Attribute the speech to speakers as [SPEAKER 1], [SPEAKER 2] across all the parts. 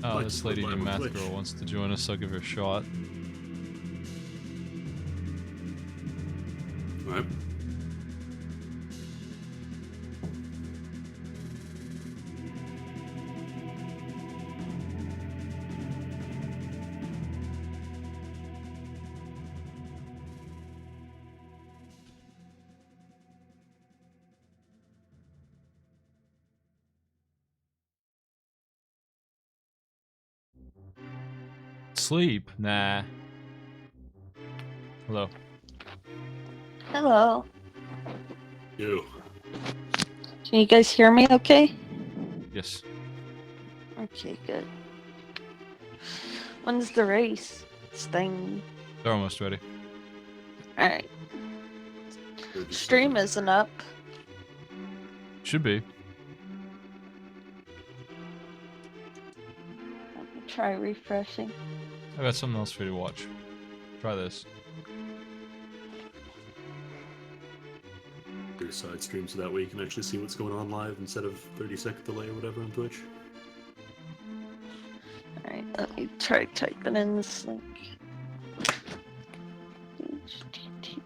[SPEAKER 1] Oh,
[SPEAKER 2] Might
[SPEAKER 1] this
[SPEAKER 2] just
[SPEAKER 1] lady
[SPEAKER 2] put
[SPEAKER 1] named
[SPEAKER 2] mine on
[SPEAKER 1] Math
[SPEAKER 2] Twitch.
[SPEAKER 1] Girl wants to join us, so I'll give her a shot.
[SPEAKER 2] Alright.
[SPEAKER 1] Sleep? Nah. Hello.
[SPEAKER 3] Hello.
[SPEAKER 2] You.
[SPEAKER 3] Can you guys hear me okay?
[SPEAKER 1] Yes.
[SPEAKER 3] Okay, good. When's the race? Thing.
[SPEAKER 1] They're almost ready.
[SPEAKER 3] Alright.
[SPEAKER 2] They're just
[SPEAKER 3] Stream
[SPEAKER 2] starting.
[SPEAKER 3] isn't up.
[SPEAKER 1] Should be.
[SPEAKER 3] Let me try refreshing.
[SPEAKER 1] I got something else for you to watch. Try this.
[SPEAKER 2] Your side stream so that way you can actually see what's going on live instead of 30-second delay or whatever on Twitch.
[SPEAKER 3] Alright, let me try typing in this link. http.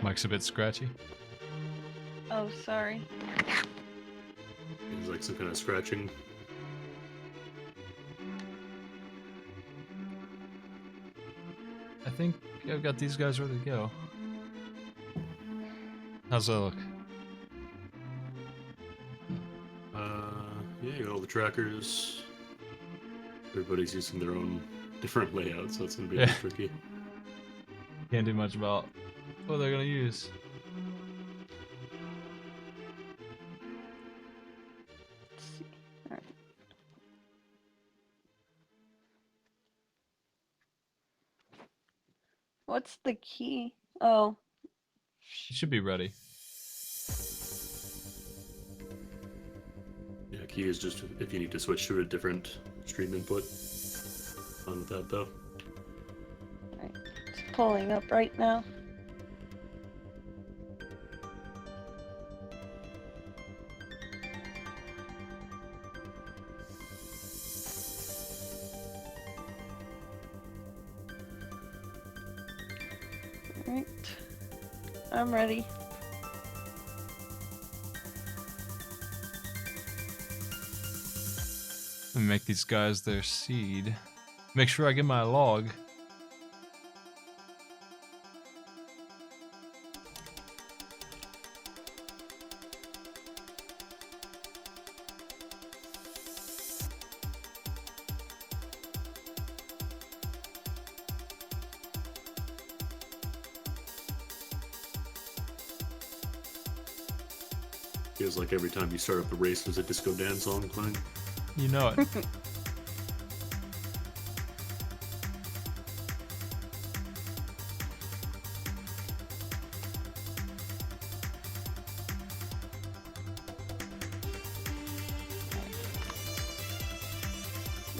[SPEAKER 1] Mike's a bit scratchy.
[SPEAKER 3] Oh, sorry.
[SPEAKER 2] There's like some kind of scratching.
[SPEAKER 1] I think I've got these guys ready to go. How's that look?
[SPEAKER 2] Yeah, you got all the trackers. Everybody's using their own different layout, so it's gonna be a bit tricky.
[SPEAKER 1] Can't do much about what they're gonna use.
[SPEAKER 3] Let's see. Alright. What's the key? Oh.
[SPEAKER 1] You should be ready.
[SPEAKER 2] Yeah, key is just if you need to switch to a different stream input. Fun with that though.
[SPEAKER 3] Alright. It's pulling up right now. Alright. I'm ready.
[SPEAKER 1] Let me make these guys their seed. Make sure I get my log.
[SPEAKER 2] Feels like every time you start up a race, there's a disco dance song playing.
[SPEAKER 1] You know it.
[SPEAKER 3] Is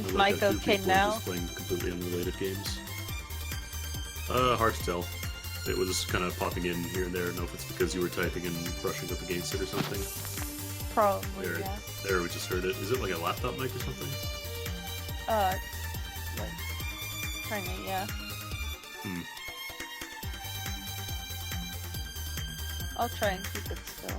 [SPEAKER 2] I
[SPEAKER 3] Mike
[SPEAKER 2] have two
[SPEAKER 3] okay
[SPEAKER 2] people
[SPEAKER 3] now?
[SPEAKER 2] just playing completely unrelated games. Hard to tell. It was kind of popping in here and there. I don't know if it's because you were typing and brushing up against it or something.
[SPEAKER 3] Probably,
[SPEAKER 2] There,
[SPEAKER 3] yeah.
[SPEAKER 2] there, we just heard it. Is it like a laptop mic or something?
[SPEAKER 3] It's like kinda, yeah.
[SPEAKER 2] Hmm.
[SPEAKER 3] I'll try and keep it still.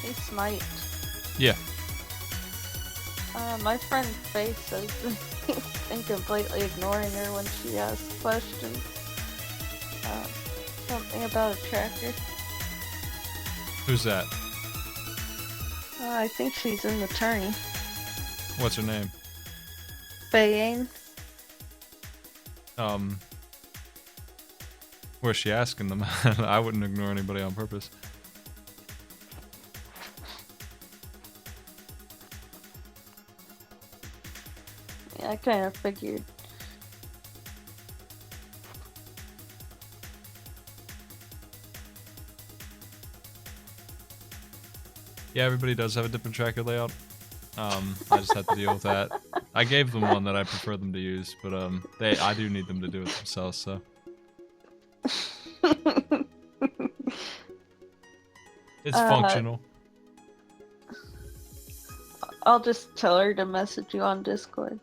[SPEAKER 3] Hey, Smite.
[SPEAKER 1] Yeah.
[SPEAKER 3] My friend Faith says that he's been completely ignoring her when she asks questions. Something about a tracker.
[SPEAKER 1] Who's that?
[SPEAKER 3] I think she's an attorney.
[SPEAKER 1] What's her name?
[SPEAKER 3] Bayane.
[SPEAKER 1] Where's she asking them? I wouldn't ignore anybody on purpose.
[SPEAKER 3] Yeah, I kind of figured.
[SPEAKER 1] Yeah, everybody does have a different tracker layout. I just had to deal with that. I gave them one that I prefer them to use, but I do need them to do it themselves, so. It's functional.
[SPEAKER 3] I'll just tell her to message you on Discord.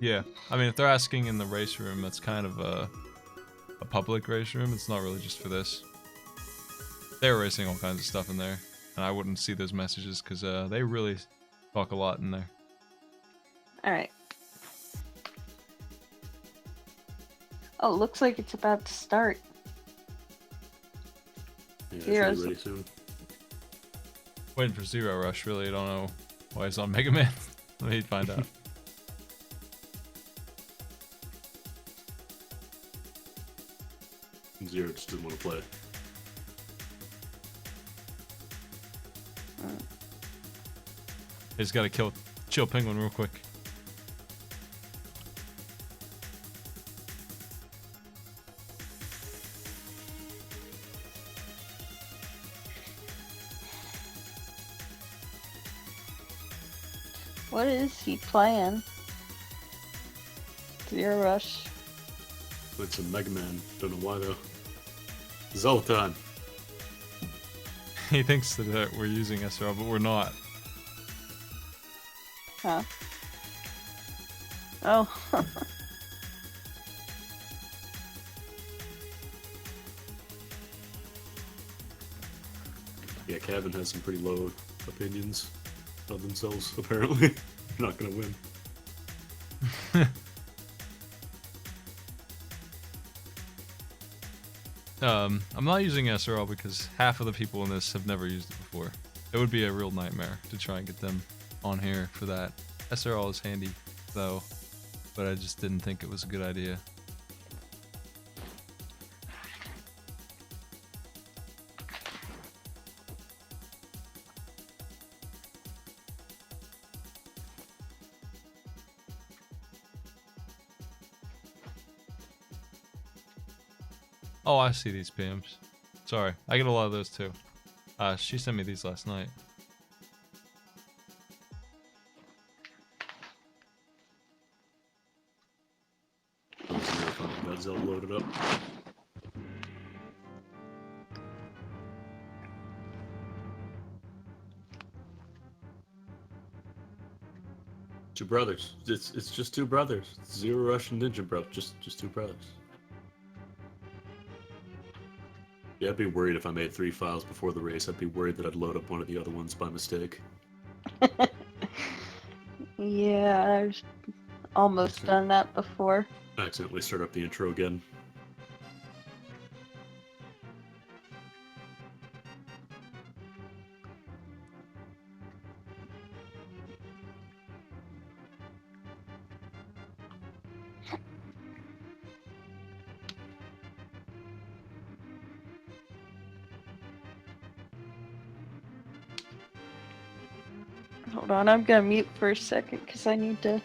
[SPEAKER 1] Yeah, I mean, if they're asking in the race room, that's kind of a public race room. It's not really just for this. They're racing all kinds of stuff in there, and I wouldn't see those messages because they really talk a lot in there.
[SPEAKER 3] Alright. Oh, looks like it's about to start.
[SPEAKER 2] Yeah, it
[SPEAKER 3] Zero's
[SPEAKER 2] should be ready soon.
[SPEAKER 1] Waiting for Zero Rush, really. I don't know why he's on Mega Man. Let me find out.
[SPEAKER 2] Zero just didn't want to play.
[SPEAKER 1] He's got to chill Penguin real quick.
[SPEAKER 3] What is he playing? Zero Rush.
[SPEAKER 2] It's a Mega Man. Don't know why though. Zoltan.
[SPEAKER 1] He thinks that we're using SRL, but we're not.
[SPEAKER 3] Huh? Oh.
[SPEAKER 2] Yeah, Kevin has some pretty low opinions of themselves, apparently. They're not gonna win.
[SPEAKER 1] I'm not using SRL because half of the people in this have never used it before. It would be a real nightmare to try and get them on here for that. SRL is handy, though, but I just didn't think it was a good idea. Oh, I see these PMs. Sorry, I get a lot of those too. She sent me these last night.
[SPEAKER 2] Got Zelda loaded up. Two brothers. It's just two brothers. Zero Rush and Ninja Bro. Just two brothers. Yeah, I'd be worried if I made 3 files before the race. I'd be worried that I'd load up one of the other ones by mistake.
[SPEAKER 3] Yeah, I've almost done that before.
[SPEAKER 2] I accidentally start up the intro again.
[SPEAKER 3] Hold on, I'm gonna mute for a second because I need to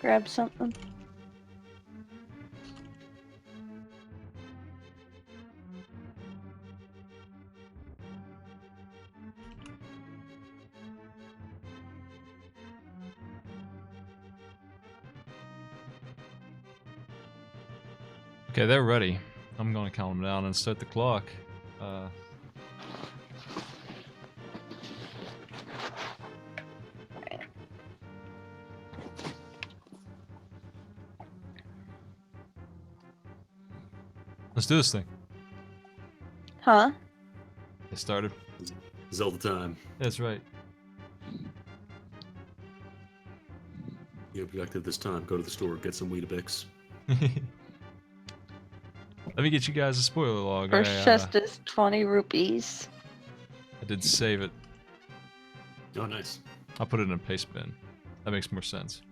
[SPEAKER 3] grab something.
[SPEAKER 1] Okay, they're ready. I'm gonna count them down and start the clock. Let's do this thing.
[SPEAKER 3] Huh?
[SPEAKER 1] It started.
[SPEAKER 2] Zelda time.
[SPEAKER 1] That's right.
[SPEAKER 2] The objective this time: go to the store, get some Weetabix.
[SPEAKER 1] Let me get you guys a spoiler log.
[SPEAKER 3] First chest is 20 rupees.
[SPEAKER 1] I did save it.
[SPEAKER 2] Oh, nice.
[SPEAKER 1] I'll put it in a paste bin. That makes more sense.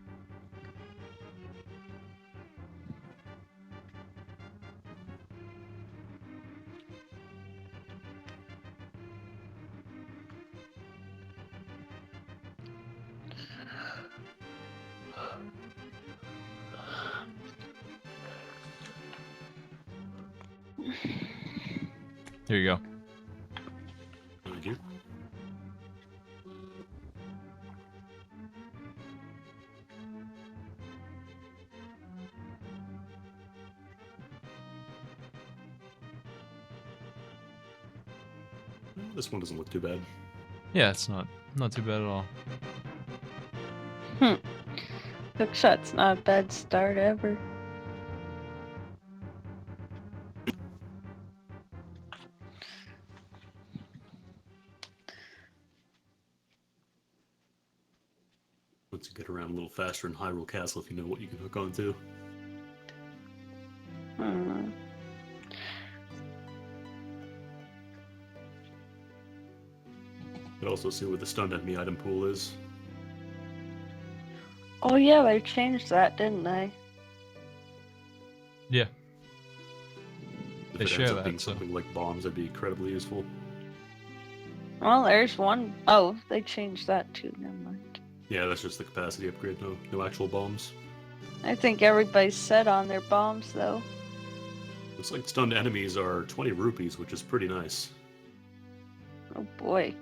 [SPEAKER 1] Here you go.
[SPEAKER 2] Thank you. This one doesn't look too bad.
[SPEAKER 1] Yeah, it's not too bad at all.
[SPEAKER 3] Hookshot's not a bad start ever.
[SPEAKER 2] Once you get around a little faster in Hyrule Castle, if you know what you can hook onto. But also see where the stunned enemy item pool is.
[SPEAKER 3] Oh yeah, they changed that, didn't they?
[SPEAKER 1] Yeah.
[SPEAKER 2] If
[SPEAKER 1] They
[SPEAKER 2] it
[SPEAKER 1] share
[SPEAKER 2] ends up
[SPEAKER 1] that,
[SPEAKER 2] being
[SPEAKER 1] so-
[SPEAKER 2] something like bombs, that'd be incredibly useful.
[SPEAKER 3] Well, there's one. Oh, they changed that too. Never mind.
[SPEAKER 2] Yeah, that's just the capacity upgrade. No actual bombs.
[SPEAKER 3] I think everybody's set on their bombs though.
[SPEAKER 2] Looks like stunned enemies are 20 rupees, which is pretty nice.
[SPEAKER 3] Oh boy.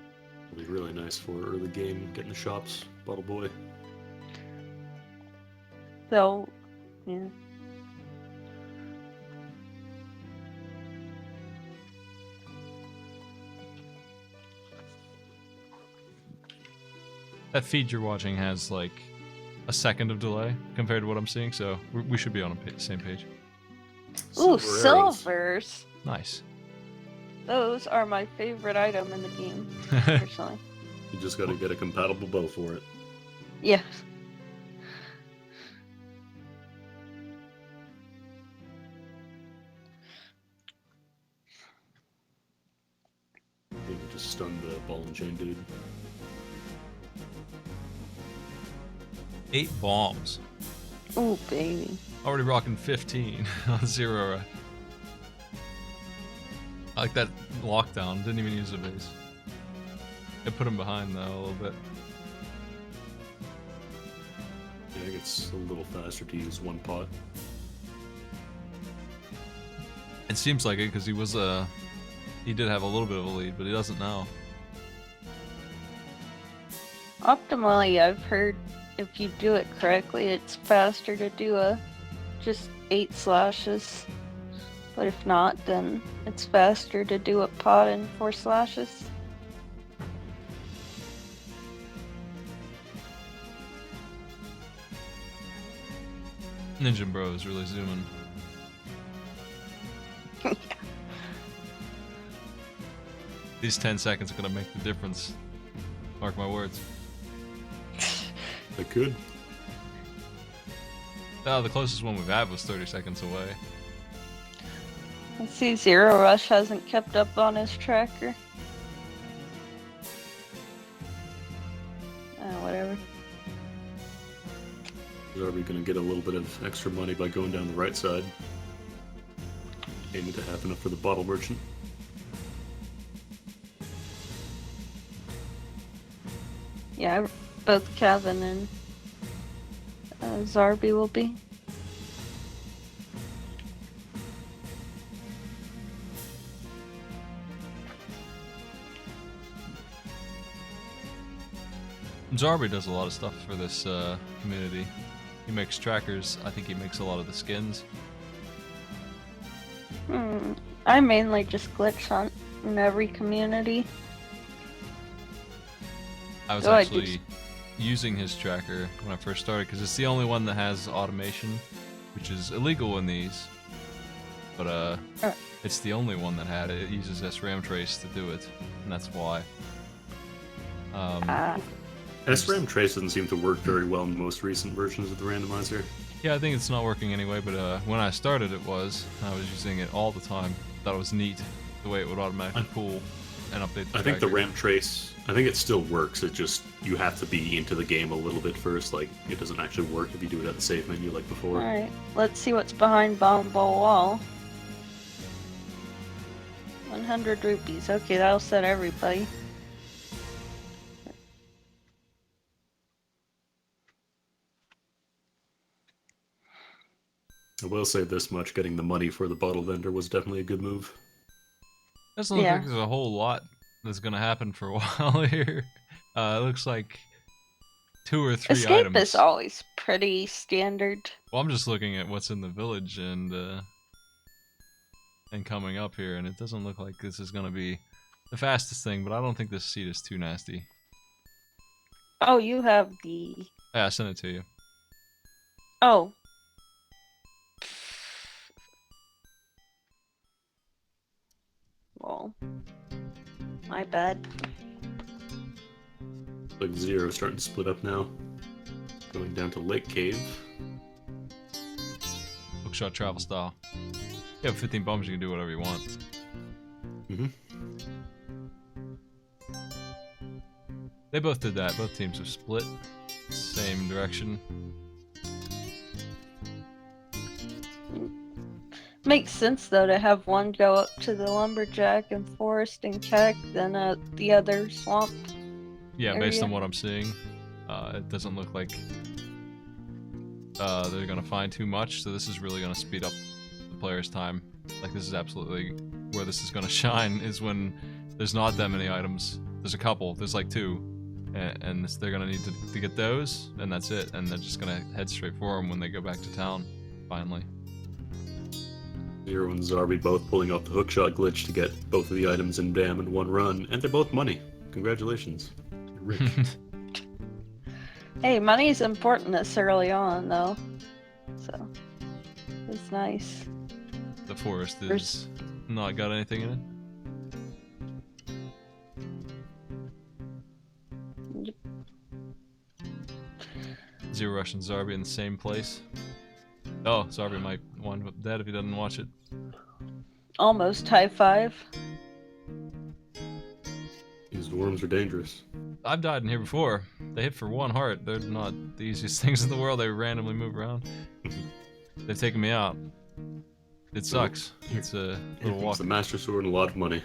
[SPEAKER 2] It'll be really nice for early game, getting the shops, Bottle Boy.
[SPEAKER 3] So, yeah.
[SPEAKER 1] That feed you're watching has like a second of delay compared to what I'm seeing, so we should be on the same page.
[SPEAKER 3] Ooh,
[SPEAKER 2] Silver arrows.
[SPEAKER 3] silvers.
[SPEAKER 1] Nice.
[SPEAKER 3] Those are my favorite item in the game, personally.
[SPEAKER 2] You just gotta get a compatible bow for it.
[SPEAKER 3] Yeah.
[SPEAKER 2] You can just stun the ball and chain dude.
[SPEAKER 1] 8 bombs.
[SPEAKER 3] Ooh, baby.
[SPEAKER 1] Already rocking 15 on Zero. I like that lockdown. Didn't even use a base. I put him behind though a little bit.
[SPEAKER 2] Yeah, it gets a little faster to use one pot.
[SPEAKER 1] It seems like it because he did have a little bit of a lead, but he doesn't now.
[SPEAKER 3] Optimally, I've heard if you do it correctly, it's faster to do just 8 slashes. But if not, then it's faster to do a pot and 4 slashes.
[SPEAKER 1] Ninja Bro is really zooming. These 10 seconds are gonna make the difference. Mark my words.
[SPEAKER 2] I could.
[SPEAKER 1] Oh, the closest one we've had was 30 seconds away.
[SPEAKER 3] Let's see, Zero Rush hasn't kept up on his tracker. Whatever.
[SPEAKER 2] Are we gonna get a little bit of extra money by going down the right side? Aiming to have enough for the bottle merchant.
[SPEAKER 3] Yeah, both Kevin and Zarby will be.
[SPEAKER 1] Zarby does a lot of stuff for this community. He makes trackers. I think he makes a lot of the skins.
[SPEAKER 3] I mainly just glitch hunt in every community.
[SPEAKER 1] I was
[SPEAKER 3] Oh, I
[SPEAKER 1] actually using his tracker when I first started because it's the only one that has automation, which is illegal in these. But it's the only one that had it. It uses SRAM trace to do it, and that's why.
[SPEAKER 2] SRAM trace doesn't seem to work very well in most recent versions of the randomizer.
[SPEAKER 1] Yeah, I think it's not working anyway, but when I started it was. I was using it all the time. Thought it was neat, the way it would automatically pull and update the
[SPEAKER 2] I think the
[SPEAKER 1] tracker.
[SPEAKER 2] RAM trace, I think it still works. It just, you have to be into the game a little bit first. Like, it doesn't actually work if you do it at the save menu like before.
[SPEAKER 3] Alright, let's see what's behind Bomb Ball Wall. 100 rupees. Okay, that'll set everybody.
[SPEAKER 2] I will say this much, getting the money for the bottle vendor was definitely a good move.
[SPEAKER 1] Doesn't look
[SPEAKER 3] Yeah.
[SPEAKER 1] like there's a whole lot that's gonna happen for a while here. It looks like 2 or 3
[SPEAKER 3] Escape
[SPEAKER 1] items.
[SPEAKER 3] is always pretty standard.
[SPEAKER 1] Well, I'm just looking at what's in the village and coming up here, and it doesn't look like this is gonna be the fastest thing. But I don't think this seat is too nasty.
[SPEAKER 3] Oh, you have the...
[SPEAKER 1] Yeah, I sent it to you.
[SPEAKER 3] Oh. Well, my bad.
[SPEAKER 2] Like Zero starting to split up now. Going down to Lake Cave.
[SPEAKER 1] Hookshot travel style. You have 15 bombs, you can do whatever you want.
[SPEAKER 2] Mm-hmm.
[SPEAKER 1] They both did that. Both teams have split. Same direction.
[SPEAKER 3] Makes sense though to have one go up to the lumberjack and forest and keck, then the other swamp.
[SPEAKER 1] Yeah, based
[SPEAKER 3] area.
[SPEAKER 1] on what I'm seeing, it doesn't look like they're gonna find too much. So this is really gonna speed up the player's time. Like, this is absolutely where this is gonna shine, is when there's not that many items. There's a couple. There's like 2, and they're gonna need to get those, and that's it. And they're just gonna head straight for them when they go back to town. Finally.
[SPEAKER 2] Zero and Zarby both pulling off the hookshot glitch to get both of the items in Dam in one run, and they're both money. Congratulations. You're rich.
[SPEAKER 3] Hey, money's important this early on though. So, it's nice.
[SPEAKER 1] The forest is
[SPEAKER 3] There's-
[SPEAKER 1] not got anything in it. Zero Rush and Zarby in the same place. Oh, Zarby might wind up dead if he doesn't watch it.
[SPEAKER 3] Almost high five.
[SPEAKER 2] These worms are dangerous.
[SPEAKER 1] I've died in here before. They hit for 1 heart. They're not the easiest things in the world. They randomly move around. They've taken me out. It sucks. It's a little walk.
[SPEAKER 2] It's the Master Sword and a lot of money.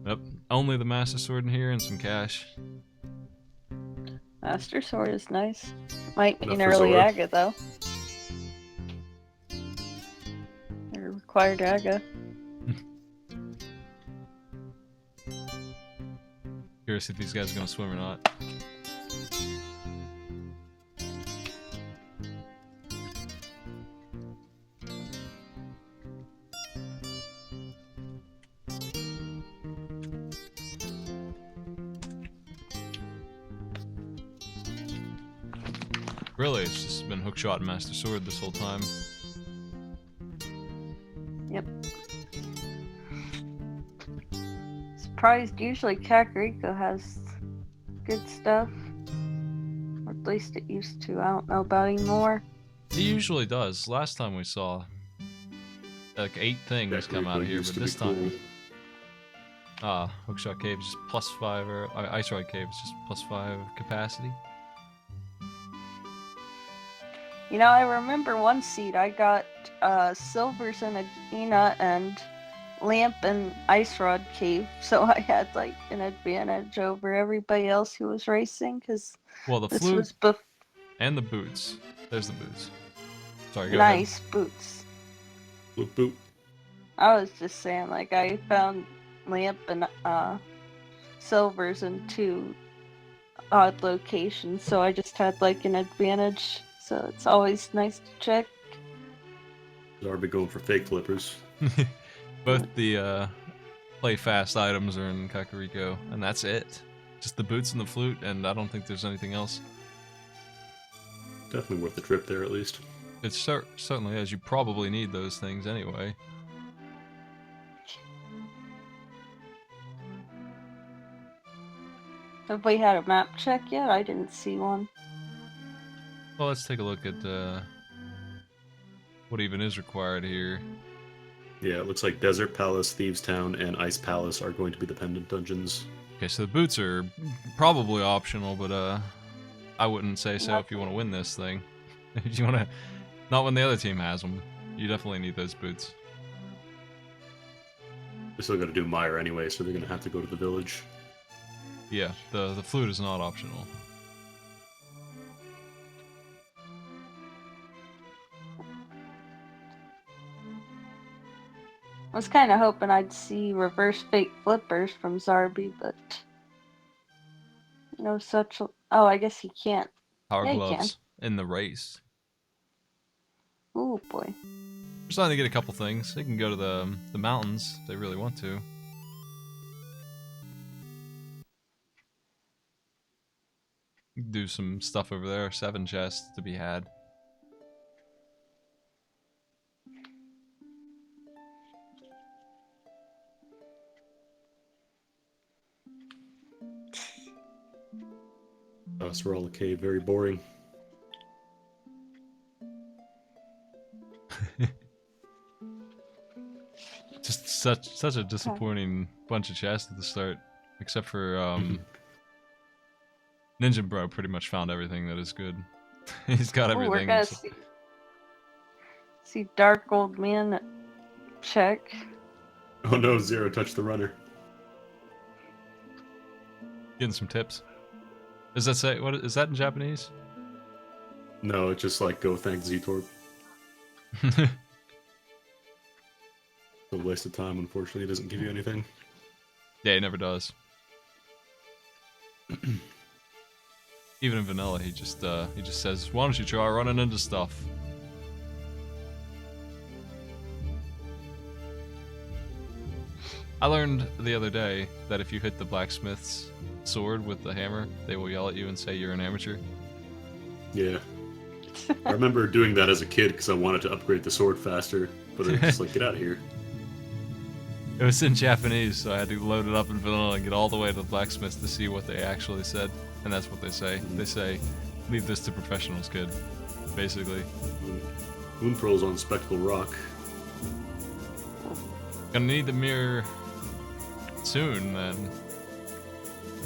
[SPEAKER 1] Yep. Only the Master Sword in here and some cash.
[SPEAKER 3] Master Sword is nice. Might
[SPEAKER 2] Enough
[SPEAKER 3] mean
[SPEAKER 2] for
[SPEAKER 3] early
[SPEAKER 2] Zora.
[SPEAKER 3] Aga though. Or required Aga.
[SPEAKER 1] Curious if these guys are gonna swim or not. Really, it's just been Hookshot and Master Sword this whole time.
[SPEAKER 3] Yep. Surprised usually Kakariko has good stuff. Or at least it used to. I don't know about anymore.
[SPEAKER 1] He usually does. Last time we saw like 8 things come out of here, but this time Hookshot Cave is just +5, or Ice Ride Cave is just +5 capacity.
[SPEAKER 3] You know, I remember one seed I got Silvers and Agena and Lamp and Ice Rod Cave, so I had like an advantage over everybody else who was racing because
[SPEAKER 1] Well, the
[SPEAKER 3] this
[SPEAKER 1] flute
[SPEAKER 3] was
[SPEAKER 1] and the boots. There's the boots. Sorry, go ahead.
[SPEAKER 3] nice boots.
[SPEAKER 2] Boop boop.
[SPEAKER 3] I was just saying, like, I found Lamp and Silvers in 2 odd locations, so I just had like an advantage. So it's always nice to check.
[SPEAKER 2] Zarby going for fake flippers.
[SPEAKER 1] Both the play fast items are in Kakariko, and that's it. Just the boots and the flute, and I don't think there's anything else.
[SPEAKER 2] Definitely worth the trip there at least.
[SPEAKER 1] It certainly is. You probably need those things anyway.
[SPEAKER 3] Have we had a map check yet? I didn't see one.
[SPEAKER 1] Well, let's take a look at what even is required here.
[SPEAKER 2] Yeah, it looks like Desert Palace, Thieves Town, and Ice Palace are going to be the pendant dungeons.
[SPEAKER 1] Okay, so the boots are probably optional, but I wouldn't say so if you want to win this thing. If you want to not when the other team has them, you definitely need those boots.
[SPEAKER 2] They're still got to do Mire anyway, so they're going to have to go to the village.
[SPEAKER 1] Yeah, the flute is not optional.
[SPEAKER 3] I was kind of hoping I'd see reverse fake flippers from Zarby, but no such. Oh, I guess he can't.
[SPEAKER 1] Power
[SPEAKER 3] Yeah, he
[SPEAKER 1] gloves in the race.
[SPEAKER 3] Oh boy.
[SPEAKER 1] We're starting to get a couple things. They can go to the mountains if they really want to. Do some stuff over there. 7 chests to be had.
[SPEAKER 2] Sorala Cave, very boring.
[SPEAKER 1] Just such a disappointing bunch of chests at the start, except for Ninja Bro pretty much found everything that is good. He's got everything.
[SPEAKER 3] We're gonna see Dark Old Man check.
[SPEAKER 2] Oh no, Zero touched the runner.
[SPEAKER 1] Getting some tips. Does that say what is that in Japanese?
[SPEAKER 2] No, it's just like go thank Zetorp. A waste of time, unfortunately, it doesn't give you anything.
[SPEAKER 1] Yeah, it never does. Even in vanilla, he just says, "Why don't you try running into stuff?" I learned the other day that if you hit the blacksmith's sword with the hammer, they will yell at you and say you're an amateur.
[SPEAKER 2] Yeah. I remember doing that as a kid because I wanted to upgrade the sword faster, but it's just like, get out of here.
[SPEAKER 1] It was in Japanese, so I had to load it up in vanilla and get all the way to the blacksmith to see what they actually said. And that's what they say. They say, leave this to professionals, kid. Basically.
[SPEAKER 2] Moon Pearl's on Spectacle Rock.
[SPEAKER 1] Gonna need the mirror soon, then.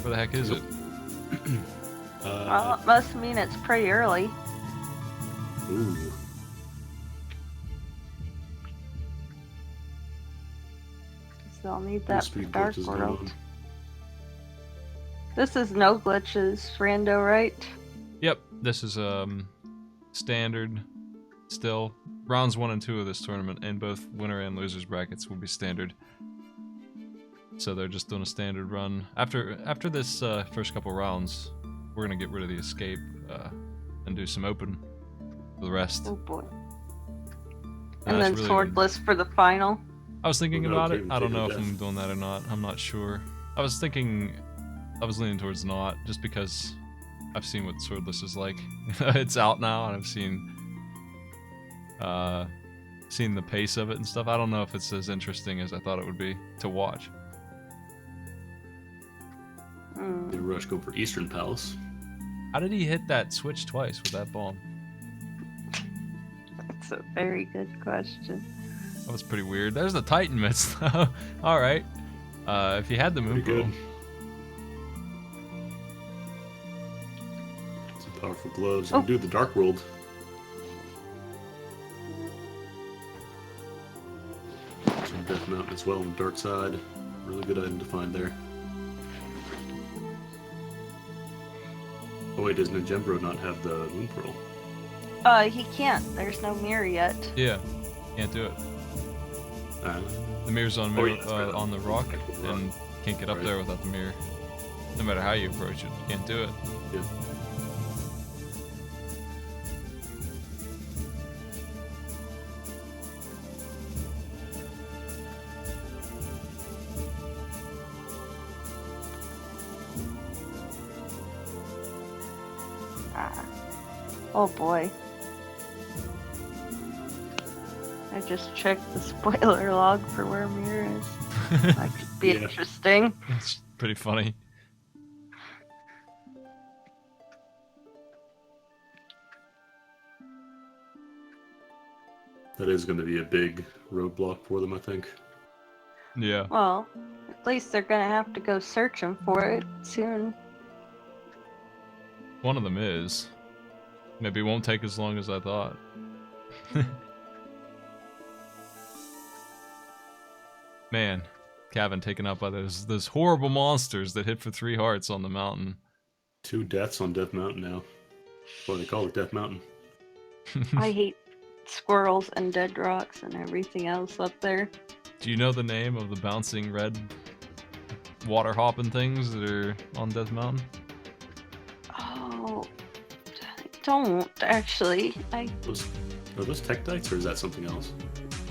[SPEAKER 1] Where the heck is it?
[SPEAKER 3] Well, it must mean it's pretty early.
[SPEAKER 2] Ooh.
[SPEAKER 3] So I'll need that for
[SPEAKER 2] Speed
[SPEAKER 3] Dark
[SPEAKER 2] glitches
[SPEAKER 3] World.
[SPEAKER 2] going on.
[SPEAKER 3] This is no glitches, Rando, right?
[SPEAKER 1] Yep, this is standard still. Rounds 1 and 2 of this tournament, and both winner and losers brackets will be standard. So they're just doing a standard run. After this first couple rounds, we're gonna get rid of the escape and do some open for the rest.
[SPEAKER 3] Oh boy.
[SPEAKER 1] And
[SPEAKER 3] And then
[SPEAKER 1] that's really
[SPEAKER 3] swordless for the final.
[SPEAKER 1] I was thinking
[SPEAKER 2] Okay,
[SPEAKER 1] about it. I don't
[SPEAKER 2] take
[SPEAKER 1] know
[SPEAKER 2] a
[SPEAKER 1] if
[SPEAKER 2] death.
[SPEAKER 1] I'm doing that or not. I'm not sure. I was leaning towards not, just because I've seen what swordless is like. It's out now, and I've seen the pace of it and stuff. I don't know if it's as interesting as I thought it would be to watch.
[SPEAKER 2] They rush go for Eastern Palace.
[SPEAKER 1] How did he hit that switch twice with that bomb?
[SPEAKER 3] That's a very good question.
[SPEAKER 1] That was pretty weird. There's the Titan mitts, though. All right. If you had the moon
[SPEAKER 2] Pretty
[SPEAKER 1] pearl,
[SPEAKER 2] good. Some powerful gloves. You can do the Dark World. Some Death Mountain as well on the dark side. Really good item to find there. Oh wait, does Ninjembro not have the Moon Pearl?
[SPEAKER 3] He can't. There's no mirror yet.
[SPEAKER 1] yeah, can't do it. The mirror's on
[SPEAKER 2] Oh, yeah, that's right.
[SPEAKER 1] on the rock,
[SPEAKER 2] Spectacle Rock.
[SPEAKER 1] and can't get up
[SPEAKER 2] Right.
[SPEAKER 1] there without the mirror. No matter how you approach it, you can't do it.
[SPEAKER 2] Yeah.
[SPEAKER 3] Ah. Oh boy. I just checked the spoiler log for where mirror is. That could be
[SPEAKER 2] Yeah.
[SPEAKER 3] interesting.
[SPEAKER 1] It's pretty funny.
[SPEAKER 2] That is going to be a big roadblock for them, I think.
[SPEAKER 1] Yeah.
[SPEAKER 3] Well, at least they're gonna have to go searching for it soon.
[SPEAKER 1] One of them is. Maybe it won't take as long as I thought. Man, Cavan taken out by those horrible monsters that hit for 3 hearts on the mountain.
[SPEAKER 2] 2 deaths on Death Mountain now. That's why they call it Death Mountain.
[SPEAKER 3] I hate squirrels and dead rocks and everything else up there.
[SPEAKER 1] Do you know the name of the bouncing red water hopping things that are on Death Mountain?
[SPEAKER 3] Oh, I don't actually.
[SPEAKER 2] Are those Tektites or is that something else?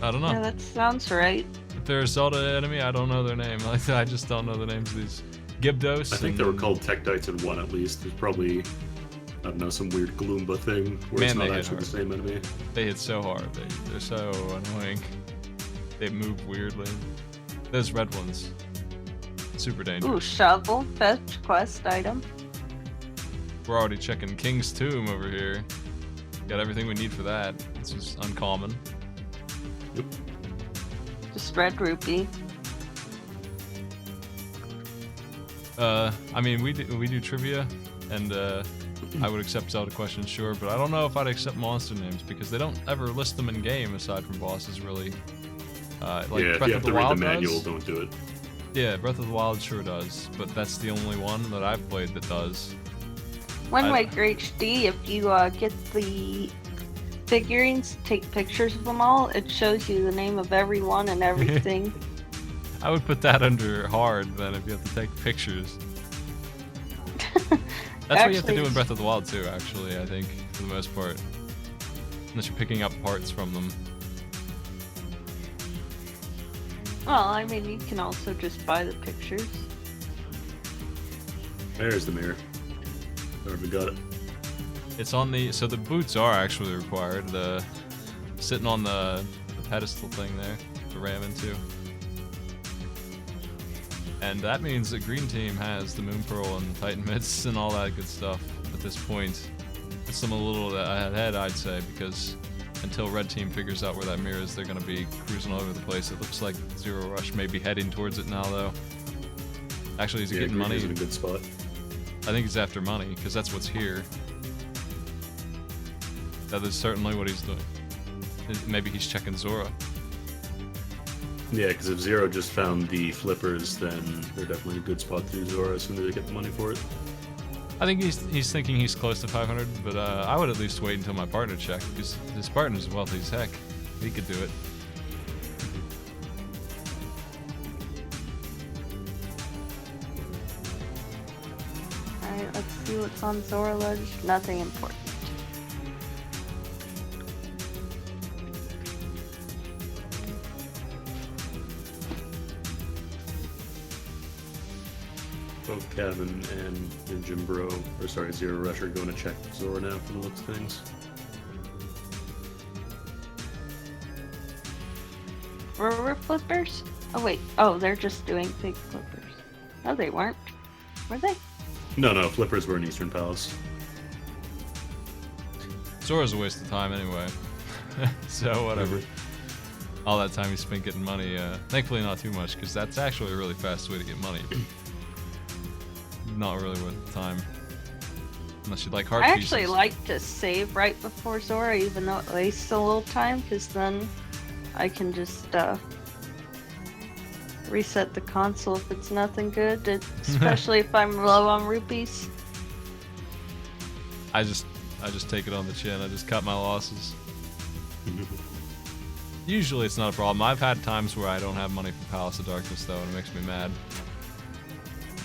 [SPEAKER 1] I don't know.
[SPEAKER 3] Yeah, that sounds right.
[SPEAKER 1] If they're a Zelda enemy, I don't know their name. I just don't know the names of these. Gibdos.
[SPEAKER 2] I think they were called Tektites in 1 at least. There's probably, I don't know, some weird Gloomba thing where it's not actually the same enemy.
[SPEAKER 1] They hit so hard. They're so annoying. They move weirdly. Those red ones. Super dangerous.
[SPEAKER 3] Ooh, shovel, fetch quest item.
[SPEAKER 1] We're already checking King's Tomb over here. Got everything we need for that. This is uncommon.
[SPEAKER 2] Yep.
[SPEAKER 3] Just red rupee.
[SPEAKER 1] I mean, we do trivia, and I would accept Zelda questions, sure, but I don't know if I'd accept monster names because they don't ever list them in game aside from bosses, really. Like
[SPEAKER 2] yeah, if
[SPEAKER 1] Breath
[SPEAKER 2] you
[SPEAKER 1] of
[SPEAKER 2] have
[SPEAKER 1] the
[SPEAKER 2] to read the
[SPEAKER 1] Wild
[SPEAKER 2] manual,
[SPEAKER 1] does.
[SPEAKER 2] don't do it.
[SPEAKER 1] Yeah, Breath of the Wild sure does, but that's the only one that I've played that does.
[SPEAKER 3] Wind Waker HD, if you get the figurines, take pictures of them all, it shows you the name of everyone and everything.
[SPEAKER 1] I would put that under hard then if you have to take pictures. That's what you have to do in Breath of the Wild too, actually, I think, for the most part. Unless you're picking up parts from them.
[SPEAKER 3] Well, I mean, you can also just buy the pictures.
[SPEAKER 2] There's the mirror. Already got it.
[SPEAKER 1] It's on the... So the boots are actually required. Sitting on the pedestal thing there to ram into. And that means the green team has the Moon Pearl and Titan Mitts and all that good stuff at this point. It's them a little ahead, I'd say, because until red team figures out where that mirror is, they're going to be cruising all over the place. It looks like Zero Rush may be heading towards it now, though. Actually, is he getting money?
[SPEAKER 2] He's in a good spot.
[SPEAKER 1] I think he's after money, because that's what's here. That is certainly what he's doing. Maybe he's checking Zora.
[SPEAKER 2] Yeah, because if Zero just found the flippers, then they're definitely a good spot to do Zora as soon as they get the money for it.
[SPEAKER 1] I think he's thinking he's close to 500, but I would at least wait until my partner checked, because his partner's wealthy as heck. He could do it.
[SPEAKER 3] Alright, let's see what's on Zora Ledge. Nothing important.
[SPEAKER 2] Both Kevin and Jim Bro, or sorry, Zero Rush are going to check Zora now for the looks of things.
[SPEAKER 3] Were flippers? Oh wait, oh, they're just doing big flippers. No, they weren't. Were they?
[SPEAKER 2] No, flippers were in Eastern Palace.
[SPEAKER 1] Zora's a waste of time anyway. So whatever. All that time he spent getting money, thankfully not too much, because that's actually a really fast way to get money. Not really worth the time. Unless you like heart
[SPEAKER 3] I
[SPEAKER 1] pieces.
[SPEAKER 3] actually like to save right before Zora, even though it wastes a little time, because then I can just reset the console if it's nothing good, especially if I'm low on rupees.
[SPEAKER 1] I just take it on the chin. I just cut my losses. Usually it's not a problem. I've had times where I don't have money for Palace of Darkness though, and it makes me mad.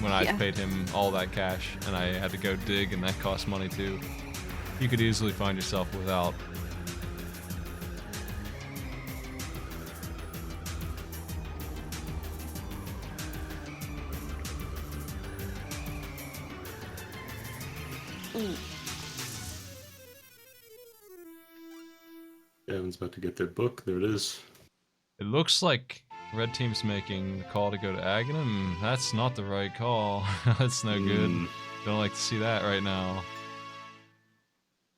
[SPEAKER 1] When I paid him all that cash and I had to go dig, and that cost money too. You could easily find yourself without.
[SPEAKER 2] Kevin's about to get their book. There it is.
[SPEAKER 1] It looks like red team's making the call to go to Aghanim. That's not the right call. That's no good. Don't like to see that right now.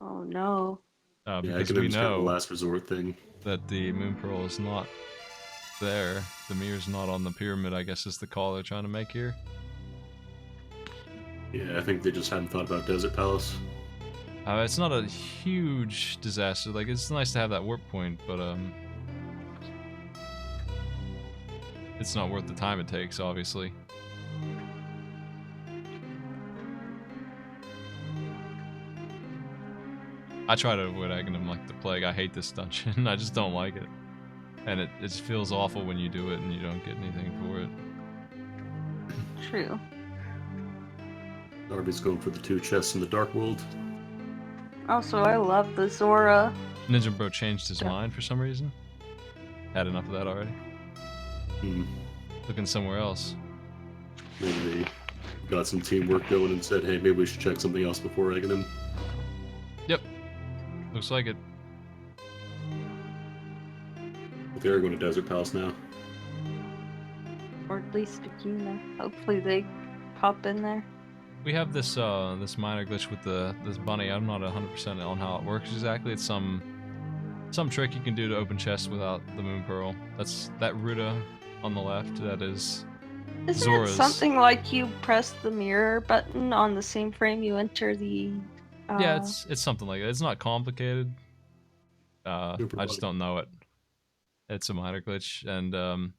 [SPEAKER 3] Oh no.
[SPEAKER 1] Because we
[SPEAKER 2] Aghanim's kind of
[SPEAKER 1] know
[SPEAKER 2] the last resort thing.
[SPEAKER 1] that the moon pearl is not there. The mirror's not on the pyramid, I guess is the call they're trying to make here.
[SPEAKER 2] Yeah, I think they just hadn't thought about Desert Palace.
[SPEAKER 1] It's not a huge disaster. Like, it's nice to have that warp point, but it's not worth the time it takes, obviously. I try to avoid Aghanim like the plague. I hate this dungeon. I just don't like it. And it just feels awful when you do it and you don't get anything for it.
[SPEAKER 3] True.
[SPEAKER 2] Darby's going for the 2 chests in the Dark World.
[SPEAKER 3] Also, I love the Zora.
[SPEAKER 1] Ninja Bro changed his mind for some reason. Had enough of that already. Looking somewhere else.
[SPEAKER 2] Maybe they got some teamwork going and said, hey, maybe we should check something else before Aghanim.
[SPEAKER 1] Yep. Looks like it.
[SPEAKER 2] But they're going to Desert Palace now.
[SPEAKER 3] Or at least Akina. Hopefully they pop in there.
[SPEAKER 1] We have this this minor glitch with this bunny. I'm not 100% on how it works exactly. It's some trick you can do to open chests without the moon pearl. That's that Ruta on the left. That is
[SPEAKER 3] Isn't
[SPEAKER 1] Zora's.
[SPEAKER 3] it something like you press the mirror button on the same frame you enter the...
[SPEAKER 1] Yeah, it's something like that. It's not complicated.
[SPEAKER 2] Super
[SPEAKER 1] I just don't know it. It's a minor glitch, and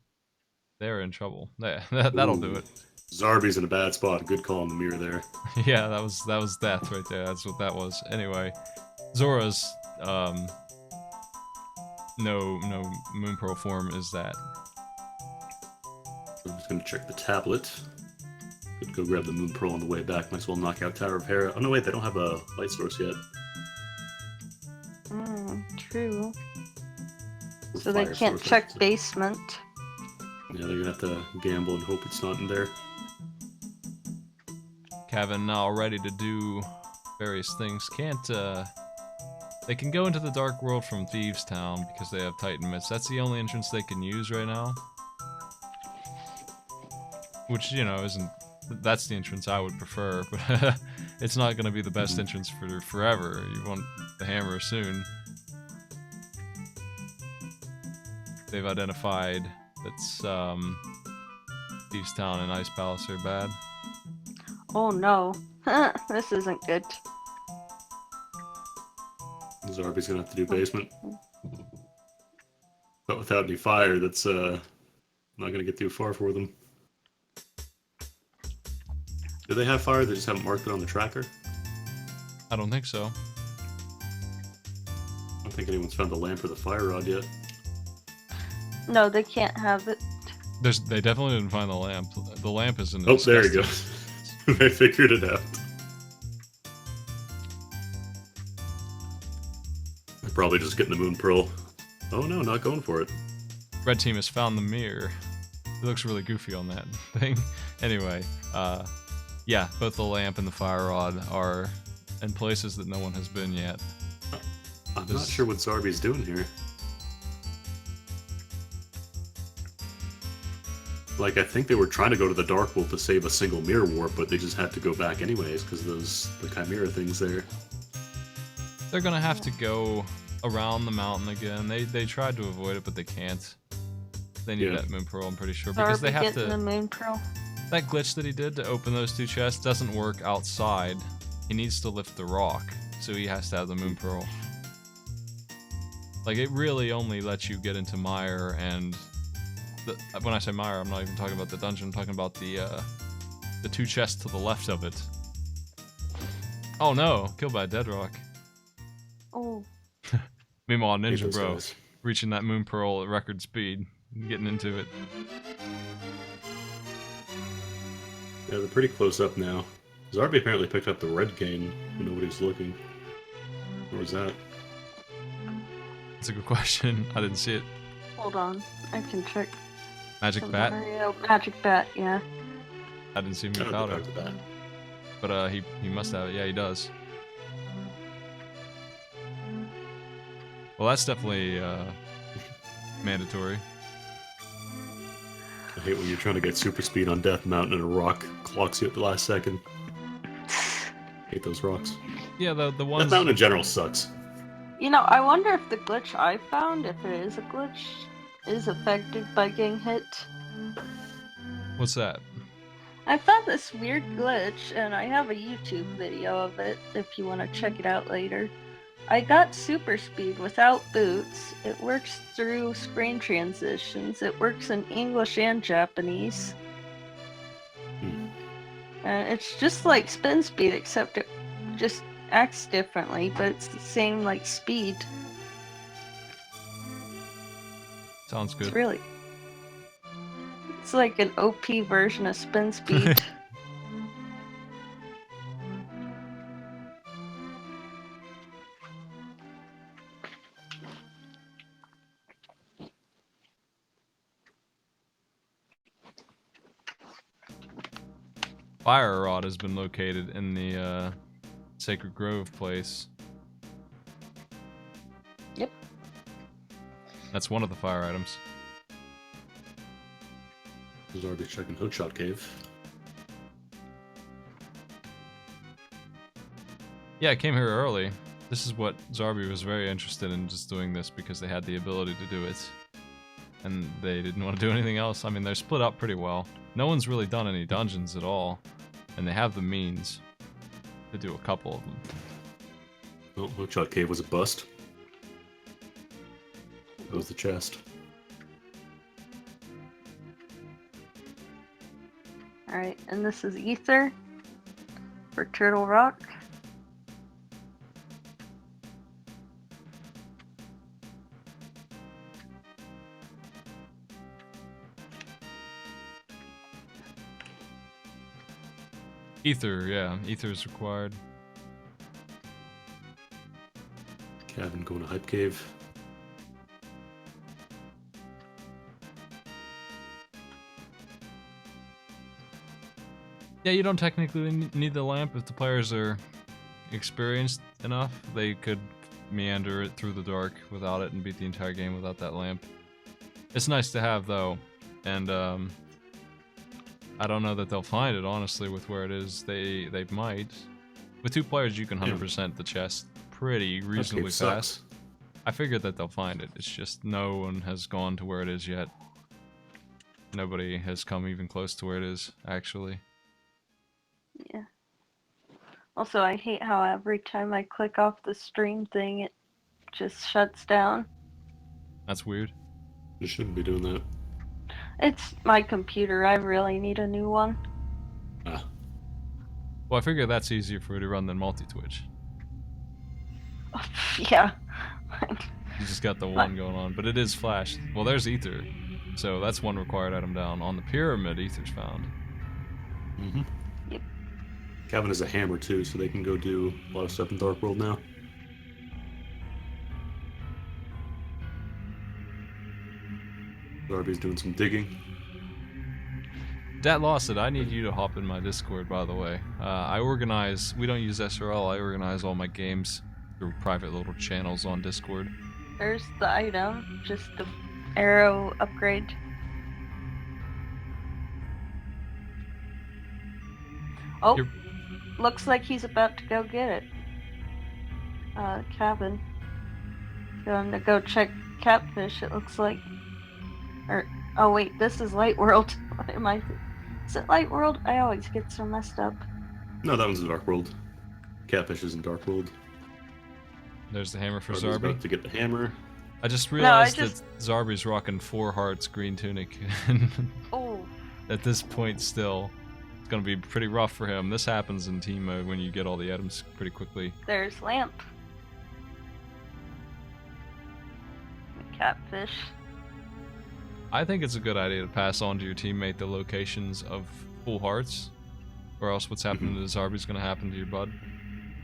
[SPEAKER 1] they're in trouble. That'll do it.
[SPEAKER 2] Zarby's in a bad spot. Good call on the mirror there.
[SPEAKER 1] Yeah, that was death right there. That's what that was. Anyway, Zora's no moon pearl form is that.
[SPEAKER 2] I'm just gonna check the tablet. Could go grab the moon pearl on the way back. Might as well knock out Tower of Hera. Oh no, wait, they don't have a light source yet.
[SPEAKER 3] True.
[SPEAKER 2] Or
[SPEAKER 3] So they
[SPEAKER 2] fire
[SPEAKER 3] can't
[SPEAKER 2] source, I
[SPEAKER 3] check
[SPEAKER 2] should say.
[SPEAKER 3] basement.
[SPEAKER 2] Yeah, they're gonna have to gamble and hope it's not in there.
[SPEAKER 1] Kevin now ready to do various things. They can go into the Dark World from Thieves Town because they have Titan Mist. That's the only entrance they can use right now. Which, you know, isn't... That's the entrance I would prefer, but it's not going to be the best entrance for forever. You want the hammer soon. They've identified that Thieves Town and Ice Palace are bad.
[SPEAKER 3] Oh no. This isn't good.
[SPEAKER 2] Zarby's gonna have to do basement. But without any fire, that's not gonna get too far for them. Do they have fire? They just haven't marked it on the tracker?
[SPEAKER 1] I don't think so.
[SPEAKER 2] I don't think anyone's found the lamp or the fire rod yet.
[SPEAKER 3] No, they can't have it.
[SPEAKER 1] They definitely didn't find the lamp. The lamp is in the
[SPEAKER 2] Oh, there you go.
[SPEAKER 1] disgusting-
[SPEAKER 2] They figured it out. They're probably just getting the moon pearl. Oh no, not going for it.
[SPEAKER 1] Red team has found the mirror. It looks really goofy on that thing. Anyway, yeah, both the lamp and the fire rod are in places that no one has been yet.
[SPEAKER 2] I'm not sure what Zarby's doing here. Like, I think they were trying to go to the Dark World to save a single mirror warp, but they just had to go back anyways because the Chimera things there.
[SPEAKER 1] They're gonna have to go around the mountain again. They tried to avoid it, but they can't. They need
[SPEAKER 2] Yeah.
[SPEAKER 1] that moon pearl, I'm pretty sure, because they
[SPEAKER 3] Zarby
[SPEAKER 1] have
[SPEAKER 3] getting the
[SPEAKER 1] to.
[SPEAKER 3] moon pearl.
[SPEAKER 1] That glitch that he did to open those 2 chests doesn't work outside. He needs to lift the rock, so he has to have the moon pearl. Like, it really only lets you get into Mire, and when I say Mire, I'm not even talking about the dungeon. I'm talking about the 2 chests to the left of it. Oh no! Killed by a dead rock.
[SPEAKER 3] Oh,
[SPEAKER 1] Meanwhile,
[SPEAKER 2] Hate
[SPEAKER 1] Ninja
[SPEAKER 2] those
[SPEAKER 1] Bro
[SPEAKER 2] guys.
[SPEAKER 1] reaching that moon pearl at record speed, getting into it.
[SPEAKER 2] Yeah, they're pretty close up now. Zarby apparently picked up the red cane when nobody's looking. Where was that?
[SPEAKER 1] That's a good question. I didn't see it.
[SPEAKER 3] hold on. I can check.
[SPEAKER 1] Magic bat?
[SPEAKER 3] Mario. Magic bat, yeah.
[SPEAKER 1] I didn't see him
[SPEAKER 2] I don't
[SPEAKER 1] without
[SPEAKER 2] know
[SPEAKER 1] it.
[SPEAKER 2] about that.
[SPEAKER 1] But he must have it. Yeah, he does. Well, that's definitely mandatory.
[SPEAKER 2] I hate when you're trying to get super speed on Death Mountain and a rock clocks you at the last second. Hate those rocks.
[SPEAKER 1] Yeah, the
[SPEAKER 2] Death
[SPEAKER 1] ones
[SPEAKER 2] Mountain in general sucks.
[SPEAKER 3] You know, I wonder if the glitch I found, if it is a glitch, is affected by getting hit.
[SPEAKER 1] What's that?
[SPEAKER 3] I found this weird glitch, and I have a YouTube video of it if you want to check it out later. I got super speed without boots. It works through screen transitions. It works in English and Japanese. And it's just like spin speed, except it just acts differently, but it's the same like speed.
[SPEAKER 1] Sounds good.
[SPEAKER 3] It's like an OP version of spin speed.
[SPEAKER 1] Fire rod has been located in the Sacred Grove place.
[SPEAKER 3] Yep.
[SPEAKER 1] That's one of the fire items.
[SPEAKER 2] There's already checking Hookshot Cave.
[SPEAKER 1] Yeah, I came here early. This is what Zarby was very interested in, just doing this because they had the ability to do it. And they didn't want to do anything else. I mean, they're split up pretty well. No one's really done any dungeons at all. And they have the means to do a couple of them.
[SPEAKER 2] Oh, Hookshot Cave was a bust. That was the chest.
[SPEAKER 3] Alright, and this is Ether for Turtle Rock.
[SPEAKER 1] Ether, yeah. Ether is required.
[SPEAKER 2] Cabin going to Hype Cave.
[SPEAKER 1] Yeah, you don't technically need the lamp if the players are experienced enough. They could meander it through the dark without it and beat the entire game without that lamp. It's nice to have, though. And, I don't know that they'll find it, honestly, with where it is. They might. With 2 players, you can 100% the chest pretty reasonably fast. I figured that they'll find it. It's just no one has gone to where it is yet. Nobody has come even close to where it is, actually.
[SPEAKER 3] Yeah. Also, I hate how every time I click off the stream thing, it just shuts down.
[SPEAKER 1] That's weird.
[SPEAKER 2] You shouldn't be doing that.
[SPEAKER 3] It's my computer. I really need a new one.
[SPEAKER 2] Ah.
[SPEAKER 1] Well, I figure that's easier for you to run than multi-Twitch.
[SPEAKER 3] Yeah.
[SPEAKER 1] You just got the one going on, but it is flashed. Well, there's Ether. So that's one required item down. On the pyramid, Ether's found.
[SPEAKER 2] Mm-hmm.
[SPEAKER 3] Yep.
[SPEAKER 2] Cabin has a hammer too, so they can go do a lot of stuff in Dark World now. Darby's doing some digging.
[SPEAKER 1] Dat lost it. I need you to hop in my Discord, by the way. I organize... We don't use SRL. I organize all my games through private little channels on Discord.
[SPEAKER 3] There's the item. Just the arrow upgrade. Oh, looks like he's about to go get it. Cabin. Going to go check Catfish, it looks like. Or, oh wait, this is Light World. What am I... Is it Light World? I always get so messed up.
[SPEAKER 2] No, that one's the Dark World. Catfish is in Dark World.
[SPEAKER 1] There's the hammer for
[SPEAKER 2] Darby's
[SPEAKER 1] Zarby.
[SPEAKER 2] about to get the hammer.
[SPEAKER 1] I just realized that Zarby's rocking 4 hearts green tunic.
[SPEAKER 3] Oh.
[SPEAKER 1] At this point still, it's gonna be pretty rough for him. This happens in team mode when you get all the items pretty quickly.
[SPEAKER 3] There's Lamp. Catfish.
[SPEAKER 1] I think it's a good idea to pass on to your teammate the locations of full hearts, or else what's happening to Zarby's gonna happen to your bud.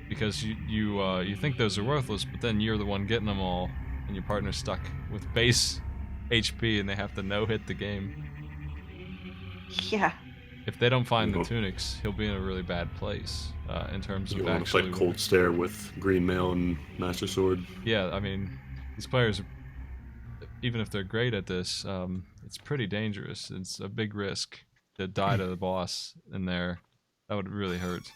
[SPEAKER 1] Because you think those are worthless, but then you're the one getting them all, and your partner's stuck with base HP, and they have to no-hit the game.
[SPEAKER 3] Yeah.
[SPEAKER 1] If they don't find the tunics, he'll be in a really bad place in terms of actually...
[SPEAKER 2] You want to fight Cold Stare with Green Mail and Master Sword.
[SPEAKER 1] Yeah, I mean, these players, even if they're great at this, it's pretty dangerous. It's a big risk to die to the boss in there. That would really hurt.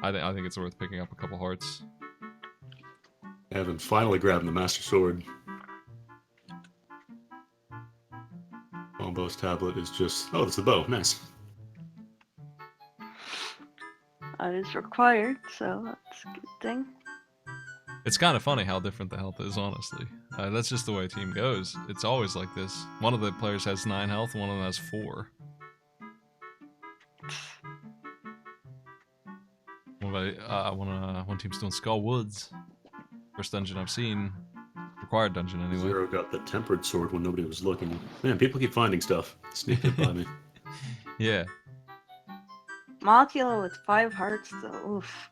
[SPEAKER 1] I think it's worth picking up a couple hearts.
[SPEAKER 2] Haven't finally grabbing the Master Sword. Combo's tablet is just... Oh, it's the bow. Nice.
[SPEAKER 3] That is required, so that's a good thing.
[SPEAKER 1] It's kind of funny how different the health is, honestly. That's just the way a team goes. It's always like this. One of the players has 9 health, one of them has 4. One team's doing Skull Woods. First dungeon I've seen. Required dungeon, anyway.
[SPEAKER 2] Zero got the tempered sword when nobody was looking. Man, people keep finding stuff. Sneak it by me.
[SPEAKER 1] Yeah.
[SPEAKER 3] Mothula with 5 hearts, though. Oof.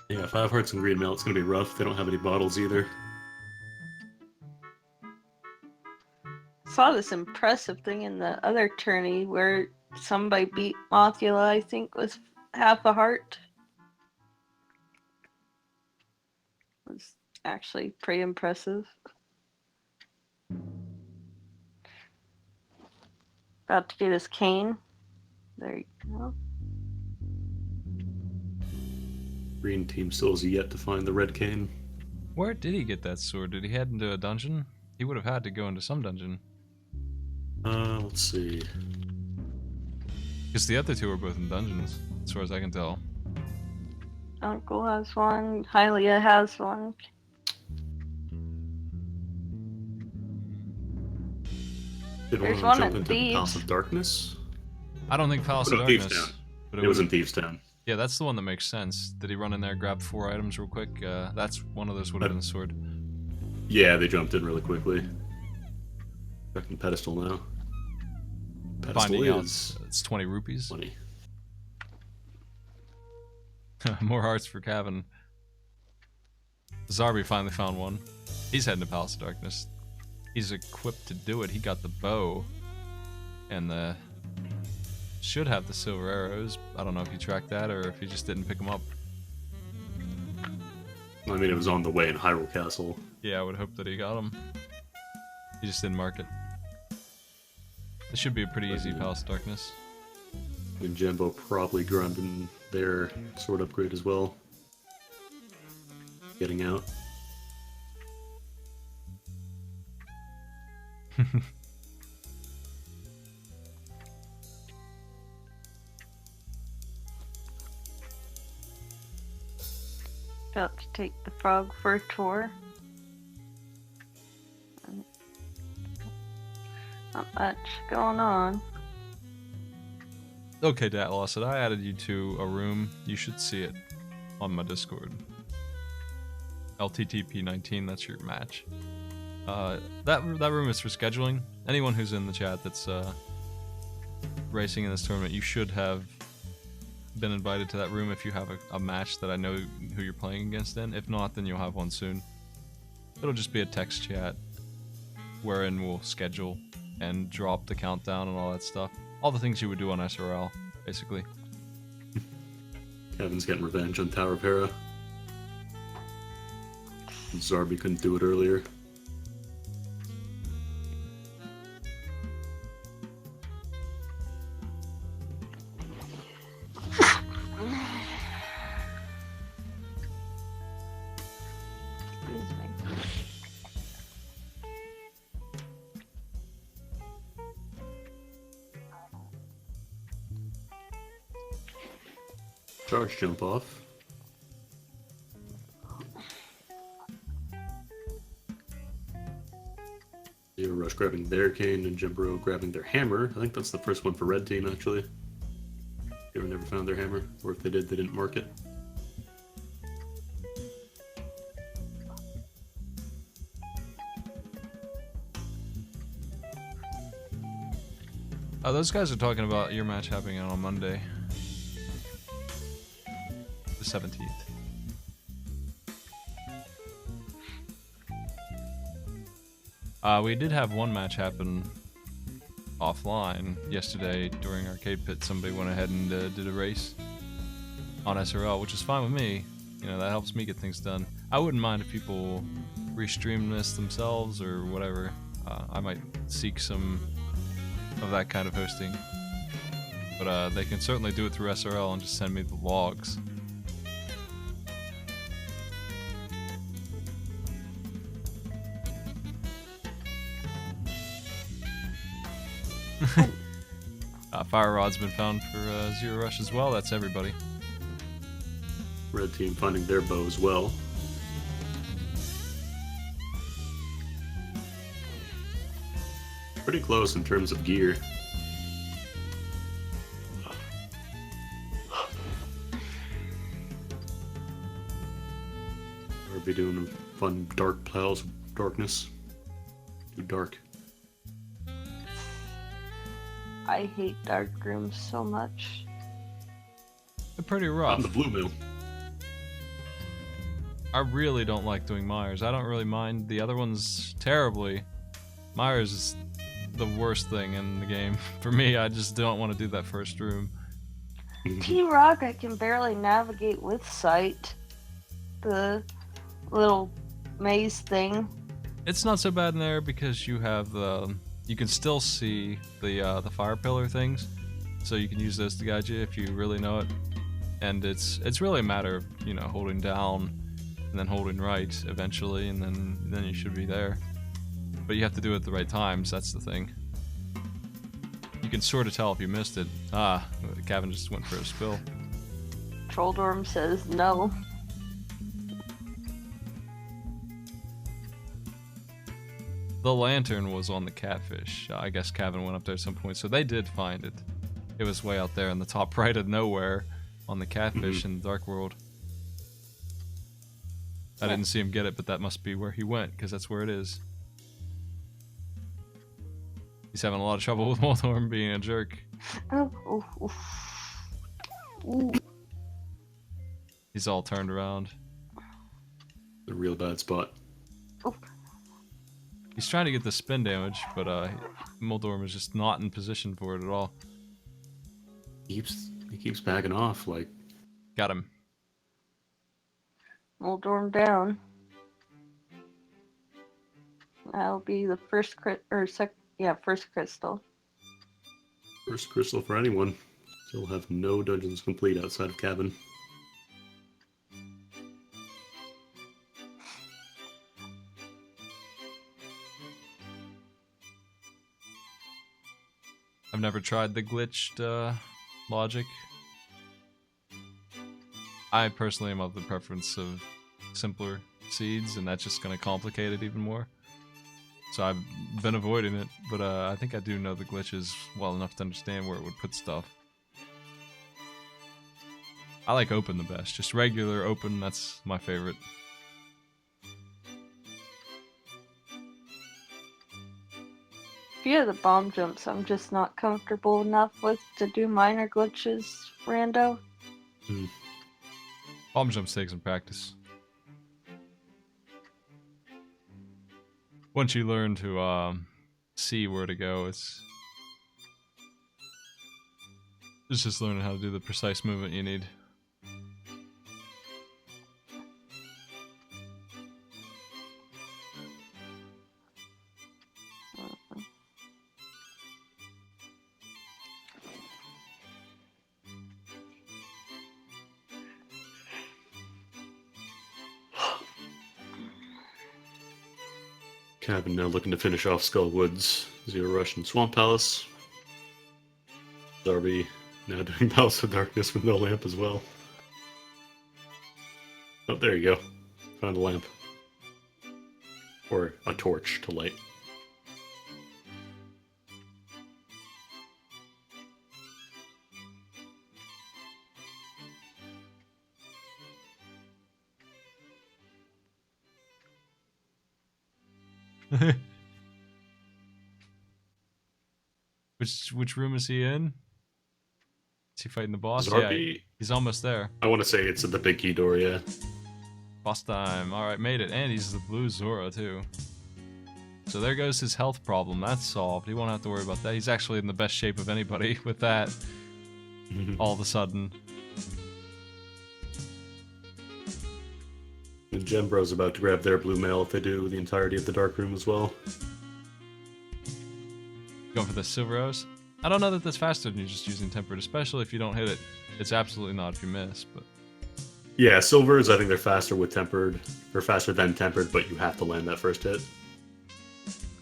[SPEAKER 2] Yeah, 5 hearts and green mail. It's gonna be rough. They don't have any bottles either.
[SPEAKER 3] Saw this impressive thing in the other tourney where somebody beat Mothula, I think, with half a heart. It was actually pretty impressive. About to get his cane. There you go.
[SPEAKER 2] Green team still has yet to find the red cane.
[SPEAKER 1] Where did he get that sword? Did he head into a dungeon? He would have had to go into some dungeon.
[SPEAKER 2] Let's see.
[SPEAKER 1] Because the other 2 are both in dungeons, as far as I can tell.
[SPEAKER 3] Uncle has one. Hylia has one.
[SPEAKER 2] Did
[SPEAKER 3] There's
[SPEAKER 2] one
[SPEAKER 3] one
[SPEAKER 2] jump
[SPEAKER 3] in
[SPEAKER 2] into
[SPEAKER 3] Thieves.
[SPEAKER 2] House of Darkness?
[SPEAKER 1] I don't think Palace of
[SPEAKER 2] No, Thieves
[SPEAKER 1] Darkness.
[SPEAKER 2] Town.
[SPEAKER 1] But
[SPEAKER 2] It was in Thieves Town.
[SPEAKER 1] Yeah, that's the one that makes sense. Did he run in there, grab 4 items real quick? That's one of those would have been the sword.
[SPEAKER 2] Yeah, they jumped in really quickly. Checking pedestal now. Pedestal
[SPEAKER 1] Finding out
[SPEAKER 2] is
[SPEAKER 1] it's 20 rupees.
[SPEAKER 2] 20.
[SPEAKER 1] More hearts for Cavan. Zarby finally found one. He's heading to Palace of Darkness. He's equipped to do it. He got the bow. And the... should have the silver arrows. I don't know if you tracked that or if he just didn't pick them up.
[SPEAKER 2] I mean, it was on the way in Hyrule Castle.
[SPEAKER 1] Yeah, I would hope that he got them. He just didn't mark it. This should be a pretty easy Palace of Darkness.
[SPEAKER 2] And Jumbo probably grinding their sword upgrade as well. Getting out.
[SPEAKER 3] About to take the frog for a tour. Not much going on.
[SPEAKER 1] Okay, Datloss, I added you to a room. You should see it on my Discord. lttp 19, that's your match. That room is for scheduling. Anyone who's in the chat that's racing in this tournament, you should have been invited to that room if you have a match that I know who you're playing against in. If not, then you'll have one soon. It'll just be a text chat wherein we'll schedule and drop the countdown and all that stuff. All the things you would do on SRL, basically.
[SPEAKER 2] Kevin's getting revenge on Tower of Hera. Zarby couldn't do it earlier.
[SPEAKER 3] Excuse me.
[SPEAKER 2] Charge jump off. Zero Rush grabbing their cane and Jimbro grabbing their hammer. I think that's the first one for red team, actually. They never found their hammer, or if they did, they didn't mark it.
[SPEAKER 1] Oh, those guys are talking about your match happening on Monday. The 17th. We did have one match happen offline yesterday during Arcade Pit. Somebody went ahead and did a race on SRL, which is fine with me. You know, that helps me get things done. I wouldn't mind if people restream this themselves or whatever. I might seek some of that kind of hosting. But they can certainly do it through SRL and just send me the logs. Fire rod's been found for Zero Rush as well. That's everybody.
[SPEAKER 2] Red team finding their bow as well. Pretty close in terms of gear. We'll be doing fun dark piles of darkness. Too dark.
[SPEAKER 3] I hate dark rooms so much.
[SPEAKER 1] They're pretty
[SPEAKER 2] On
[SPEAKER 1] rough.
[SPEAKER 2] the blue mill.
[SPEAKER 1] I really don't like doing Myers. I don't really mind the other ones terribly. Myers is the worst thing in the game. For me, I just don't want to do that first room.
[SPEAKER 3] T-Rock, I can barely navigate with sight. The little maze thing.
[SPEAKER 1] It's not so bad in there because you have the... You can still see the fire pillar things, so you can use those to guide you if you really know it. And it's really a matter of, you know, holding down and then holding right eventually, and then you should be there. But you have to do it at the right times, that's the thing. You can sort of tell if you missed it. Gavin just went for a spill.
[SPEAKER 3] Trolldorm says no.
[SPEAKER 1] The lantern was on the catfish. I guess Kevin went up there at some point, so they did find it. It was way out there in the top right of nowhere on the catfish in the Dark World. I didn't see him get it, but that must be where he went, because that's where it is. He's having a lot of trouble with Moldorm being a jerk.
[SPEAKER 3] Ooh.
[SPEAKER 1] He's all turned around.
[SPEAKER 2] A real bad spot.
[SPEAKER 3] Ooh.
[SPEAKER 1] He's trying to get the spin damage, but Moldorm is just not in position for it at all.
[SPEAKER 2] He keeps backing off, like...
[SPEAKER 1] Got him.
[SPEAKER 3] Moldorm down. That'll be the first first crystal.
[SPEAKER 2] First crystal for anyone. Still have no dungeons complete outside of cabin.
[SPEAKER 1] I've never tried the glitched logic. I personally am of the preference of simpler seeds, and that's just going to complicate it even more. So I've been avoiding it, but I think I do know the glitches well enough to understand where it would put stuff. I like open the best. Just regular open, that's my favorite.
[SPEAKER 3] A few of the bomb jumps I'm just not comfortable enough with to do minor glitches, rando.
[SPEAKER 1] Bomb jumps take some practice. Once you learn to see where to go, it's just learning how to do the precise movement you need.
[SPEAKER 2] Cabin now looking to finish off Skull Woods, Zero Rush and Swamp Palace. Darby now doing Palace of Darkness with no lamp as well. Oh, there you go. Found a lamp. Or a torch to light.
[SPEAKER 1] Which room is he in? Is he fighting the boss?
[SPEAKER 2] Zarby?
[SPEAKER 1] Yeah, he's almost there.
[SPEAKER 2] I want to say it's at the big key door, yeah.
[SPEAKER 1] Boss time. Alright, made it. And he's the blue Zora, too. So there goes his health problem. That's solved. He won't have to worry about that. He's actually in the best shape of anybody with that. All of a sudden.
[SPEAKER 2] And Gembro's about to grab their blue mail if they do the entirety of the dark room as well.
[SPEAKER 1] Going for the silver arrows. I don't know that that's faster than you just using tempered, especially if you don't hit it. It's absolutely not if you miss, but...
[SPEAKER 2] Yeah, silvers, I think they're faster with tempered, or faster than tempered, but you have to land that first hit.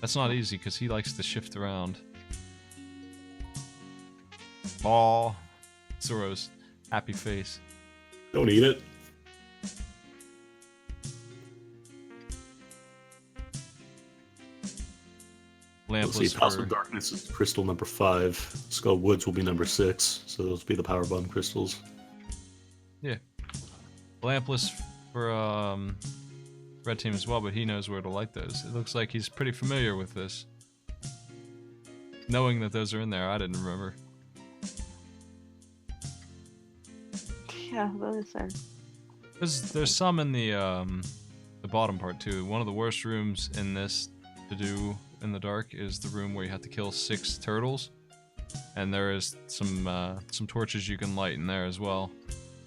[SPEAKER 1] That's not easy, because he likes to shift around. Oh, Zoro's happy face.
[SPEAKER 2] Don't eat it. Let's
[SPEAKER 1] Lampless
[SPEAKER 2] see, House
[SPEAKER 1] for...
[SPEAKER 2] of Darkness is crystal number 5. Skull Woods will be number 6, so those will be the power bomb crystals.
[SPEAKER 1] Yeah. Lampless for red team as well, but he knows where to light those. It looks like he's pretty familiar with this. Knowing that those are in there, I didn't remember.
[SPEAKER 3] Yeah, those are.
[SPEAKER 1] There's some in the bottom part too. One of the worst rooms in this to do in the dark is the room where you have to kill 6 turtles, and there is some torches you can light in there as well.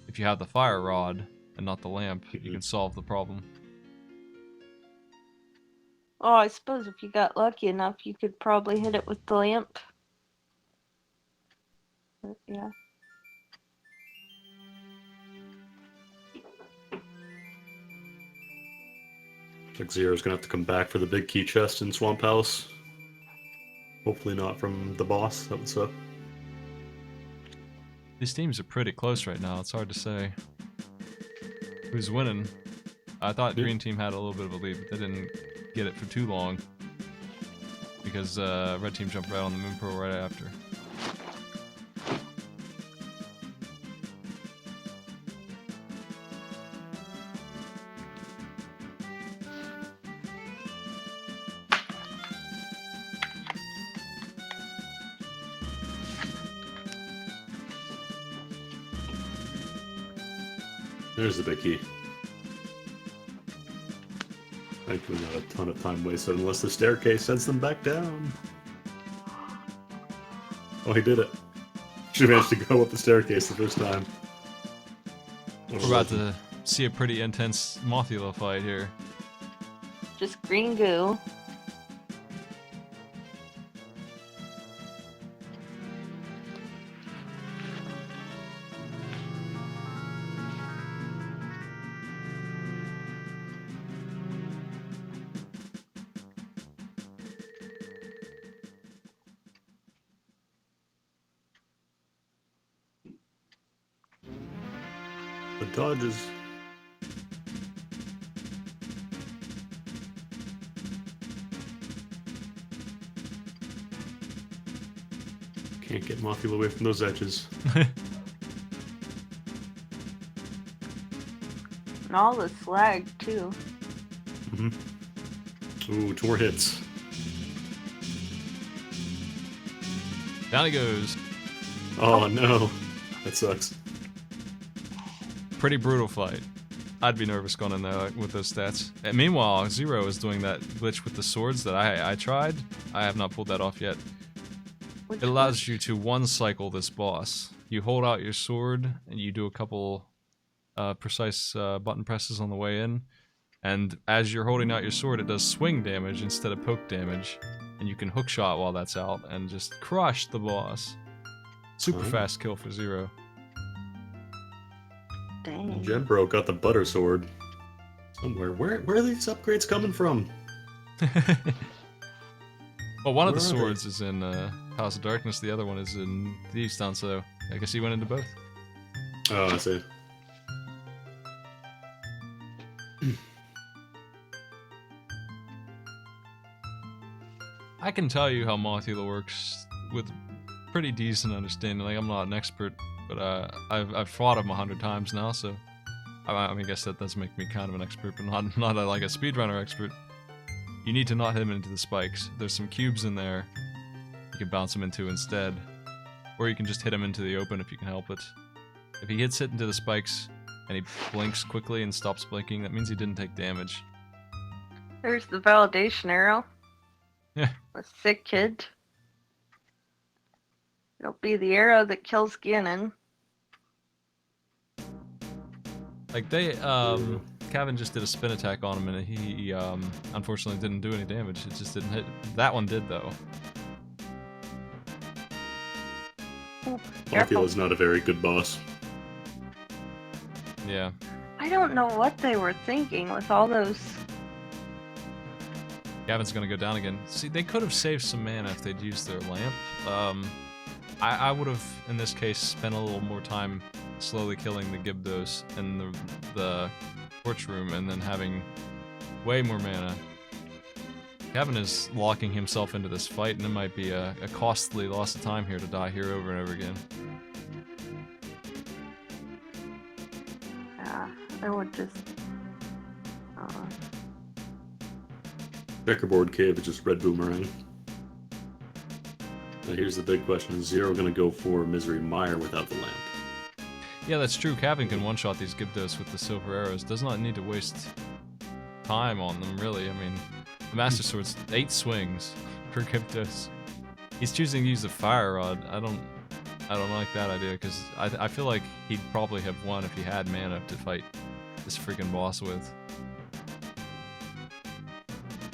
[SPEAKER 1] If you have the fire rod and not the lamp, you can solve the problem.
[SPEAKER 3] Oh, I suppose if you got lucky enough, you could probably hit it with the lamp. But, yeah.
[SPEAKER 2] Like Zero's gonna have to come back for the big key chest in Swamp House. Hopefully not from the boss, that would suck.
[SPEAKER 1] These teams are pretty close right now. It's hard to say who's winning. I thought green team had a little bit of a lead, but they didn't get it for too long because red team jumped right on the moon pearl right after.
[SPEAKER 2] There's the big key. Thankfully not a ton of time wasted unless the staircase sends them back down. Oh, he did it. She managed to go up the staircase the first time.
[SPEAKER 1] We're about to see a pretty intense Mothula fight here.
[SPEAKER 3] Just green goo.
[SPEAKER 2] The dodges. Can't get Mothula away from those edges.
[SPEAKER 3] And all the slag, too.
[SPEAKER 2] Ooh, 2 more hits.
[SPEAKER 1] Down he goes.
[SPEAKER 2] Oh no. That sucks.
[SPEAKER 1] Pretty brutal fight. I'd be nervous going in there with those stats. And meanwhile, Zero is doing that glitch with the swords that I tried. I have not pulled that off yet. It allows you to one-cycle this boss. You hold out your sword, and you do a couple precise button presses on the way in. And as you're holding out your sword, it does swing damage instead of poke damage. And you can hookshot while that's out and just crush the boss. Super fast kill for Zero.
[SPEAKER 3] Dang.
[SPEAKER 2] Genbro got the butter sword. Somewhere. Where are these upgrades coming from?
[SPEAKER 1] Well, one of the
[SPEAKER 2] Where are they?
[SPEAKER 1] swords is in House of Darkness, the other one is in Thieves Town, so I guess he went into both.
[SPEAKER 2] Oh, I see.
[SPEAKER 1] I can tell you how Mothula works with pretty decent understanding. Like, I'm not an expert, but I've fought him 100 times now, so I mean, I guess that does make me kind of an expert, but not like a speedrunner expert. You need to not hit him into the spikes. There's some cubes in there you can bounce him into instead, or you can just hit him into the open if you can help it. If he gets hit into the spikes and he blinks quickly and stops blinking, that means he didn't take damage.
[SPEAKER 3] There's the validation arrow.
[SPEAKER 1] Yeah.
[SPEAKER 3] A sick kid. It'll be the arrow that kills Ganon.
[SPEAKER 1] Like they, Kevin just did a spin attack on him and he unfortunately didn't do any damage. It just didn't hit. That one did though.
[SPEAKER 2] Mothula's not a very good boss.
[SPEAKER 1] Yeah.
[SPEAKER 3] I don't know what they were thinking with all those.
[SPEAKER 1] Gavin's gonna go down again. See, they could have saved some mana if they'd used their lamp. I would have, in this case, spent a little more time slowly killing the Gibdos in the torch room and then having way more mana. Kevin is locking himself into this fight, and it might be a costly loss of time here to die here over and over again.
[SPEAKER 3] Yeah, I would just.
[SPEAKER 2] Checkerboard cave is just red boomerang. Now here's the big question: is Zero going to go for Misery Mire without the lamp?
[SPEAKER 1] Yeah, that's true. Kevin can one-shot these Gibdos with the silver arrows. Does not need to waste time on them, really. I mean, the Master Sword's 8 swings per Gibdos. He's choosing to use the Fire Rod. I don't like that idea, because I feel like he'd probably have won if he had mana to fight this freaking boss with.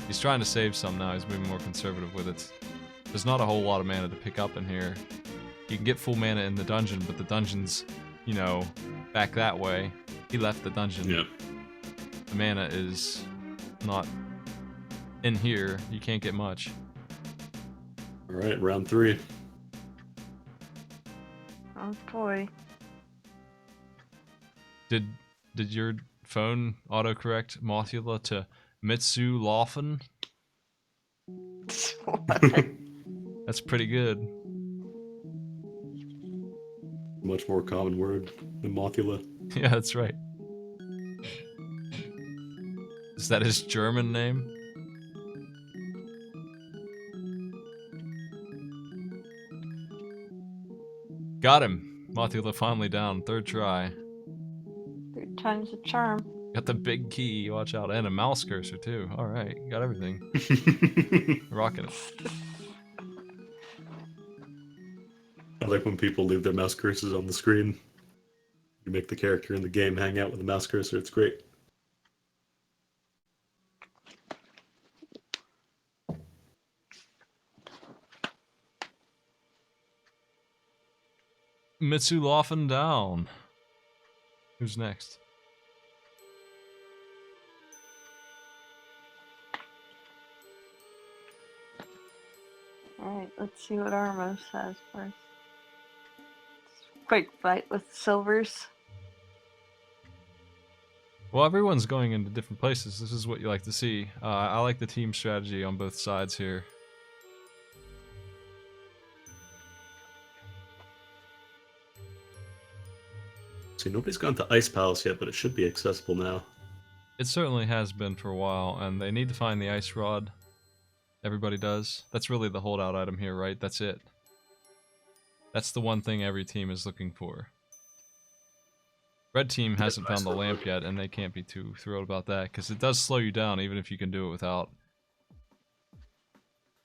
[SPEAKER 1] He's trying to save some now. He's moving more conservative with it. There's not a whole lot of mana to pick up in here. You can get full mana in the dungeon, but the dungeon's, you know, back that way. He left the dungeon.
[SPEAKER 2] Yeah.
[SPEAKER 1] The mana is not in here. You can't get much.
[SPEAKER 2] All right, round 3.
[SPEAKER 3] Oh boy.
[SPEAKER 1] Did your phone autocorrect Mothula to Mitsu Laufen? That's pretty good.
[SPEAKER 2] Much more common word than Mothula.
[SPEAKER 1] Yeah, that's right. Is that his German name? Got him. Mothula finally down. 3rd try.
[SPEAKER 3] 3rd time's a charm.
[SPEAKER 1] Got the big key. Watch out. And a mouse cursor, too. Alright. Got everything. Rocking it.
[SPEAKER 2] I like when people leave their mouse cursors on the screen. You make the character in the game hang out with the mouse cursor. It's great.
[SPEAKER 1] Mitsu Laufen down. Who's next?
[SPEAKER 3] Alright, let's see what Armos has for us. Quick fight with silvers.
[SPEAKER 1] Well, everyone's going into different places. This is what you like to see. I like the team strategy on both sides here.
[SPEAKER 2] See, nobody's gone to Ice Palace yet, but it should be accessible now.
[SPEAKER 1] It certainly has been for a while, and they need to find the ice rod. Everybody does. That's really the holdout item here, right? That's it. That's the one thing every team is looking for. Red team hasn't found the lamp yet, and they can't be too thrilled about that, because it does slow you down, even if you can do it without.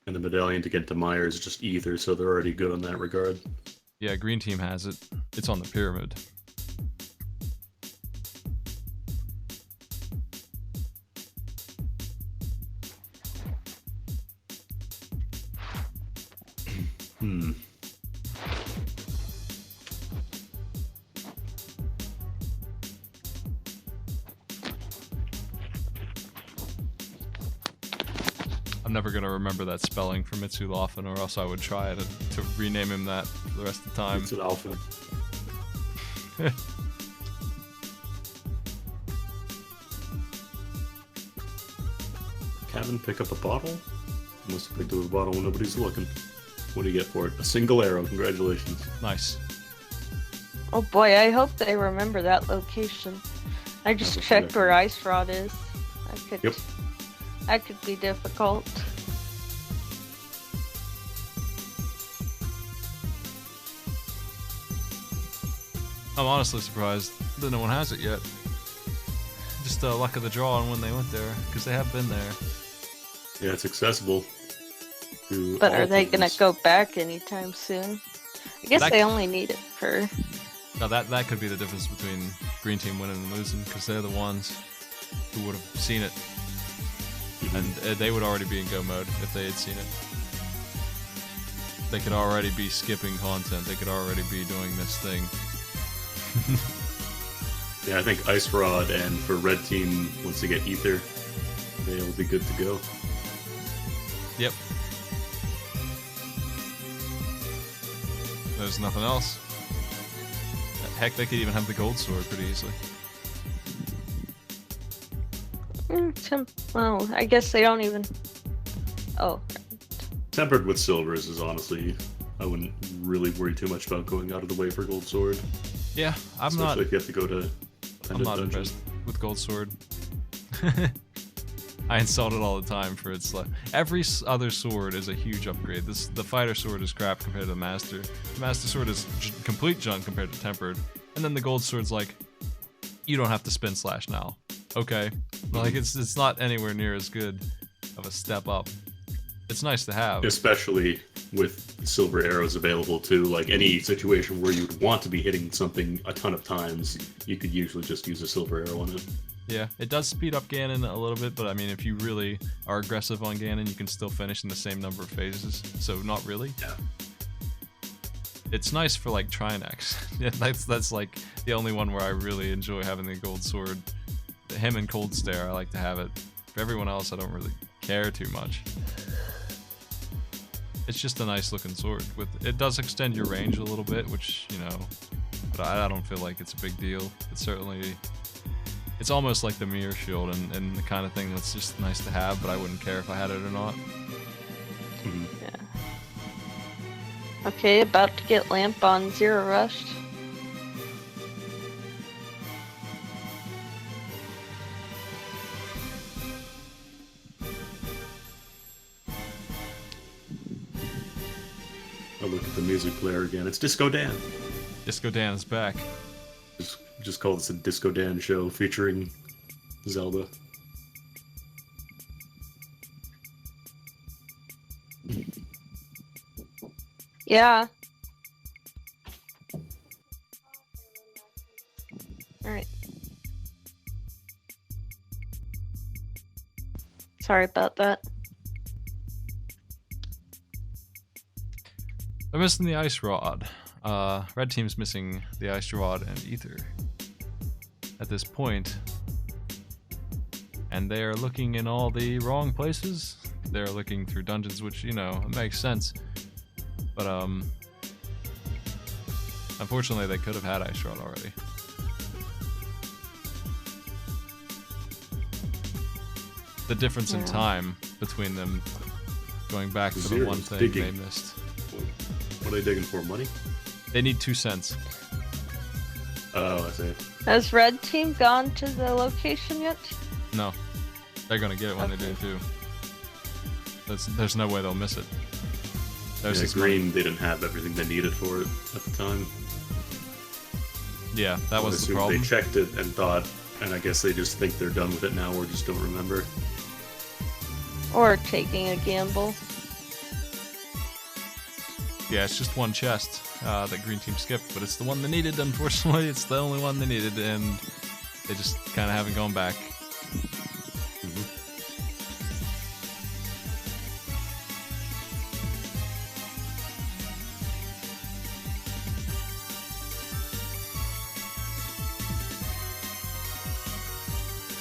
[SPEAKER 2] And the medallion to get to Mire is just ether, so they're already good on that regard.
[SPEAKER 1] Yeah, green team has it. It's on the pyramid. I'm never gonna remember that spelling for Mitsu Laufen, or else I would try to rename him that for the rest of the time.
[SPEAKER 2] It's an alpha. Kevin, pick up a bottle? Must have picked up a bottle when nobody's looking. What do you get for it? A single arrow. Congratulations.
[SPEAKER 1] Nice.
[SPEAKER 3] Oh boy, I hope they remember that location. I just checked where Ice Rod is.
[SPEAKER 2] Yep.
[SPEAKER 3] That could be difficult.
[SPEAKER 1] I'm honestly surprised that no one has it yet. Just luck of the draw on when they went there, because they have been there.
[SPEAKER 2] Yeah, it's accessible.
[SPEAKER 3] But are they gonna go back anytime soon? I guess they only need it for...
[SPEAKER 1] Now that could be the difference between green team winning and losing, because they're the ones who would have seen it. And they would already be in go mode if they had seen it. They could already be skipping content. They could already be doing this thing.
[SPEAKER 2] Yeah, I think Ice Rod, and for red team, once they get ether, they'll be good to go.
[SPEAKER 1] Yep. There's nothing else. Heck, they could even have the gold sword pretty easily.
[SPEAKER 3] Well, I guess they don't even. Oh.
[SPEAKER 2] Tempered with silvers is honestly, I wouldn't really worry too much about going out of the way for gold sword.
[SPEAKER 1] Yeah,
[SPEAKER 2] Especially if you have to go to.
[SPEAKER 1] I'm not impressed with gold sword. I insult it all the time for its every other sword is a huge upgrade. The fighter sword is crap compared to the master. The master sword is complete junk compared to tempered, and then the gold sword's like, you don't have to spin slash now. Okay, like it's not anywhere near as good of a step up. It's nice to have,
[SPEAKER 2] especially with silver arrows available too. Like any situation where you'd want to be hitting something a ton of times, you could usually just use a silver arrow on it.
[SPEAKER 1] Yeah, it does speed up Ganon a little bit, but I mean, if you really are aggressive on Ganon, you can still finish in the same number of phases. So not really.
[SPEAKER 2] Yeah.
[SPEAKER 1] It's nice for like Trinex. Yeah, that's like the only one where I really enjoy having the gold sword. Him and Cold Stare, I like to have it. For everyone else, I don't really care too much. It's just a nice looking sword. It does extend your range a little bit, which, you know, but I don't feel like it's a big deal. It's almost like the mirror shield and the kind of thing that's just nice to have, but I wouldn't care if I had it or not.
[SPEAKER 3] Yeah. Okay, about to get lamp on Zero Rush.
[SPEAKER 2] I look at the music player again. It's Disco Dan.
[SPEAKER 1] Disco Dan is back.
[SPEAKER 2] Just call this a Disco Dan show featuring Zelda.
[SPEAKER 3] Yeah. Alright. Sorry about that.
[SPEAKER 1] They're missing the ice rod. Red team's missing the ice rod and ether at this point, and they are looking in all the wrong places. They're looking through dungeons, which, you know, it makes sense, but unfortunately they could have had ice rod already. The difference in time between them going back to the one thing they missed.
[SPEAKER 2] What are they digging for? Money?
[SPEAKER 1] They need 2 cents.
[SPEAKER 2] Oh, I see.
[SPEAKER 3] Has Red Team gone to the location yet?
[SPEAKER 1] No. They're gonna get it when they do too. There's no way they'll miss it.
[SPEAKER 2] Yeah, Green, they didn't have everything they needed for it at the time.
[SPEAKER 1] Yeah, that was the problem.
[SPEAKER 2] They checked it and thought, and I guess they just think they're done with it now or just don't remember.
[SPEAKER 3] Or taking a gamble.
[SPEAKER 1] Yeah, it's just one chest that Green Team skipped, but it's the one they needed, unfortunately. It's the only one they needed, and they just kind of haven't gone back.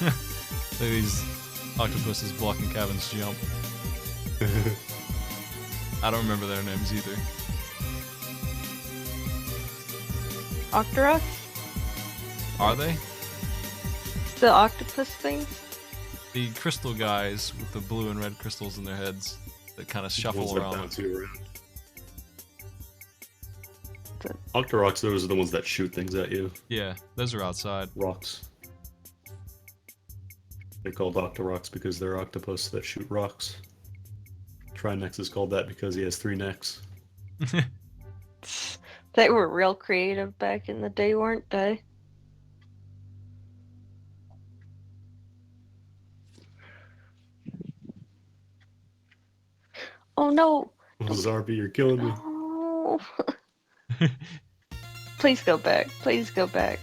[SPEAKER 1] Look at these octopuses blocking Kevin's jump. I don't remember their names either.
[SPEAKER 3] Octoroks?
[SPEAKER 1] Are they?
[SPEAKER 3] The octopus things?
[SPEAKER 1] The crystal guys with the blue and red crystals in their heads that kind of shuffle around.
[SPEAKER 2] That bounce you around. Octoroks, those are the ones that shoot things at you.
[SPEAKER 1] Yeah, those are outside.
[SPEAKER 2] Rocks. They're called Octoroks because they're octopus that shoot rocks. Trinex is called that because he has 3 necks.
[SPEAKER 3] They were real creative back in the day, weren't they? Oh no!
[SPEAKER 2] Oh, Zarby, you're killing me.
[SPEAKER 3] Oh. Please go back. Please go back.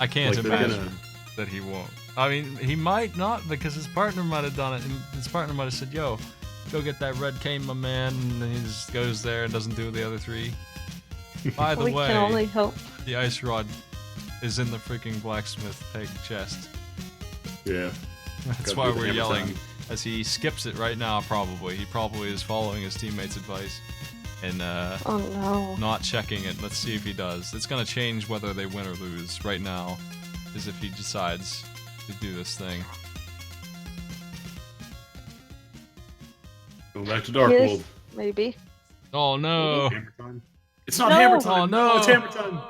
[SPEAKER 1] I can't imagine that he won't. I mean, he might not because his partner might have done it, and his partner might have said, "Yo, go get that red cane, my man," and then he just goes there and doesn't do the other 3. By the way,
[SPEAKER 3] we can only hope.
[SPEAKER 1] The ice rod is in the freaking blacksmith peg chest.
[SPEAKER 2] Yeah.
[SPEAKER 1] That's why we're yelling as he skips it right now, probably. He probably is following his teammates' advice. and
[SPEAKER 3] Oh no.
[SPEAKER 1] not checking it. Let's see if he does. It's gonna change whether they win or lose. Right now is if he decides to do this thing.
[SPEAKER 2] Going back to Dark
[SPEAKER 3] Yes,
[SPEAKER 2] World.
[SPEAKER 3] maybe.
[SPEAKER 1] Oh no!
[SPEAKER 2] Hammer time. It's not
[SPEAKER 3] No!
[SPEAKER 2] hammer time.
[SPEAKER 1] Oh no!
[SPEAKER 2] It's hammer time.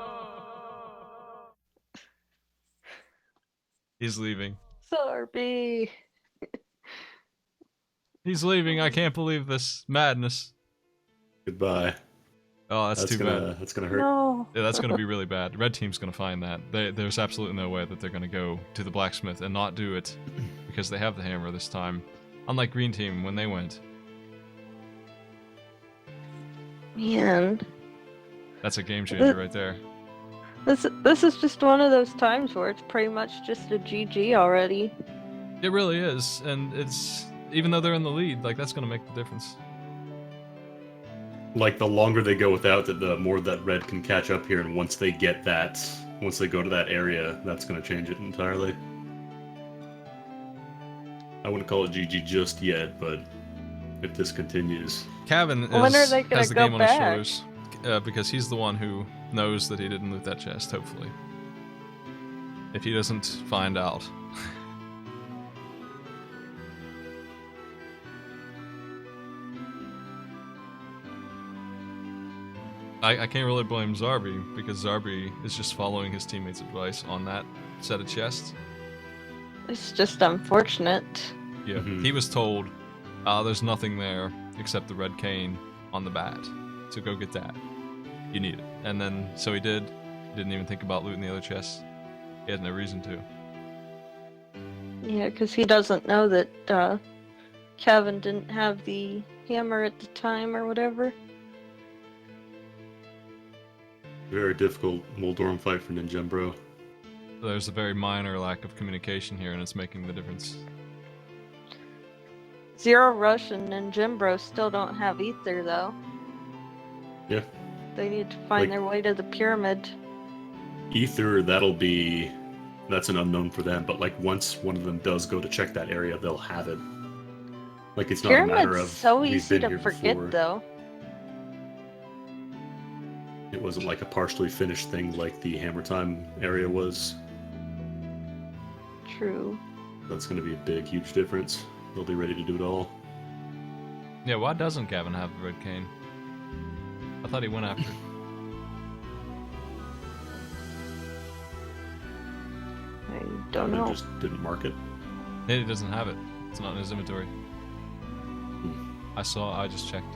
[SPEAKER 1] He's leaving.
[SPEAKER 3] Sorry.
[SPEAKER 1] He's leaving. I can't believe this madness.
[SPEAKER 2] Goodbye.
[SPEAKER 1] Oh, that's too bad.
[SPEAKER 2] That's gonna hurt.
[SPEAKER 3] No.
[SPEAKER 1] Yeah, that's gonna be really bad. Red team's gonna find that. There's absolutely no way that they're gonna go to the blacksmith and not do it because they have the hammer this time. Unlike green team when they went.
[SPEAKER 3] Man.
[SPEAKER 1] That's a game changer right there.
[SPEAKER 3] This is just one of those times where it's pretty much just a GG already.
[SPEAKER 1] It really is, and it's even though they're in the lead, like that's gonna make the difference.
[SPEAKER 2] Like the longer they go without it, the more that red can catch up here, and once they go to that area, that's gonna change it entirely. I wouldn't call it GG just yet, but if this continues,
[SPEAKER 1] Kevin
[SPEAKER 3] When are they gonna
[SPEAKER 1] has the
[SPEAKER 3] go
[SPEAKER 1] game on
[SPEAKER 3] back?
[SPEAKER 1] his shoulders because he's the one who knows that he didn't loot that chest. Hopefully, if he doesn't find out. I can't really blame Zarby, because Zarby is just following his teammates' advice on that set of chests.
[SPEAKER 3] It's just unfortunate.
[SPEAKER 1] Yeah,
[SPEAKER 2] Mhm.
[SPEAKER 1] he was told, there's nothing there except the red cane on the bat, so go get that. You need it. And then, so he did. He didn't even think about looting the other chests. He had no reason to.
[SPEAKER 3] Yeah, because he doesn't know that Kevin didn't have the hammer at the time or whatever.
[SPEAKER 2] very difficult Moldorm fight for Ninjembro.
[SPEAKER 1] There's a very minor lack of communication here, and it's making the difference.
[SPEAKER 3] Zero Rush and Jimbro still don't have ether though.
[SPEAKER 2] Yeah.
[SPEAKER 3] They need to find
[SPEAKER 2] Like-
[SPEAKER 3] their way to the pyramid.
[SPEAKER 2] Ether, that's an unknown for them, but like once one of them does go to check that area, they'll have it. Like it's not a matter
[SPEAKER 3] Pyramid's
[SPEAKER 2] of
[SPEAKER 3] so
[SPEAKER 2] we've
[SPEAKER 3] easy
[SPEAKER 2] been
[SPEAKER 3] to
[SPEAKER 2] here
[SPEAKER 3] forget
[SPEAKER 2] before.
[SPEAKER 3] though.
[SPEAKER 2] It wasn't like a partially finished thing like the Hammer Time area was.
[SPEAKER 3] True.
[SPEAKER 2] That's going to be a big, huge difference. They'll be ready to do it all.
[SPEAKER 1] Yeah, why doesn't Gavin have the red cane? I thought he went after it.
[SPEAKER 3] I don't
[SPEAKER 2] Gavin
[SPEAKER 3] know.
[SPEAKER 2] just didn't mark it.
[SPEAKER 1] Maybe he doesn't have it. It's not in his inventory.
[SPEAKER 2] Hmm.
[SPEAKER 1] I just checked.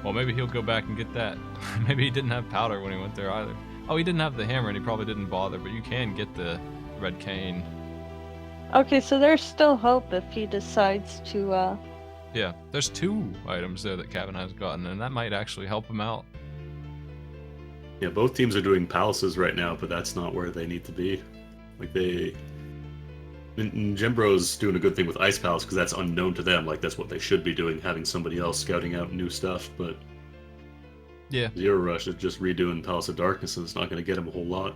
[SPEAKER 1] Well, maybe he'll go back and get that. Maybe he didn't have powder when he went there either. Oh, he didn't have the hammer and he probably didn't bother, but you can get the red cane.
[SPEAKER 3] Okay, so there's still hope if he decides to
[SPEAKER 1] Yeah, there's 2 items there that Gavin has gotten, and that might actually help him out.
[SPEAKER 2] Yeah, both teams are doing palaces right now, but that's not where they need to be. Like Jimbro's doing a good thing with Ice Palace because that's unknown to them. Like that's what they should be doing, having somebody else scouting out new stuff. But
[SPEAKER 1] Yeah,
[SPEAKER 2] Zero Rush is just redoing Palace of Darkness, and it's not going to get him a whole lot.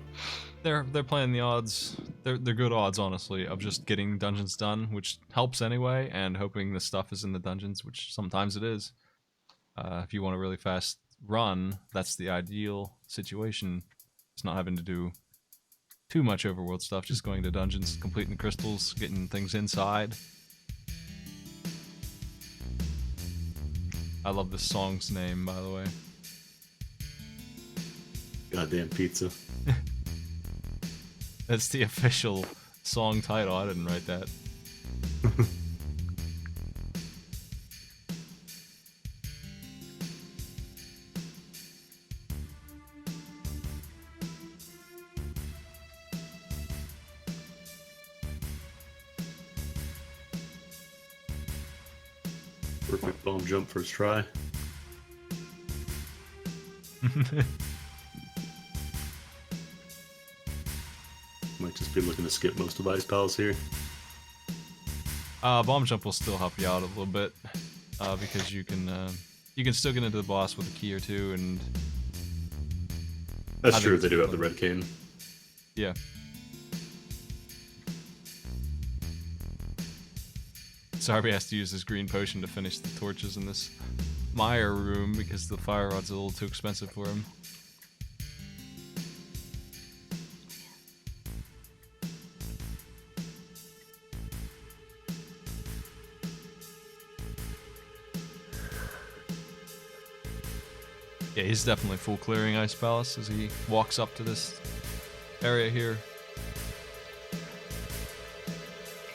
[SPEAKER 1] they're playing the odds. They're good odds, honestly, of just getting dungeons done, which helps anyway, and hoping the stuff is in the dungeons, which sometimes it is. If you want a really fast run, that's the ideal situation. It's not having to do too much overworld stuff, just going to dungeons, completing the crystals, getting things inside. I love this song's name, by the way.
[SPEAKER 2] Goddamn pizza.
[SPEAKER 1] That's the official song title. I didn't write that.
[SPEAKER 2] Perfect bomb jump first try. Might just be looking to skip most of Ice Palace here.
[SPEAKER 1] Bomb jump will still help you out a little bit, because you can still get into the boss with a key or two, and
[SPEAKER 2] That's
[SPEAKER 1] I
[SPEAKER 2] true,
[SPEAKER 1] think
[SPEAKER 2] they
[SPEAKER 1] it's
[SPEAKER 2] do have the
[SPEAKER 1] fun.
[SPEAKER 2] red cane.
[SPEAKER 1] yeah. Zarby has to use his green potion to finish the torches in this Mire room because the fire rod's a little too expensive for him. Yeah, he's definitely full clearing Ice Palace as he walks up to this area here.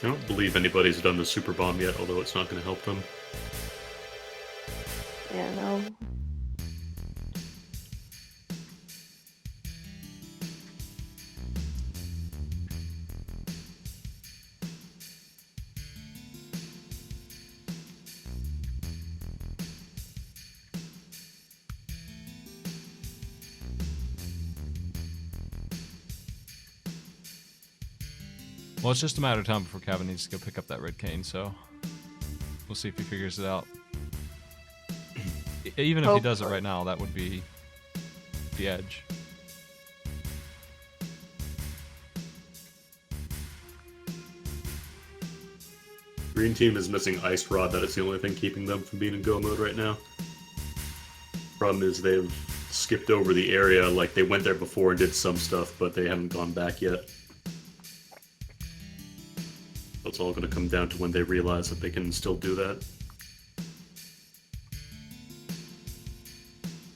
[SPEAKER 2] I don't believe anybody's done the super bomb yet, although it's not going to help them.
[SPEAKER 3] Yeah, no.
[SPEAKER 1] Well, it's just a matter of time before Kevin needs to go pick up that red cane, so we'll see if he figures it out. Even if he does it right now, that would be the edge.
[SPEAKER 2] Green team is missing Ice Rod. That is the only thing keeping them from being in go mode right now. Problem is they've skipped over the area, like they went there before and did some stuff, but they haven't gone back yet. It's all going to come down to when they realize that they can still do that.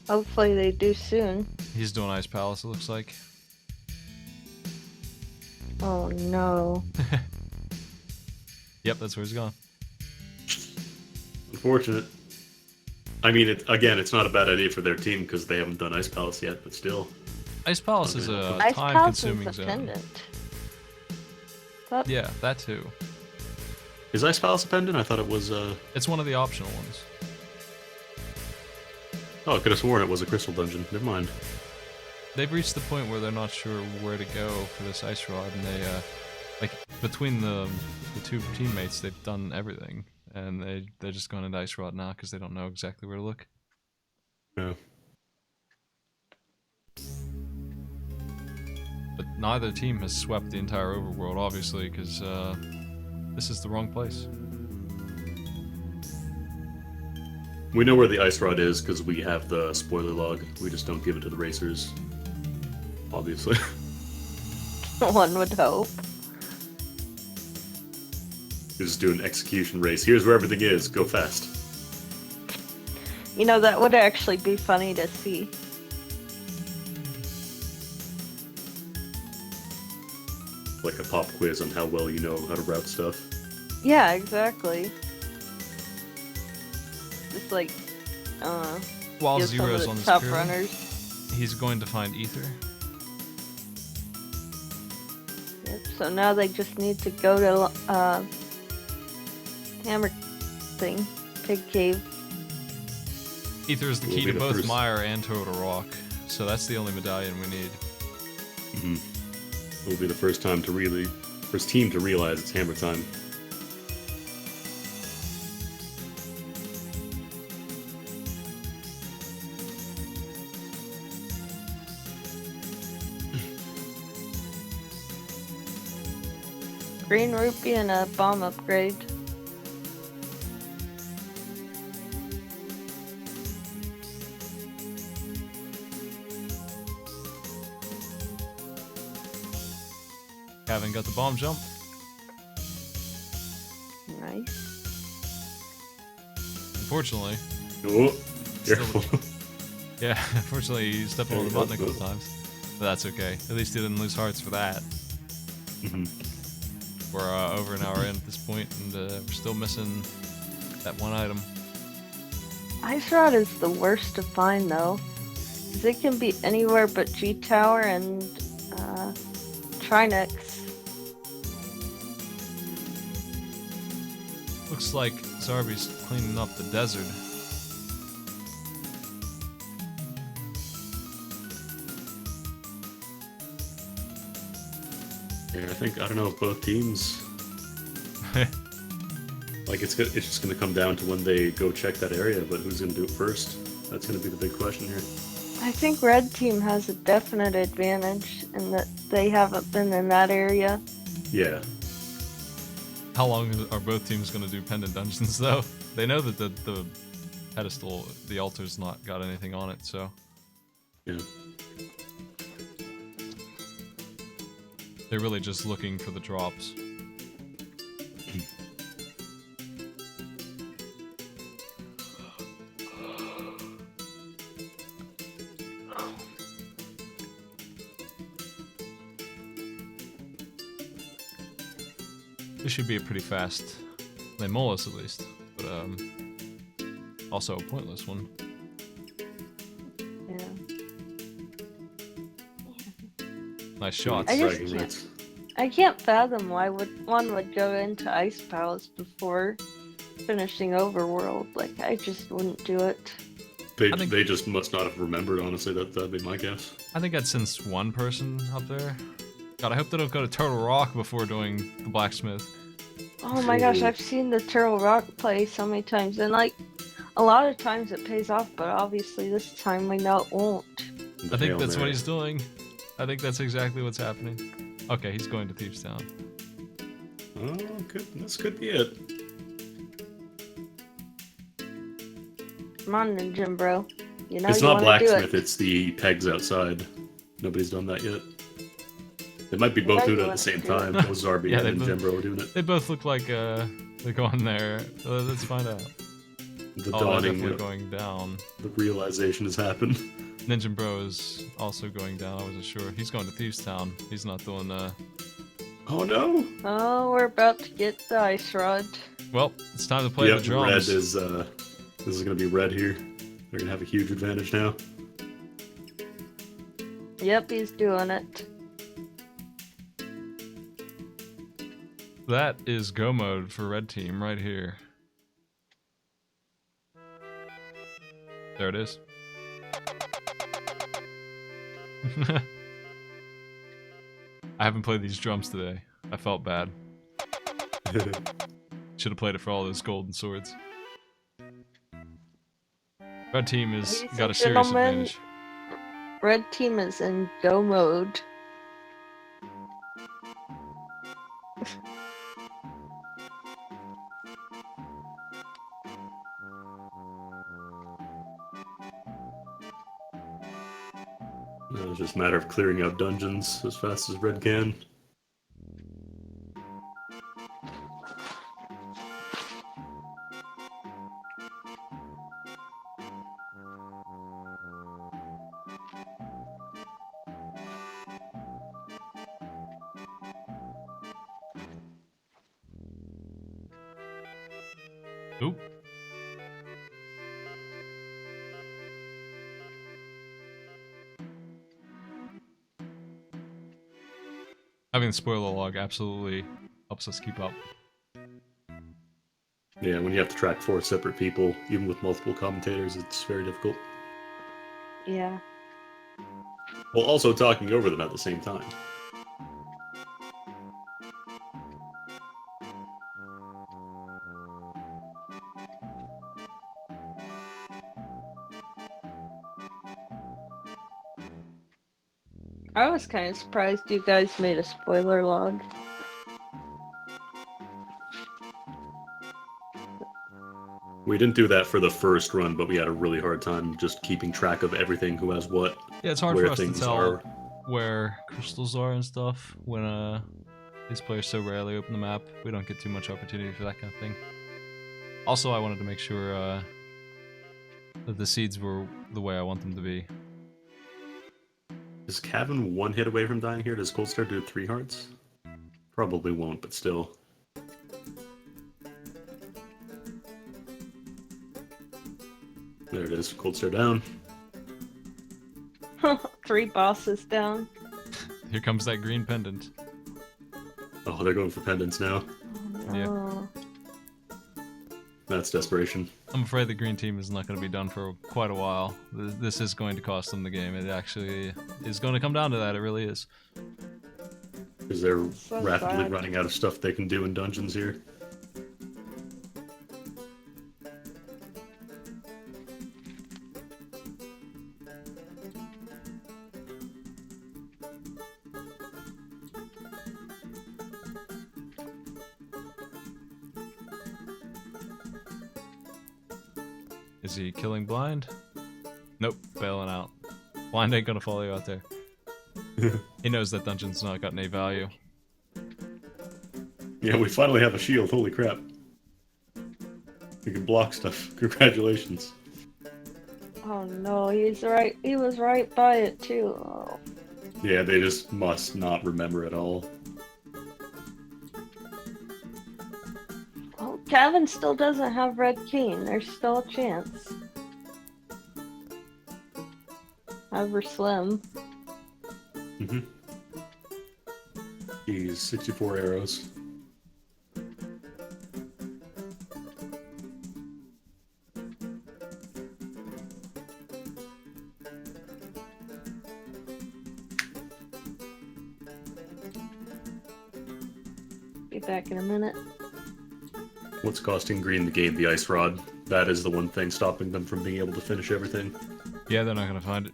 [SPEAKER 3] Hopefully they do soon.
[SPEAKER 1] He's doing Ice Palace, it looks like.
[SPEAKER 3] Oh no.
[SPEAKER 1] Yep, that's where he's going.
[SPEAKER 2] Unfortunate. I mean, it's not a bad idea for their team because they haven't done Ice Palace yet, but still.
[SPEAKER 1] Ice Palace is a
[SPEAKER 3] Ice Palace
[SPEAKER 1] time-consuming
[SPEAKER 3] is a
[SPEAKER 1] zone.
[SPEAKER 3] pendant.
[SPEAKER 1] Yeah, that too.
[SPEAKER 2] Is Ice Palace a pendant? I thought it was,
[SPEAKER 1] It's one of the optional ones.
[SPEAKER 2] Oh, I could have sworn it was a crystal dungeon. Never mind.
[SPEAKER 1] They've reached the point where they're not sure where to go for this Ice Rod, and they, like, between the two teammates, they've done everything, and they're just going into Ice Rod now because they don't know exactly where to look.
[SPEAKER 2] Yeah.
[SPEAKER 1] But neither team has swept the entire overworld, obviously, because this is the wrong place.
[SPEAKER 2] We know where the Ice Rod is because we have the spoiler log. We just don't give it to the racers. Obviously.
[SPEAKER 3] One would hope.
[SPEAKER 2] You just do an execution race. Here's where everything is. Go fast.
[SPEAKER 3] You know, that would actually be funny to see.
[SPEAKER 2] Like a pop quiz on how well you know how to route stuff.
[SPEAKER 3] Yeah, exactly. Just like,
[SPEAKER 1] While
[SPEAKER 3] give some of
[SPEAKER 1] Zero's
[SPEAKER 3] the
[SPEAKER 1] on this
[SPEAKER 3] tough
[SPEAKER 1] pyramid,
[SPEAKER 3] runners.
[SPEAKER 1] he's going to find Ether.
[SPEAKER 3] Yep, so now they just need to go to, Hammer thing. Pig Cave.
[SPEAKER 1] Ether is the
[SPEAKER 2] Will
[SPEAKER 1] key
[SPEAKER 2] be
[SPEAKER 1] to
[SPEAKER 2] the
[SPEAKER 1] both
[SPEAKER 2] first.
[SPEAKER 1] Mire and Total Rock, so that's the only medallion we need.
[SPEAKER 2] Mm-hmm. It'll be the first team to realize it's hammer time.
[SPEAKER 3] Green rupee and a bomb upgrade.
[SPEAKER 1] Haven't got the bomb jump.
[SPEAKER 3] Nice.
[SPEAKER 1] Unfortunately.
[SPEAKER 2] Oh, careful.
[SPEAKER 1] Yeah, unfortunately he stepped on the button a couple times. But that's okay. At least he didn't lose hearts for that.
[SPEAKER 2] Mm-hmm.
[SPEAKER 1] We're over an hour in at this point, and we're still missing that one item.
[SPEAKER 3] Ice Rod is the worst to find though. 'Cause it can be anywhere but G Tower and Trinex.
[SPEAKER 1] Looks like Zarby's cleaning up the desert.
[SPEAKER 2] Yeah, I don't know if both teams. Like it's just gonna come down to when they go check that area, but who's gonna do it first? That's gonna be the big question here.
[SPEAKER 3] I think Red Team has a definite advantage in that they haven't been in that area.
[SPEAKER 2] Yeah.
[SPEAKER 1] How long are both teams gonna do pendant dungeons though? They know that the pedestal, the altar's not got anything on it, so
[SPEAKER 2] Yeah.
[SPEAKER 1] they're really just looking for the drops. This should be a pretty fast Lemolus at least, but also a pointless one.
[SPEAKER 3] Yeah.
[SPEAKER 1] Nice shots.
[SPEAKER 3] I just
[SPEAKER 2] Bragging
[SPEAKER 3] can't.
[SPEAKER 2] rights.
[SPEAKER 3] I can't fathom why one would go into Ice Palace before finishing Overworld. Like, I just wouldn't do it.
[SPEAKER 2] They,
[SPEAKER 1] I think-
[SPEAKER 2] they just must not have remembered, honestly. That'd be my guess.
[SPEAKER 1] I think I'd send one person up there. God, I hope they don't go to Turtle Rock before doing the blacksmith.
[SPEAKER 3] Oh my gosh,
[SPEAKER 2] Ooh.
[SPEAKER 3] I've seen the Turtle Rock play so many times, and like, a lot of times it pays off, but obviously this time we know it won't.
[SPEAKER 1] I think
[SPEAKER 2] Hail
[SPEAKER 1] that's what
[SPEAKER 2] Mary.
[SPEAKER 1] he's doing. I think that's exactly what's happening. Okay, he's going to Thieves Town.
[SPEAKER 2] Oh, this could be it.
[SPEAKER 3] Come on, Ninja Bro. You know
[SPEAKER 2] It's
[SPEAKER 3] you
[SPEAKER 2] not
[SPEAKER 3] want to do
[SPEAKER 2] blacksmith,
[SPEAKER 3] it.
[SPEAKER 2] it's the pegs outside. Nobody's done that yet. They might be both
[SPEAKER 3] know
[SPEAKER 2] doing
[SPEAKER 3] you
[SPEAKER 2] it at
[SPEAKER 3] wanna
[SPEAKER 2] the same
[SPEAKER 3] do it.
[SPEAKER 2] time. Zarby
[SPEAKER 1] Yeah, they
[SPEAKER 2] and
[SPEAKER 1] both-
[SPEAKER 2] Jembro are doing it.
[SPEAKER 1] They both look like they're going there. Let's find out.
[SPEAKER 2] The
[SPEAKER 1] Oh, they're
[SPEAKER 2] dawning
[SPEAKER 1] definitely
[SPEAKER 2] of
[SPEAKER 1] going down.
[SPEAKER 2] the realization has happened.
[SPEAKER 1] Ninja Bro is also going down. I wasn't sure. He's going to Thieves Town. He's not doing.
[SPEAKER 2] Oh no!
[SPEAKER 3] Oh, we're about to get the Ice Rod.
[SPEAKER 1] Well, it's time to play
[SPEAKER 2] Yep,
[SPEAKER 1] the drums.
[SPEAKER 2] red is this is gonna be red here. They're gonna have a huge advantage now.
[SPEAKER 3] Yep, he's doing it.
[SPEAKER 1] That is go mode for red team right here. There it is. I haven't played these drums today. I felt bad. Should have played it for all those golden swords. Red team has
[SPEAKER 3] Ladies
[SPEAKER 1] got
[SPEAKER 3] and
[SPEAKER 1] a serious
[SPEAKER 3] gentlemen,
[SPEAKER 1] advantage.
[SPEAKER 3] Red team is in go mode.
[SPEAKER 2] It's just a matter of clearing out dungeons as fast as red can.
[SPEAKER 1] Oop. Having the spoiler log absolutely helps us keep up.
[SPEAKER 2] Yeah, when you have to track 4 separate people, even with multiple commentators, it's very difficult.
[SPEAKER 3] Yeah.
[SPEAKER 2] While also talking over them at the same time.
[SPEAKER 3] I was kind of surprised you guys made a spoiler log.
[SPEAKER 2] We didn't do that for the first run, but we had a really hard time just keeping track of everything, who has what,
[SPEAKER 1] Yeah, it's hard
[SPEAKER 2] where
[SPEAKER 1] for us to
[SPEAKER 2] things
[SPEAKER 1] tell
[SPEAKER 2] are.
[SPEAKER 1] where crystals are and stuff when these players so rarely open the map. We don't get too much opportunity for that kind of thing. Also, I wanted to make sure that the seeds were the way I want them to be.
[SPEAKER 2] Is Cavan 1 hit away from dying here? Does Cold Star do 3 hearts? Probably won't, but still. There it is, Cold Star down.
[SPEAKER 3] 3 bosses down.
[SPEAKER 1] Here comes that green pendant.
[SPEAKER 2] Oh, they're going for pendants now.
[SPEAKER 1] Yeah.
[SPEAKER 3] Oh.
[SPEAKER 2] That's desperation.
[SPEAKER 1] I'm afraid the green team is not going to be done for quite a while. This is going to cost them the game. It actually is going to come down to that. It really is.
[SPEAKER 2] Because they're
[SPEAKER 3] So
[SPEAKER 2] rapidly
[SPEAKER 3] sad.
[SPEAKER 2] running out of stuff they can do in dungeons here.
[SPEAKER 1] Is he killing blind? Nope, bailing out. Blind ain't gonna follow you out there. He knows that dungeon's not got any value.
[SPEAKER 2] Yeah, we finally have a shield. Holy crap. We can block stuff. Congratulations.
[SPEAKER 3] Oh no, he's right. He was right by it too. Oh.
[SPEAKER 2] Yeah, they just must not remember at all.
[SPEAKER 3] Well, Gavin still doesn't have red king. There's still a chance. However slim.
[SPEAKER 2] Mm-hmm. He's 64 arrows.
[SPEAKER 3] Be back in a minute.
[SPEAKER 2] What's costing green the game? The ice rod. That is the one thing stopping them from being able to finish everything.
[SPEAKER 1] Yeah, they're not gonna find it.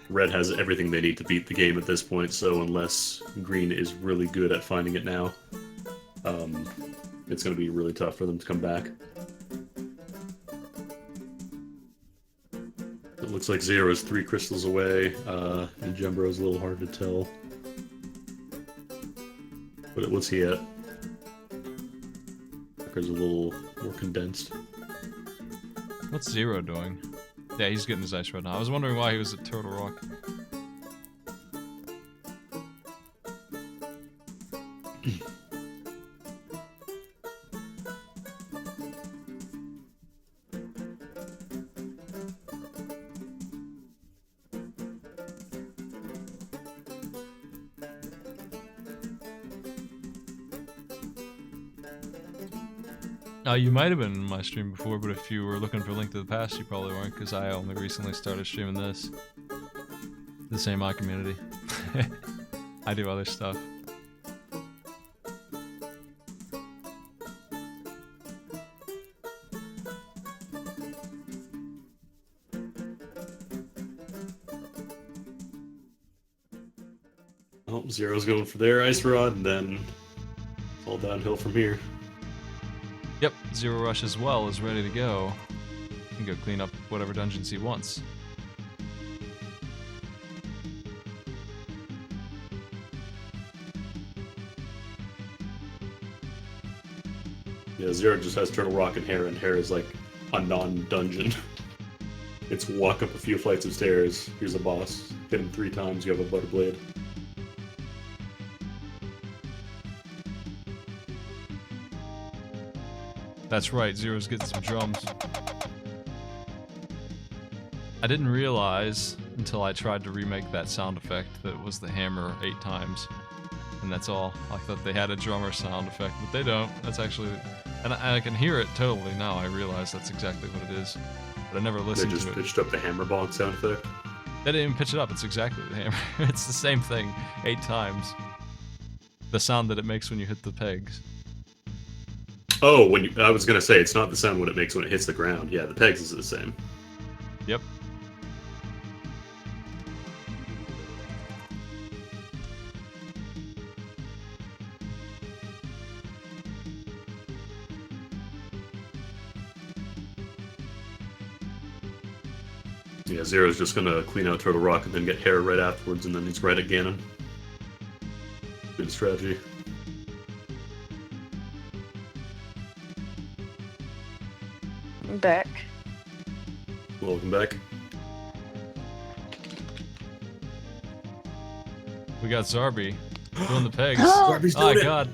[SPEAKER 2] Red has everything they need to beat the game at this point, so unless green is really good at finding it now, it's going to be really tough for them to come back. It looks like Zero is 3 crystals away, and Jembro's a little hard to tell. But what's he at? Tucker's a little more condensed.
[SPEAKER 1] What's Zero doing? Yeah, he's getting his ice right now. I was wondering why he was at Turtle Rock. You might have been in my stream before, but if you were looking for Link to the Past, you probably weren't, because I only recently started streaming this. This ain't my community. I do other stuff.
[SPEAKER 2] Oh, Zero's going for their ice rod, and then it's all downhill from here.
[SPEAKER 1] Yep, Zero Rush as well is ready to go. He can go clean up whatever dungeons he wants.
[SPEAKER 2] Yeah, Zero just has Turtle Rock and Hair is like a non-dungeon. It's walk up a few flights of stairs, here's a boss, hit him 3 times, you have a butter blade.
[SPEAKER 1] That's right, Zero's getting some drums. I didn't realize until I tried to remake that sound effect that it was the hammer 8 times. And that's all. I thought they had a drummer sound effect, but they don't. That's actually... And I can hear it totally now. I realize that's exactly what it is. But I never listened to it.
[SPEAKER 2] They just pitched up the hammer bonk sound effect?
[SPEAKER 1] They didn't even pitch it up. It's exactly the hammer. It's the same thing 8 times. The sound that it makes when you hit the pegs.
[SPEAKER 2] Oh, I was gonna say, it's not the sound when it makes when it hits the ground. Yeah, the pegs is the same.
[SPEAKER 1] Yep.
[SPEAKER 2] Yeah, Zero's just gonna clean out Turtle Rock and then get Hair right afterwards, and then he's right at Ganon. Good strategy.
[SPEAKER 3] I'm back.
[SPEAKER 2] Welcome back.
[SPEAKER 1] We got Zarby doing the pegs.
[SPEAKER 2] Zarby's
[SPEAKER 1] Oh my
[SPEAKER 2] doing it!
[SPEAKER 1] god.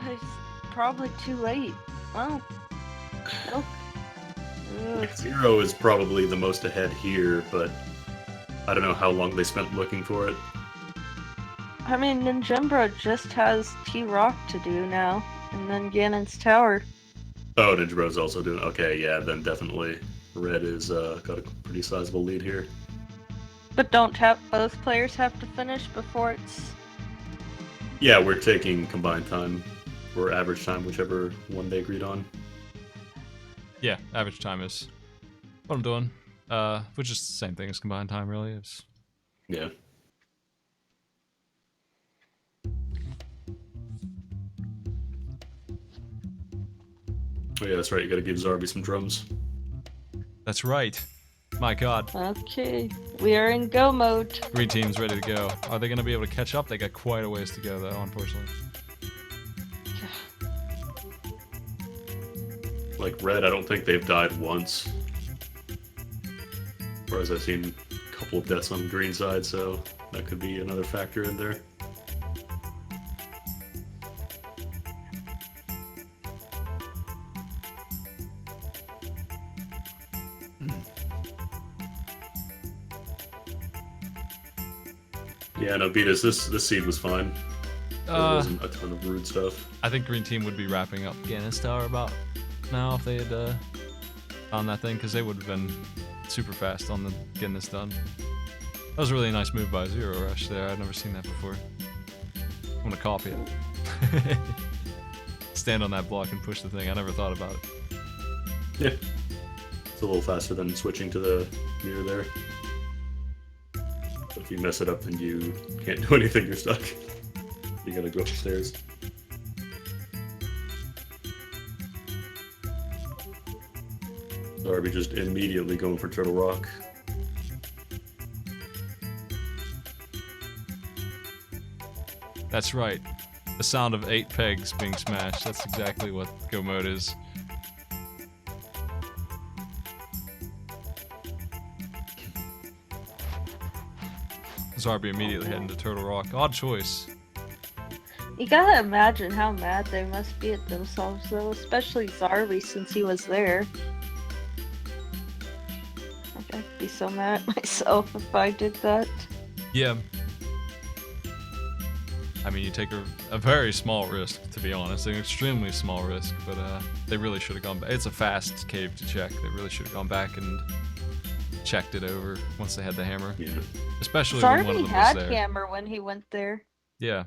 [SPEAKER 3] It's probably too late. Well, nope. Ugh.
[SPEAKER 2] Zero is probably the most ahead here, but I don't know how long they spent looking for it.
[SPEAKER 3] I mean, Ninjembra just has T-Rock to do now, and then Ganon's Tower.
[SPEAKER 2] Oh, Ninja Bros also doing okay, yeah, then definitely Red is got a pretty sizable lead here.
[SPEAKER 3] But don't both players have to finish before it's...
[SPEAKER 2] Yeah, we're taking combined time, or average time, whichever one they agreed on.
[SPEAKER 1] Yeah, average time is what I'm doing. Which is the same thing as combined time, really. It's...
[SPEAKER 2] Yeah. Oh yeah, that's right. You gotta give Zarby some drums.
[SPEAKER 1] That's right. My god.
[SPEAKER 3] Okay, we are in go mode.
[SPEAKER 1] Green team's ready to go. Are they going to be able to catch up? They got quite a ways to go, though, unfortunately.
[SPEAKER 2] Like Red, I don't think they've died once. Whereas I've seen a couple of deaths on the green side, so that could be another factor in there. Yeah, no, Beatus, this seed was fine. There wasn't a ton of rude stuff.
[SPEAKER 1] I think green team would be wrapping up Ganis Tower about now if they had found that thing, because they would have been super fast on getting this done. That was a really nice move by Zero Rush there. I've never seen that before. I'm gonna copy it. Stand on that block and push the thing. I never thought about it.
[SPEAKER 2] Yeah. It's a little faster than switching to the mirror there. But if you mess it up, then you can't do anything, you're stuck. You gotta go upstairs. So are we just immediately going for Turtle Rock?
[SPEAKER 1] That's right. The sound of 8 pegs being smashed. That's exactly what go mode is. Zarby immediately heading to Turtle Rock. Odd choice.
[SPEAKER 3] You gotta imagine how mad they must be at themselves, though, especially Zarby since he was there. Like, I'd be so mad at myself if I did that.
[SPEAKER 1] Yeah. I mean, you take a very small risk, to be honest. An extremely small risk, but they really should have gone back. It's a fast cave to check. They really should have gone back and checked it over once they had the hammer.
[SPEAKER 2] Yeah.
[SPEAKER 1] Especially when one of
[SPEAKER 3] Zarby
[SPEAKER 1] them was
[SPEAKER 3] had
[SPEAKER 1] there.
[SPEAKER 3] hammer when he went there.
[SPEAKER 1] Yeah.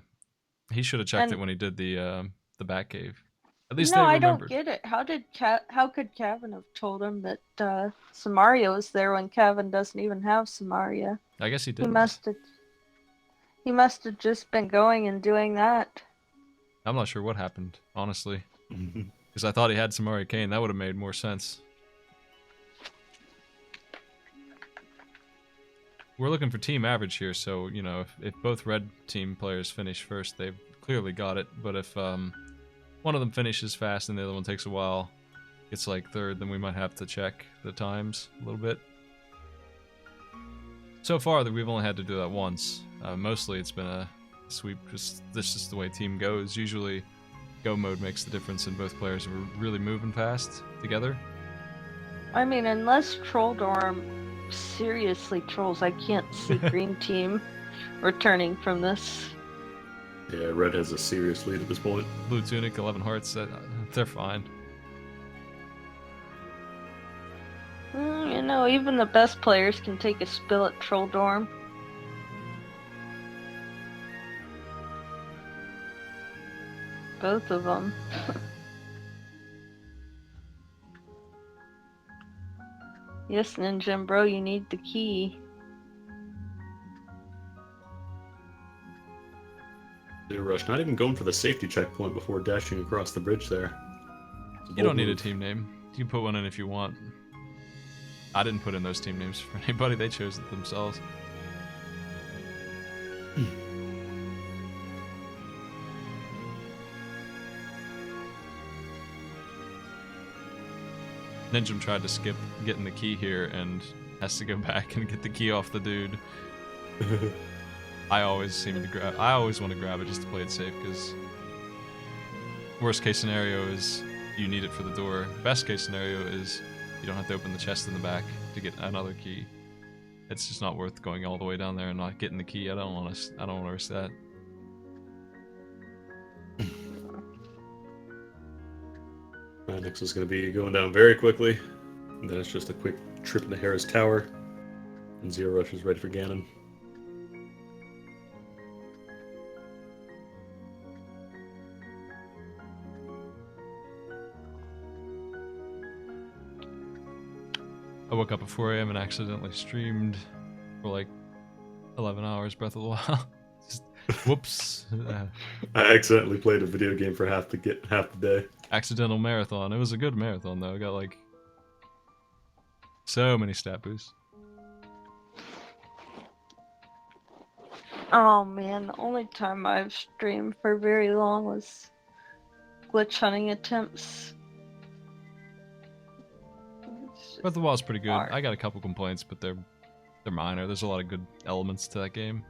[SPEAKER 1] He should have checked
[SPEAKER 3] And-
[SPEAKER 1] it when he did the back cave. At least
[SPEAKER 3] No,
[SPEAKER 1] they
[SPEAKER 3] I don't
[SPEAKER 1] remembered.
[SPEAKER 3] get it. How could Cavan have told him that Samaria was there when Cavan doesn't even have Samaria?
[SPEAKER 1] I guess he did.
[SPEAKER 3] He must have just been going and doing that.
[SPEAKER 1] I'm not sure what happened, honestly.
[SPEAKER 2] Mhm.
[SPEAKER 1] Because I thought he had Samaria Kane. That would have made more sense. We're looking for team average here, so, you know, if both red team players finish first, they've clearly got it. But if one of them finishes fast and the other one takes a while, gets like third, then we might have to check the times a little bit. So far, we've only had to do that once. Mostly it's been a sweep, because this is the way team goes. Usually, go mode makes the difference and both players are really moving fast together.
[SPEAKER 3] I mean, unless Trolldorm seriously trolls, I can't see Green Team returning from this.
[SPEAKER 2] Yeah, Red has a serious lead at this point.
[SPEAKER 1] Blue Tunic, 11 hearts, they're fine.
[SPEAKER 3] You know, even the best players can take a spill at Trolldorm. Both of them. Yes, Ninja Bro, you need the key.
[SPEAKER 2] Zero Rush, not even going for the safety checkpoint before dashing across the bridge there.
[SPEAKER 1] You don't need a team name. You can put one in if you want. I didn't put in those team names for anybody. They chose it themselves. Ninjum tried to skip getting the key here and has to go back and get the key off the dude. I always want to grab it just to play it safe, because worst case scenario is you need it for the door. Best case scenario is you don't have to open the chest in the back to get another key. It's just not worth going all the way down there and not getting the key. I don't want to risk that.
[SPEAKER 2] Next is going to be going down very quickly. And then it's just a quick trip into Harris Tower. And Zero Rush is ready for Ganon.
[SPEAKER 1] I woke up at 4 AM and accidentally streamed for like 11 hours Breath of the Wild. Just, whoops.
[SPEAKER 2] I accidentally played a video game for half the day.
[SPEAKER 1] Accidental marathon. It was a good marathon though. I got like so many stat boosts.
[SPEAKER 3] Oh man, the only time I've streamed for very long was glitch hunting attempts.
[SPEAKER 1] Breath of the Wild's pretty good.
[SPEAKER 3] hard.
[SPEAKER 1] I got a couple complaints, but they're minor. There's a lot of good elements to that game.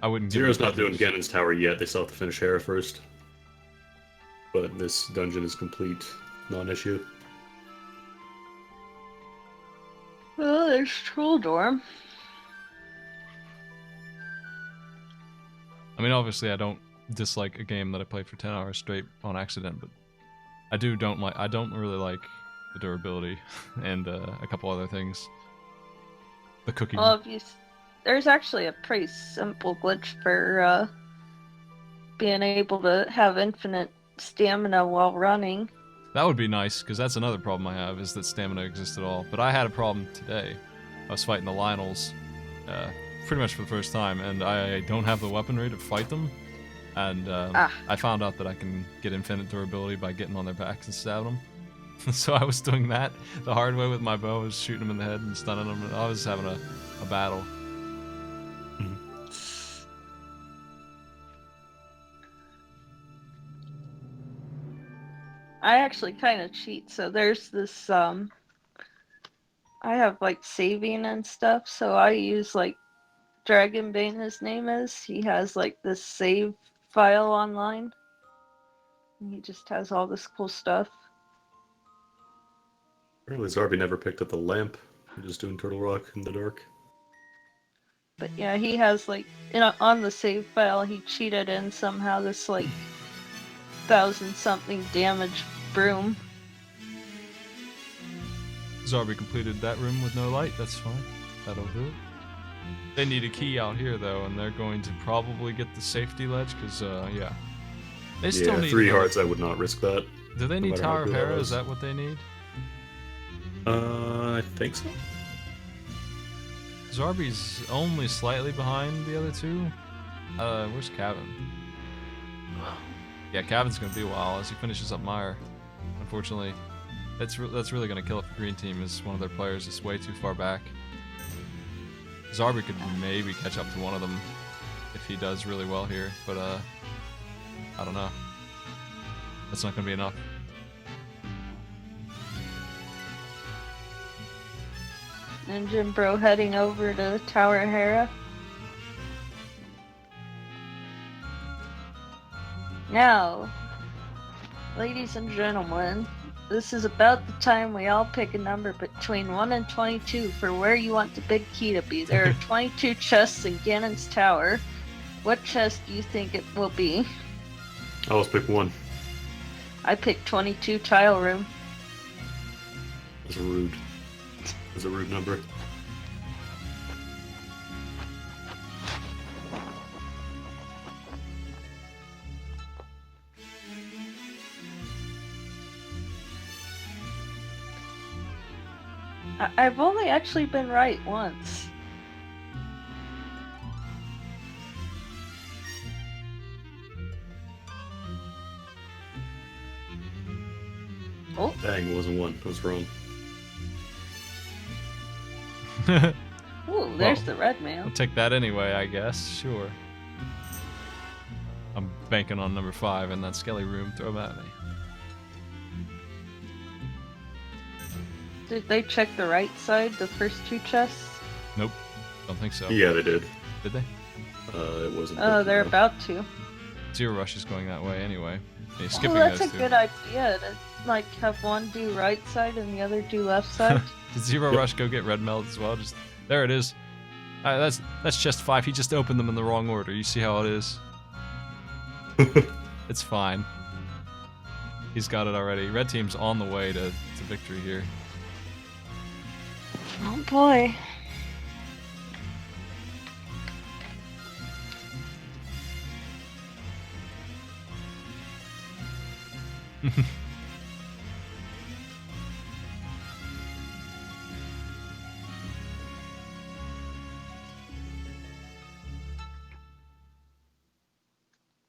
[SPEAKER 1] I wouldn't give
[SPEAKER 2] Zero's
[SPEAKER 1] it
[SPEAKER 2] not doing
[SPEAKER 1] reviews.
[SPEAKER 2] Ganon's Tower yet. They still have to finish Hera first. But this dungeon is complete non-issue.
[SPEAKER 3] Oh, there's Troll Dorm.
[SPEAKER 1] I mean, obviously, I don't dislike a game that I played for 10 hours straight on accident, but I don't really like the durability and a couple other things. The cooking.
[SPEAKER 3] Well, there's actually a pretty simple glitch for being able to have infinite stamina while running.
[SPEAKER 1] That would be nice, because that's another problem I have, is that stamina exists at all. But I had a problem today. I was fighting the Lionels pretty much for the first time, and I don't have the weaponry to fight them. And I found out that I can get infinite durability by getting on their backs and stabbing them. So I was doing that the hard way with my bow. I was shooting them in the head and stunning them, and I was having a battle.
[SPEAKER 3] I actually kind of cheat, so there's this I have like saving and stuff, so I use like Dragonbane, his name is. He has like this save file online. And he just has all this cool stuff.
[SPEAKER 2] Apparently Zarby never picked up the lamp. I'm just doing Turtle Rock in the dark.
[SPEAKER 3] But yeah, he has like on the save file he cheated in somehow this like 1,000-something damage broom.
[SPEAKER 1] Zarby completed that room with no light. That's fine. That'll do it. They need a key out here though, and they're going to probably get the safety ledge because yeah, they still need
[SPEAKER 2] 3 hearts. I would not risk that.
[SPEAKER 1] Do they need
[SPEAKER 2] matter how
[SPEAKER 1] Tower of
[SPEAKER 2] good that
[SPEAKER 1] Hera?
[SPEAKER 2] was.
[SPEAKER 1] Is that what they need?
[SPEAKER 2] I think so.
[SPEAKER 1] Zarby's only slightly behind the other two. Where's Cavan? Yeah, Cavan's gonna be a while as he finishes up Meyer. Unfortunately, that's really gonna kill it for Green Team. Is one of their players is way too far back. Zarby could maybe catch up to one of them if he does really well here, but I don't know. That's not gonna be enough.
[SPEAKER 3] Engine Bro heading over to Tower of Hera. Now, ladies and gentlemen, this is about the time we all pick a number between 1 and 22 for where you want the big key to be. There are 22 chests in Ganon's Tower. What chest do you think it will be?
[SPEAKER 2] I always pick 1.
[SPEAKER 3] I picked 22 Tile Room.
[SPEAKER 2] That's rude. That's a rude number.
[SPEAKER 3] I've only actually been right once. Oh,
[SPEAKER 2] Dang, it wasn't 1. I was wrong.
[SPEAKER 3] ooh, there's the red mail.
[SPEAKER 1] I'll take that anyway, I guess. Sure. I'm banking on number 5 in that skelly room. Throw him at me.
[SPEAKER 3] Did they check the right side, the first 2 chests?
[SPEAKER 1] Nope. Don't think so.
[SPEAKER 2] Yeah, they did.
[SPEAKER 1] Did they?
[SPEAKER 2] It wasn't.
[SPEAKER 3] Oh,
[SPEAKER 2] picked,
[SPEAKER 3] they're
[SPEAKER 2] no.
[SPEAKER 3] about to.
[SPEAKER 1] Zero Rush is going that way anyway. He's
[SPEAKER 3] Oh,
[SPEAKER 1] skipping
[SPEAKER 3] that's
[SPEAKER 1] those
[SPEAKER 3] a
[SPEAKER 1] two.
[SPEAKER 3] good idea. To, like, have one do right side and the other do left side.
[SPEAKER 1] Did Zero
[SPEAKER 2] Yep.
[SPEAKER 1] Rush go get red meld as well? Just there it is. That's chest 5. He just opened them in the wrong order. You see how it is? It's fine. He's got it already. Red team's on the way to victory here.
[SPEAKER 3] Oh boy.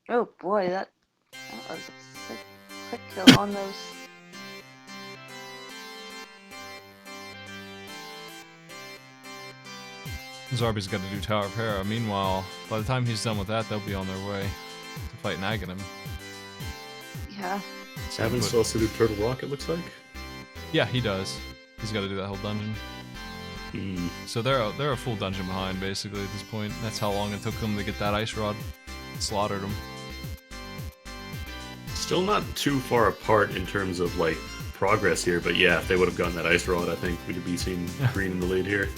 [SPEAKER 3] Oh boy, that was a sick quick kill on those.
[SPEAKER 1] Zarby's got to do Tower of Hera. Meanwhile, by the time he's done with that, they'll be on their way to fight Naganim.
[SPEAKER 3] Yeah.
[SPEAKER 1] So,
[SPEAKER 2] Haven't
[SPEAKER 1] but-
[SPEAKER 2] also do Turtle Rock, it looks like.
[SPEAKER 1] Yeah, he does. He's got to do that whole dungeon.
[SPEAKER 2] Hmm.
[SPEAKER 1] So they're a full dungeon behind, basically, at this point. That's how long it took them to get that ice rod. Slaughtered them.
[SPEAKER 2] Still not too far apart in terms of, like, progress here, but yeah, if they would have gotten that ice rod, I think we'd be seeing green in the lead here.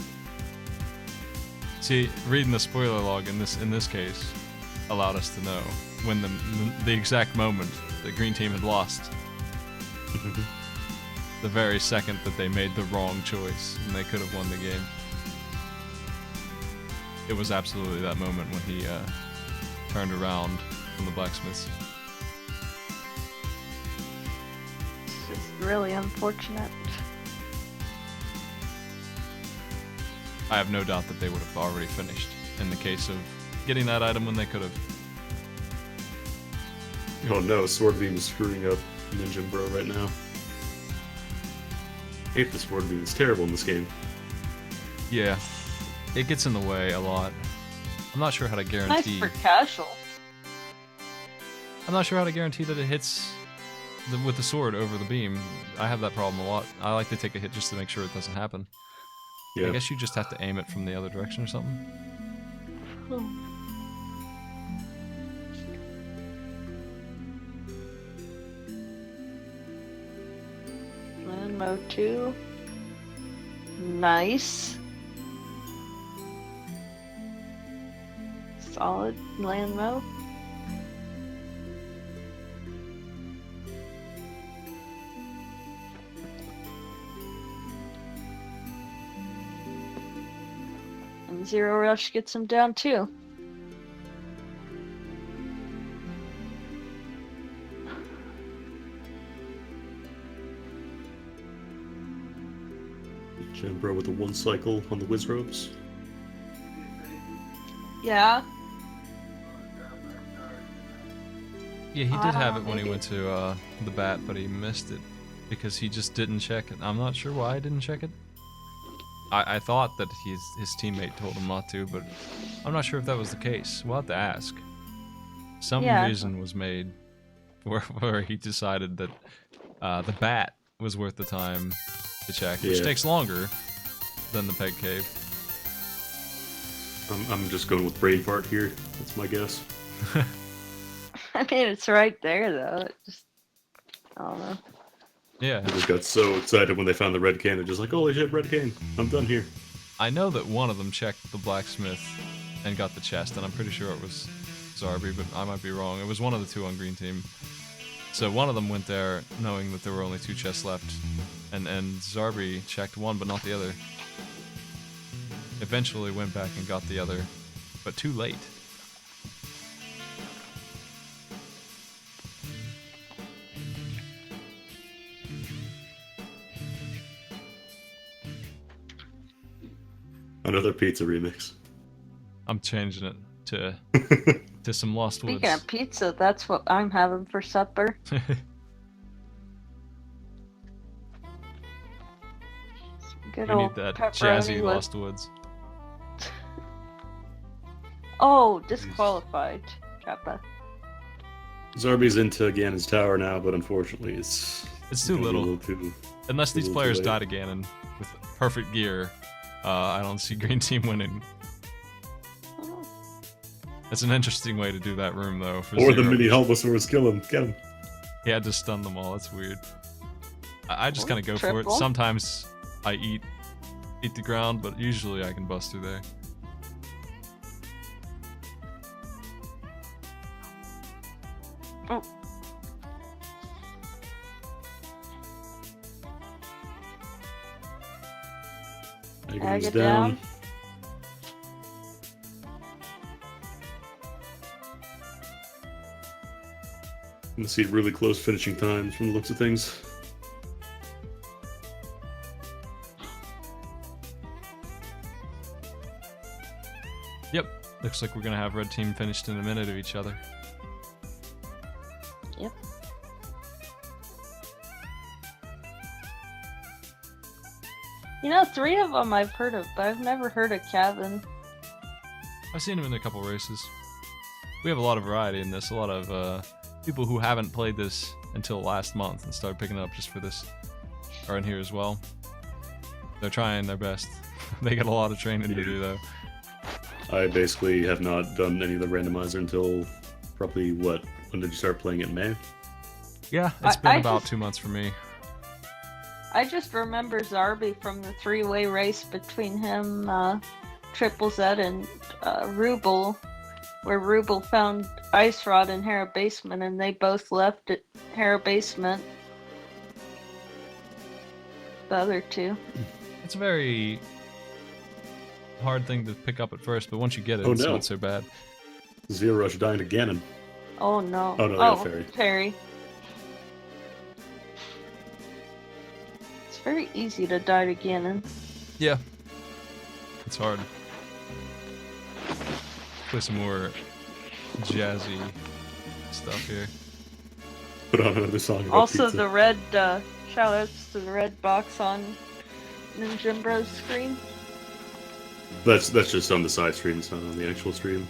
[SPEAKER 1] See, reading the spoiler log in this case allowed us to know when the exact moment the green team had lost. The very second that they made the wrong choice and they could have won the game. It was absolutely that moment when he turned around from the blacksmiths.
[SPEAKER 3] It's just really unfortunate.
[SPEAKER 1] I have no doubt that they would have already finished in the case of getting that item when they could have.
[SPEAKER 2] Oh no, Sword Beam is screwing up Ninja Bro right now. I hate the Sword Beam, it's terrible in this game.
[SPEAKER 1] Yeah, it gets in the way a lot. I'm not sure how to
[SPEAKER 3] Nice
[SPEAKER 1] guarantee.
[SPEAKER 3] for casual.
[SPEAKER 1] I'm not sure how to guarantee that it hits with the sword over the beam. I have that problem a lot. I like to take a hit just to make sure it doesn't happen.
[SPEAKER 2] Yeah.
[SPEAKER 1] I guess you just have to aim it from the other direction or something.
[SPEAKER 3] And mode 2. Nice. Solid land mode. And Zero Rush gets him down too.
[SPEAKER 2] Bro with the one cycle on the Wiz Ropes.
[SPEAKER 3] Yeah.
[SPEAKER 1] Yeah, he did have it when he
[SPEAKER 3] maybe.
[SPEAKER 1] went to the bat, but he missed it because he just didn't check it. I'm not sure why he didn't check it. I thought that his teammate told him not to, but I'm not sure if that was the case. We'll have to ask. Some
[SPEAKER 3] Yeah.
[SPEAKER 1] reason was made where he decided that the bat was worth the time to check, which
[SPEAKER 2] Yeah.
[SPEAKER 1] takes longer than the peg cave.
[SPEAKER 2] I'm just going with brain fart here. That's my guess.
[SPEAKER 3] I mean, it's right there though. It just, I don't know.
[SPEAKER 1] Yeah,
[SPEAKER 2] I just got so excited when they found the red can. They're just like, holy shit, red can. I'm done here.
[SPEAKER 1] I know that one of them checked the blacksmith and got the chest, and I'm pretty sure it was Zarby, but I might be wrong. It was one of the two on green team. So one of them went there knowing that there were only 2 chests left, and Zarby checked one but not the other. Eventually went back and got the other, but too late.
[SPEAKER 2] Another pizza remix.
[SPEAKER 1] I'm changing it to some Lost Woods.
[SPEAKER 3] Speaking of pizza, that's what I'm having for supper. Good
[SPEAKER 1] We
[SPEAKER 3] old
[SPEAKER 1] need that
[SPEAKER 3] pepperoni
[SPEAKER 1] jazzy
[SPEAKER 3] with-
[SPEAKER 1] Lost Woods.
[SPEAKER 3] Oh, disqualified. Kappa.
[SPEAKER 2] Zarby's into Ganon's tower now, but unfortunately it's
[SPEAKER 1] too
[SPEAKER 2] gonna be a
[SPEAKER 1] little.
[SPEAKER 2] too...
[SPEAKER 1] Unless these
[SPEAKER 2] little too
[SPEAKER 1] players
[SPEAKER 2] late.
[SPEAKER 1] die to Ganon with perfect gear, I don't see green team winning.
[SPEAKER 3] Oh,
[SPEAKER 1] It's an interesting way to do that room, though. For
[SPEAKER 2] Or the
[SPEAKER 1] Zero.
[SPEAKER 2] mini Bulbasaurs, kill him, get him.
[SPEAKER 1] He had to stun them all. That's weird. I just
[SPEAKER 3] Or
[SPEAKER 1] kind of go for it.
[SPEAKER 3] triple.
[SPEAKER 1] Sometimes I eat the ground, but usually I can bust through there.
[SPEAKER 3] oh.
[SPEAKER 2] Egg
[SPEAKER 3] Egg
[SPEAKER 2] is
[SPEAKER 3] it
[SPEAKER 2] down.
[SPEAKER 3] down.
[SPEAKER 2] I'm gonna see really close finishing times from the looks of things.
[SPEAKER 1] Yep. Looks like we're gonna have red team finished in a minute of each other.
[SPEAKER 3] You know, 3 of them I've heard of, but I've never heard of Kevin.
[SPEAKER 1] I've seen him in a couple races. We have a lot of variety in this. A lot of people who haven't played this until last month and started picking it up just for this are in here as well. They're trying their best. They got a lot of training to do, though.
[SPEAKER 2] I basically have not done any of the randomizer until probably, what, when did you start playing it, May?
[SPEAKER 1] Yeah, it's been
[SPEAKER 3] I
[SPEAKER 1] about
[SPEAKER 3] just-
[SPEAKER 1] 2 months for me.
[SPEAKER 3] I just remember Zarby from the 3-way race between him, Triple Z, and Rubel, where Rubel found Ice Rod in Hera Basement, and they both left at Hera Basement. The other 2.
[SPEAKER 1] It's a very hard thing to pick up at first, but once you get it,
[SPEAKER 2] Oh,
[SPEAKER 1] it's
[SPEAKER 2] no.
[SPEAKER 1] not so bad.
[SPEAKER 2] Zero Rush dying to Ganon.
[SPEAKER 3] Oh no.
[SPEAKER 2] Oh, no, they got Fairy.
[SPEAKER 3] Fairy. It's very easy to die to Ganon.
[SPEAKER 1] Yeah. It's hard. Play some more jazzy stuff here.
[SPEAKER 2] Put on another song about
[SPEAKER 3] Also,
[SPEAKER 2] pizza.
[SPEAKER 3] the red, shoutouts to the red box on Ninjambro's screen.
[SPEAKER 2] That's just on the side stream, it's not on the actual stream.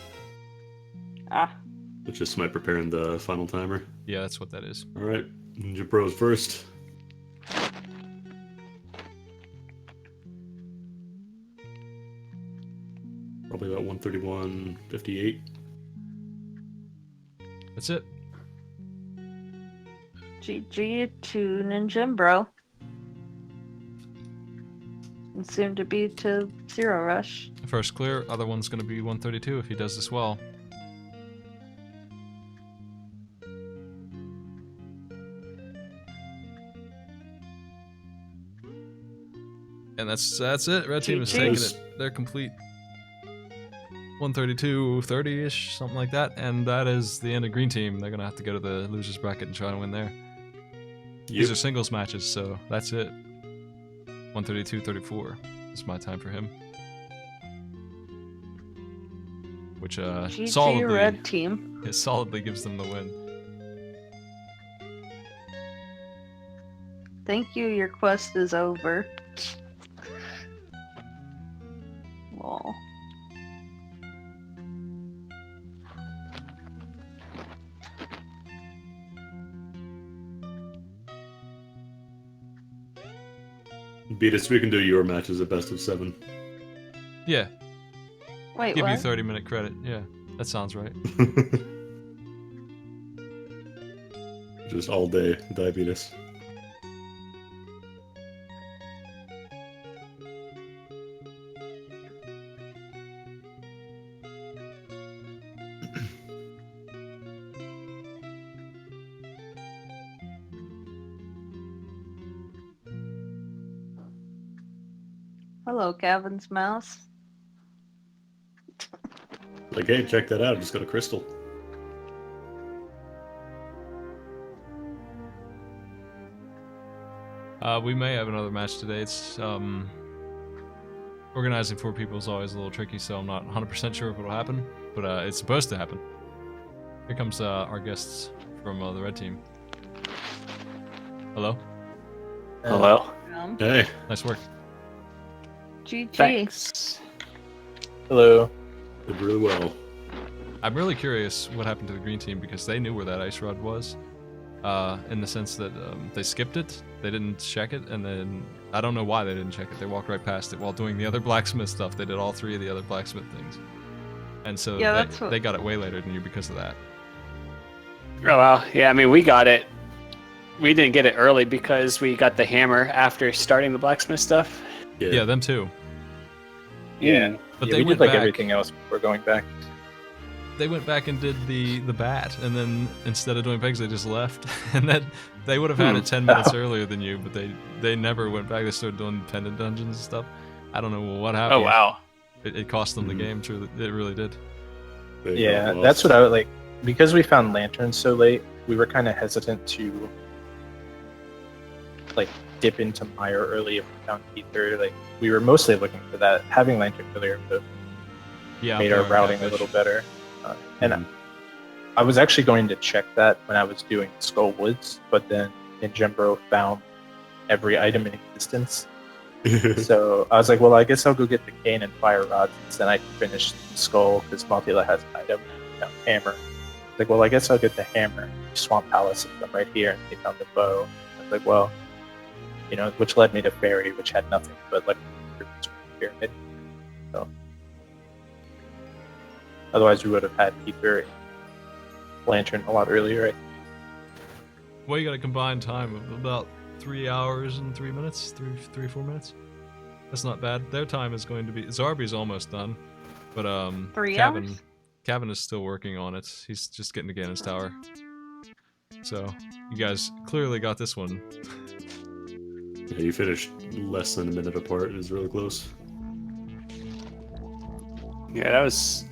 [SPEAKER 3] Ah.
[SPEAKER 2] It's just my preparing the final timer.
[SPEAKER 1] Yeah, that's what that is.
[SPEAKER 2] Alright, Ninja Bros first. Probably about 131.58.
[SPEAKER 1] That's it.
[SPEAKER 3] GG to Ninjambro. And soon to be to Zero Rush.
[SPEAKER 1] First clear, other one's gonna be 132 if he does this well. And that's it. Red team is taking it. They're complete. 132-30-ish, something like that. And that is the end of green team. They're gonna have to go to the losers bracket and try to win there. These are singles matches, so that's it. 132-34 is my time for him. Which
[SPEAKER 3] GG
[SPEAKER 1] solidly,
[SPEAKER 3] Red team.
[SPEAKER 1] it solidly gives them the win.
[SPEAKER 3] Thank you, your quest is over. Lol.
[SPEAKER 2] Beat us, we can do your matches at best of 7.
[SPEAKER 1] Yeah,
[SPEAKER 3] Wait,
[SPEAKER 1] give you
[SPEAKER 3] what?
[SPEAKER 1] 30-minute credit. Yeah, that sounds right.
[SPEAKER 2] Just all day diabetes.
[SPEAKER 3] Hello, Gavin's mouse.
[SPEAKER 2] Like, hey, check that out, I just got a crystal.
[SPEAKER 1] We may have another match today. It's organizing 4 people is always a little tricky, so I'm not 100% sure if it'll happen, but it's supposed to happen. Here comes our guests from the red team. Hello.
[SPEAKER 4] Hello.
[SPEAKER 2] Hey,
[SPEAKER 1] Nice work.
[SPEAKER 3] GG.
[SPEAKER 4] Thanks. Hello.
[SPEAKER 2] did really well.
[SPEAKER 1] I'm really curious what happened to the green team because they knew where that ice rod was, in the sense that they skipped it, they didn't check it, and then I don't know why they didn't check it. They walked right past it while doing the other blacksmith stuff. They did all 3 of the other blacksmith things, and so
[SPEAKER 3] Yeah, that's what-
[SPEAKER 1] they got it way later than you because of that.
[SPEAKER 4] Oh well, yeah. I mean, we got it. We didn't get it early because we got the hammer after starting the blacksmith stuff.
[SPEAKER 1] Yeah, them too.
[SPEAKER 5] Yeah,
[SPEAKER 1] But
[SPEAKER 5] yeah,
[SPEAKER 1] they
[SPEAKER 5] we
[SPEAKER 1] went
[SPEAKER 5] did like
[SPEAKER 1] back.
[SPEAKER 5] everything else before going back.
[SPEAKER 1] They went back and did the bat, and then instead of doing pegs, they just left. And then they would have had it 10 minutes earlier than you, but they never went back. They started doing pendant dungeons and stuff. I don't know what happened.
[SPEAKER 4] Oh wow.
[SPEAKER 1] It cost them the game. Truly, it really did.
[SPEAKER 2] They
[SPEAKER 5] Yeah,
[SPEAKER 2] got lost.
[SPEAKER 5] that's what I would like. Because we found lanterns so late, we were kind of hesitant to like dip into mire early if we found ether. Like we were mostly looking for that. Having lantern earlier would have
[SPEAKER 1] Yeah,
[SPEAKER 5] made
[SPEAKER 1] I'm
[SPEAKER 5] our
[SPEAKER 1] throwing
[SPEAKER 5] routing a
[SPEAKER 1] catfish.
[SPEAKER 5] little better. And
[SPEAKER 2] Mhm.
[SPEAKER 5] I was actually going to check that when I was doing Skull Woods, but then Ninjambro found every item in existence So I was like, well, I guess I'll go get the cane and fire rods, and then I can finish the skull because Maltila has an item, hammer. I was like, well, I guess I'll get the hammer, Swamp Palace, and come right here and take on the bow. I was like, well, which led me to Fairy, which had nothing but like pyramid. So otherwise, we would have had Ether Lantern a lot earlier. Right?
[SPEAKER 1] Well, you got a combined time of about 3 hours and 3 minutes, 4 minutes. That's not bad. Their time is going to be Zarby's almost done, but
[SPEAKER 3] 3 hours?
[SPEAKER 1] Kevin is still working on it. He's just getting to Ganon's Tower. So you guys clearly got this one.
[SPEAKER 2] Yeah, you finished less than a minute apart. It was really close.
[SPEAKER 4] Yeah, that was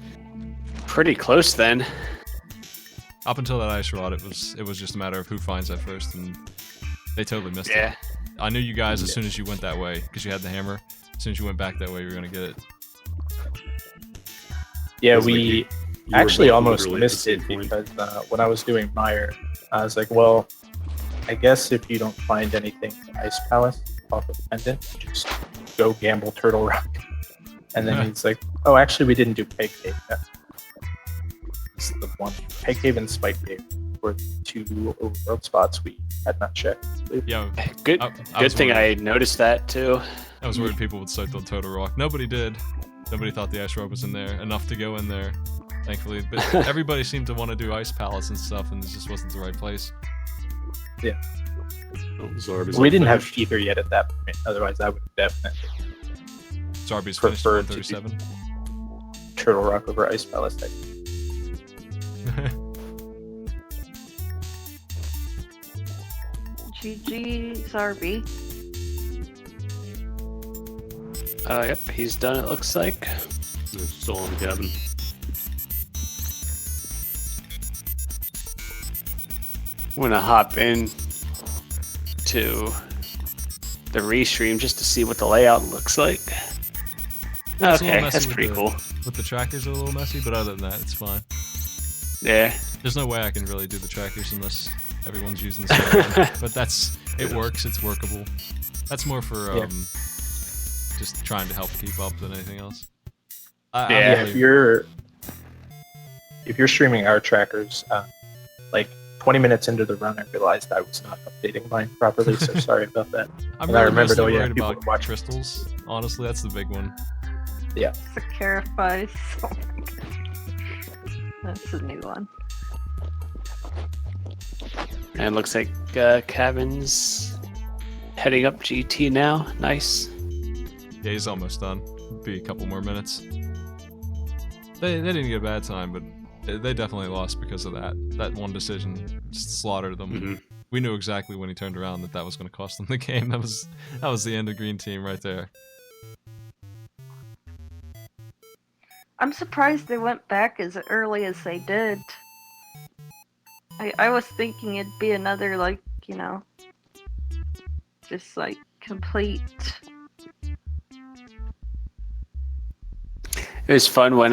[SPEAKER 4] pretty close then.
[SPEAKER 1] Up until that ice rod, it was just a matter of who finds that first, and they totally missed
[SPEAKER 4] Yeah.
[SPEAKER 1] it. I knew you guys as soon as you went that way, because you had the hammer. As soon as you went back that way, you were gonna get it.
[SPEAKER 5] Yeah,
[SPEAKER 2] It's like
[SPEAKER 5] we
[SPEAKER 2] you were
[SPEAKER 5] actually
[SPEAKER 2] both
[SPEAKER 5] almost
[SPEAKER 2] literally at the
[SPEAKER 5] missed it
[SPEAKER 2] same point.
[SPEAKER 5] because when I was doing Meyer, I was like, well, I guess if you don't find anything in Ice Palace off of Pendant, just go gamble Turtle Rock. And then he's like, oh, actually, we didn't do Peg Cave. That's the one. Peg Cave and Spike Cave were the two overworld spots we had not checked.
[SPEAKER 1] Yeah,
[SPEAKER 4] Good,
[SPEAKER 1] I
[SPEAKER 4] good
[SPEAKER 1] was
[SPEAKER 4] thing
[SPEAKER 1] worried.
[SPEAKER 4] I noticed that too.
[SPEAKER 1] I was worried people would start on Total Rock. Nobody did. Nobody thought the ice rod was in there enough to go in there, thankfully. But everybody seemed to want to do Ice Palace and stuff, and it just wasn't the right place.
[SPEAKER 2] Oh, Zarb is
[SPEAKER 5] We didn't have
[SPEAKER 2] unfinished.
[SPEAKER 5] Ether yet at that point. Otherwise, I would have definitely
[SPEAKER 1] Zarby's finished at
[SPEAKER 5] preferred to do
[SPEAKER 1] 137.
[SPEAKER 5] Turtle Rock over Ice Palace.
[SPEAKER 3] GG Zarby.
[SPEAKER 4] Yep, he's done. It looks like.
[SPEAKER 2] It's still in the cabin.
[SPEAKER 4] I'm gonna hop in to the restream just to see what the layout looks like.
[SPEAKER 1] It's a little
[SPEAKER 4] Okay,
[SPEAKER 1] messy
[SPEAKER 4] that's
[SPEAKER 1] with
[SPEAKER 4] pretty
[SPEAKER 1] the-
[SPEAKER 4] cool.
[SPEAKER 1] With the trackers are a little messy, but other than that, it's fine.
[SPEAKER 4] Yeah.
[SPEAKER 1] There's no way I can really do the trackers unless everyone's using the same one. But it works, it's workable. That's more for
[SPEAKER 5] Yeah.
[SPEAKER 1] just trying to help keep up than anything else.
[SPEAKER 4] Yeah.
[SPEAKER 5] Yeah, if you're streaming our trackers, like 20 minutes into the run, I realized I was not updating mine properly, so sorry about that.
[SPEAKER 1] I'm
[SPEAKER 5] And I
[SPEAKER 1] really
[SPEAKER 5] remembered,
[SPEAKER 1] mostly
[SPEAKER 5] oh, yeah,
[SPEAKER 1] worried
[SPEAKER 5] people
[SPEAKER 1] about
[SPEAKER 5] would watch.
[SPEAKER 1] crystals. Honestly, that's the big one.
[SPEAKER 3] Sacrifice. Oh my god. That's a new one.
[SPEAKER 4] And it looks like Kevin's heading up GT now. Nice.
[SPEAKER 1] Yeah, he's almost done. Be a couple more minutes. They didn't get a bad time, but they definitely lost because of that. That one decision just slaughtered them.
[SPEAKER 2] Mhm.
[SPEAKER 1] We knew exactly when he turned around that was going to cost them the game. That was the end of Green Team right there.
[SPEAKER 3] I'm surprised they went back as early as they did. I was thinking it'd be another, like, just like complete.
[SPEAKER 4] It was fun when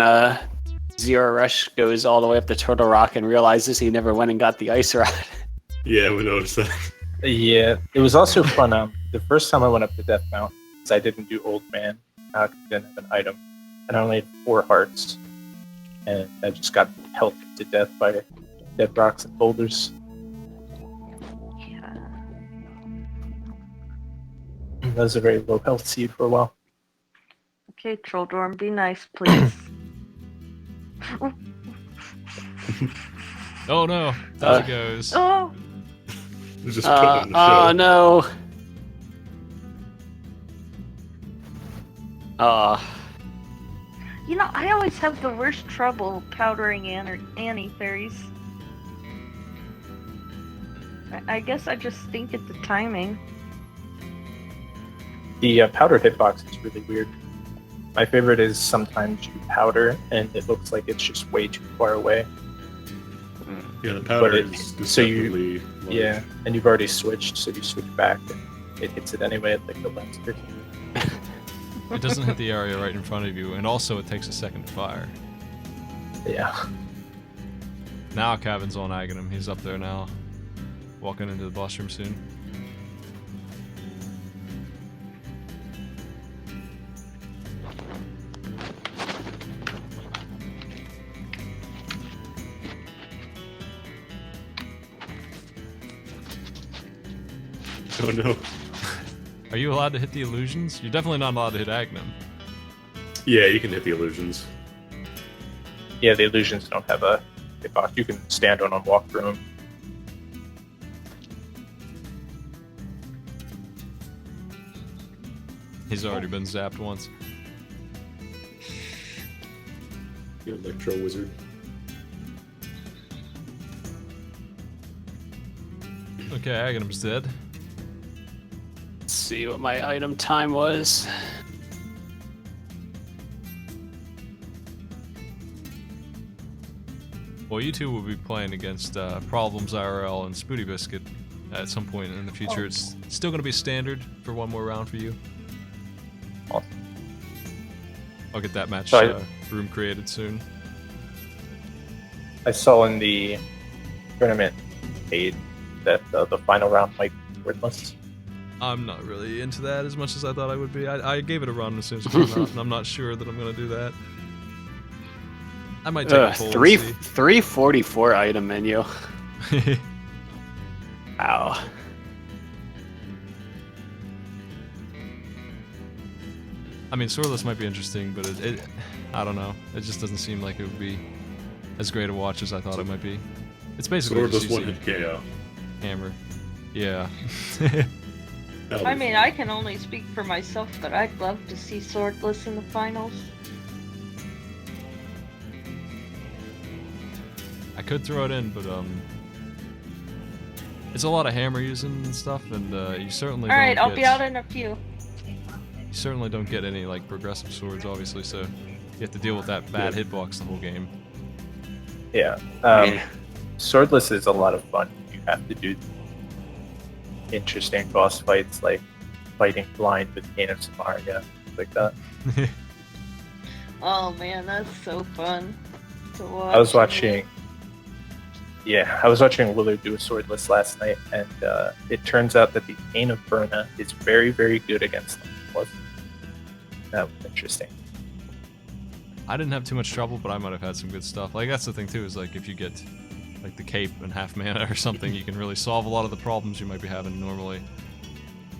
[SPEAKER 4] Zero Rush goes all the way up to Turtle Rock and realizes he never went and got the ice rod.
[SPEAKER 2] Yeah, we noticed that.
[SPEAKER 5] Yeah, it was also fun. The first time I went up to Death Mountain, I didn't do Old Man, I didn't have an item, and I only had 4 hearts, and I just got pelted to death by dead rocks and boulders.
[SPEAKER 3] Yeah.
[SPEAKER 5] That was a very low health seed for a while.
[SPEAKER 3] Okay, Trolldorm, be nice, please.
[SPEAKER 1] Oh no, there it goes.
[SPEAKER 3] Oh,
[SPEAKER 2] It was just put on the show.
[SPEAKER 4] Oh no.
[SPEAKER 3] I always have the worst trouble powdering antifairies. I guess I just stink at the timing.
[SPEAKER 5] The powder hitbox is really weird. My favorite is sometimes you powder and it looks like it's just way too far away.
[SPEAKER 2] Yeah, the powder
[SPEAKER 5] But
[SPEAKER 2] is
[SPEAKER 5] so you-
[SPEAKER 2] definitely large.
[SPEAKER 5] Yeah, and you've already switched, so you switch back and it hits it anyway at like the last 13.
[SPEAKER 1] It doesn't hit the area right in front of you, and also it takes a second to fire.
[SPEAKER 5] Yeah.
[SPEAKER 1] Now Kevin's on Aghanim. He's up there now, walking into the boss room soon.
[SPEAKER 2] Oh no.
[SPEAKER 1] Are you allowed to hit the illusions? You're definitely not allowed to hit Agnum.
[SPEAKER 2] Yeah, you can hit the illusions.
[SPEAKER 5] Yeah, the illusions don't have a hitbox. You can stand on them, walk through them.
[SPEAKER 1] He's already been zapped once.
[SPEAKER 2] The Electro Wizard.
[SPEAKER 1] Okay, Agnum's dead.
[SPEAKER 4] Let's see what my item time was.
[SPEAKER 1] Well, you two will be playing against Problems IRL and Spooty Biscuit at some point in the future. It's still going to be standard for one more round for you.
[SPEAKER 5] Awesome.
[SPEAKER 1] I'll get that match
[SPEAKER 5] So
[SPEAKER 1] room created soon.
[SPEAKER 5] I saw in the tournament aid that the final round might be wordless.
[SPEAKER 1] I'm not really into that as much as I thought I would be. I gave it a run as soon as it came out, and I'm not sure that I'm going to do that. I might take a poll and see.
[SPEAKER 4] 344 item menu. Ow.
[SPEAKER 1] I mean, Swordless might be interesting, but it I don't know. It just doesn't seem like it would be as great a watch as I thought it might be. It's basically
[SPEAKER 2] Swordless
[SPEAKER 1] just
[SPEAKER 2] one
[SPEAKER 1] using
[SPEAKER 2] hit KO.
[SPEAKER 1] hammer. Yeah.
[SPEAKER 3] I mean, I can only speak for myself, but I'd love to see Swordless in the finals.
[SPEAKER 1] I could throw it in, but it's a lot of hammer using and stuff, and you certainly
[SPEAKER 3] All right,
[SPEAKER 1] don't
[SPEAKER 3] I'll
[SPEAKER 1] get,
[SPEAKER 3] be out in a few.
[SPEAKER 1] You certainly don't get any like progressive swords, obviously, so you have to deal with that bad hitbox the whole game.
[SPEAKER 5] Yeah.
[SPEAKER 4] Yeah.
[SPEAKER 5] Swordless is a lot of fun. You have to do interesting boss fights like fighting blind with Cane of Samaria, things like that.
[SPEAKER 3] Oh man, that's so fun to watch.
[SPEAKER 5] I was watching Willard do a swordless last night, and it turns out that the Cane of Burna is very, very good against them. That was interesting.
[SPEAKER 1] I didn't have too much trouble, but I might have had some good stuff. Like, that's the thing too, is like if you get like the cape and half mana or something, you can really solve a lot of the problems you might be having normally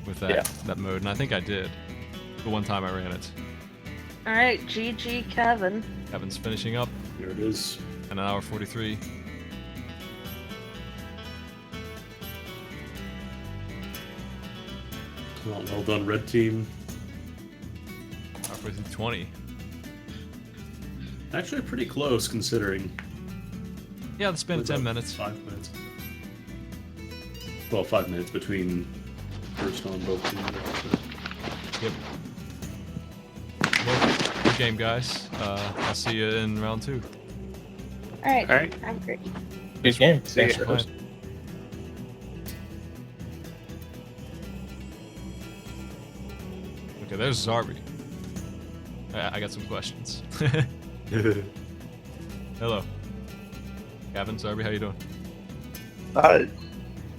[SPEAKER 1] with that mode. And I think I did the one time I ran it.
[SPEAKER 3] All right, GG, Kevin.
[SPEAKER 1] Kevin's finishing up.
[SPEAKER 2] There it is.
[SPEAKER 1] An hour 43.
[SPEAKER 2] Well done, red team.
[SPEAKER 1] Halfway through 20.
[SPEAKER 2] Actually, pretty close considering.
[SPEAKER 1] Yeah, the span of 10 minutes.
[SPEAKER 2] 5 minutes. Well, 5 minutes between first on both teams.
[SPEAKER 1] Yep. Well, good game, guys. I'll see you in round 2.
[SPEAKER 3] All right.
[SPEAKER 4] All right.
[SPEAKER 3] I'm great.
[SPEAKER 5] Good game.
[SPEAKER 4] See
[SPEAKER 5] Thanks
[SPEAKER 4] ya.
[SPEAKER 5] for hosting.
[SPEAKER 1] Okay, there's Zarby. I got some questions. Hello. Gavin, Zarby, how you doing?
[SPEAKER 6] Hi,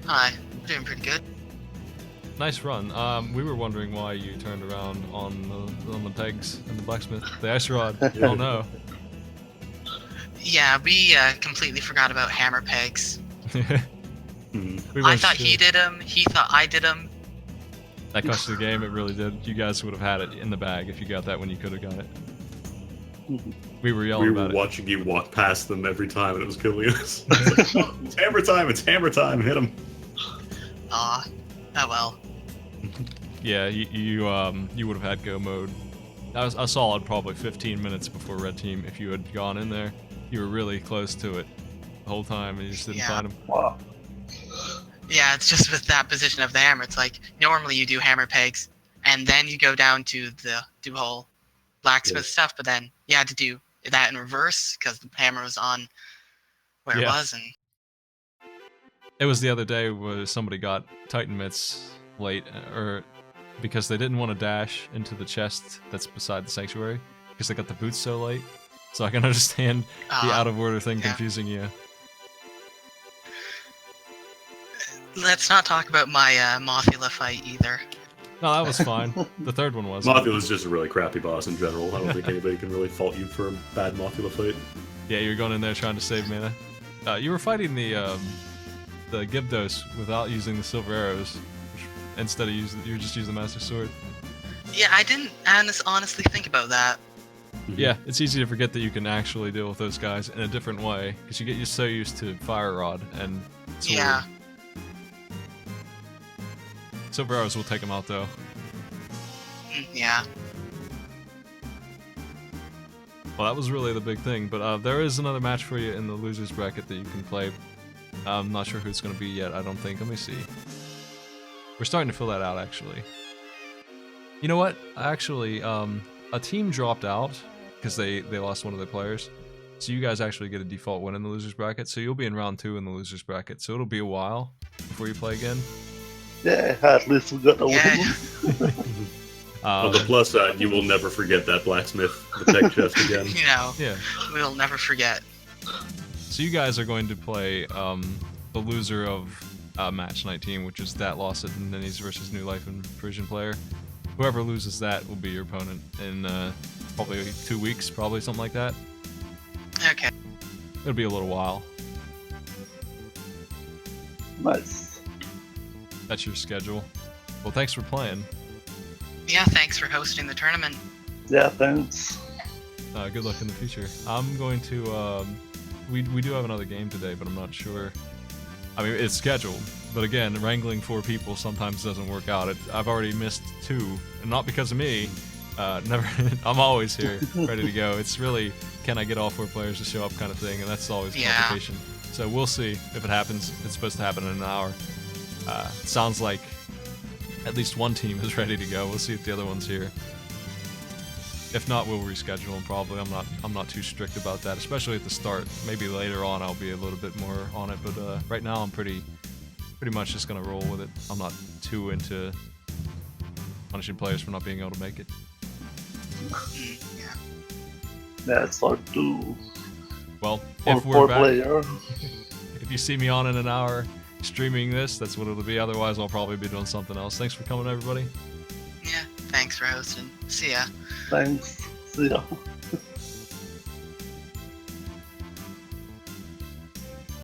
[SPEAKER 6] I'm doing pretty good.
[SPEAKER 1] Nice run. We were wondering why you turned around on the pegs and the blacksmith, the ice rod. Oh no.
[SPEAKER 6] Yeah, we completely forgot about hammer pegs.
[SPEAKER 2] Hmm.
[SPEAKER 1] We
[SPEAKER 6] I
[SPEAKER 1] went
[SPEAKER 6] thought
[SPEAKER 1] to-
[SPEAKER 6] he did them, he thought I did them.
[SPEAKER 1] That cost you the game, it really did. You guys would have had it in the bag if you got that when you could have got it. We were yelling
[SPEAKER 2] We were
[SPEAKER 1] about
[SPEAKER 2] watching you walk past them every time, and it was killing us. It's like, "Oh, it's hammer time! It's hammer time! Hit him!"
[SPEAKER 6] Aw, oh well.
[SPEAKER 1] it. Yeah, you would have had go mode. That was a solid probably 15 minutes before red team. If you had gone in there, you were really close to it the whole time, and you just didn't
[SPEAKER 6] Yeah.
[SPEAKER 1] find him.
[SPEAKER 5] Wow.
[SPEAKER 6] Yeah, it's just with that position of the hammer, it's like, normally you do hammer pegs, and then you go down to the whole blacksmith
[SPEAKER 2] Yeah.
[SPEAKER 6] stuff, but then you had to do that in reverse, because the hammer was on where it
[SPEAKER 1] Yeah.
[SPEAKER 6] was, and
[SPEAKER 1] It was the other day where somebody got Titan mitts late, or because they didn't want to dash into the chest that's beside the sanctuary, because they got the boots so late. So I can understand the out of order thing
[SPEAKER 6] yeah.
[SPEAKER 1] confusing you.
[SPEAKER 6] let's not talk about my Mothula fight either.
[SPEAKER 1] No, that was fine. The third one was.
[SPEAKER 2] Mothula's just a really crappy boss in general. I don't think anybody can really fault you for a bad Mothula fight.
[SPEAKER 1] Yeah, you were going in there trying to save mana. You were fighting the Gibdos without using the silver arrows, which instead of you just use the Master Sword.
[SPEAKER 6] Yeah, I didn't honestly think about that.
[SPEAKER 1] Yeah, it's easy to forget that you can actually deal with those guys in a different way because you get so used to Fire Rod and Sword.
[SPEAKER 6] Yeah.
[SPEAKER 1] Silver Arrows will take them out though.
[SPEAKER 6] Yeah.
[SPEAKER 1] Well, that was really the big thing, but there is another match for you in the losers bracket that you can play. I'm not sure who it's going to be yet, I don't think. Let me see. We're starting to fill that out, actually. You know what? Actually, a team dropped out because they lost one of their players. So you guys actually get a default win in the losers bracket. So you'll be in round 2 in the losers bracket. So it'll be a while before you play again.
[SPEAKER 7] Yeah, at least we got a
[SPEAKER 6] Yeah.
[SPEAKER 7] win.
[SPEAKER 2] On the plus side, you will never forget that blacksmith, the tech chest again.
[SPEAKER 6] You know,
[SPEAKER 1] Yeah.
[SPEAKER 6] we'll never forget.
[SPEAKER 1] So you guys are going to play the loser of match 19, which is that loss at Ninnies versus New Life and Frisian player. Whoever loses that will be your opponent in probably 2 weeks, probably something like that.
[SPEAKER 6] Okay.
[SPEAKER 1] It'll be a little while.
[SPEAKER 7] Nice.
[SPEAKER 1] That's your schedule. Well, thanks for playing.
[SPEAKER 6] Yeah, thanks for hosting the tournament.
[SPEAKER 7] Yeah, thanks.
[SPEAKER 1] Good luck in the future. I'm going to. We do have another game today, but I'm not sure. I mean, it's scheduled, but again, wrangling 4 people sometimes doesn't work out. I've already missed 2, and not because of me. Never. I'm always here, ready to go. It's really, can I get all 4 players to show up, kind of thing, and that's always a
[SPEAKER 6] Yeah.
[SPEAKER 1] complication. So we'll see if it happens. It's supposed to happen in an hour. It sounds like at least one team is ready to go. We'll see if the other one's here. If not, we'll reschedule them probably. I'm not too strict about that, especially at the start. Maybe later on I'll be a little bit more on it, but right now I'm pretty much just gonna roll with it. I'm not too into punishing players for not being able to make it.
[SPEAKER 6] Yeah.
[SPEAKER 7] Yeah, it's hard to
[SPEAKER 1] Well,
[SPEAKER 7] for
[SPEAKER 1] if we're
[SPEAKER 7] four
[SPEAKER 1] back,
[SPEAKER 7] player.
[SPEAKER 1] if you see me on in an hour streaming this, that's what it'll be. Otherwise, I'll probably be doing something else. Thanks for coming, everybody.
[SPEAKER 6] Yeah, thanks for hosting. See ya.
[SPEAKER 7] Thanks. See ya.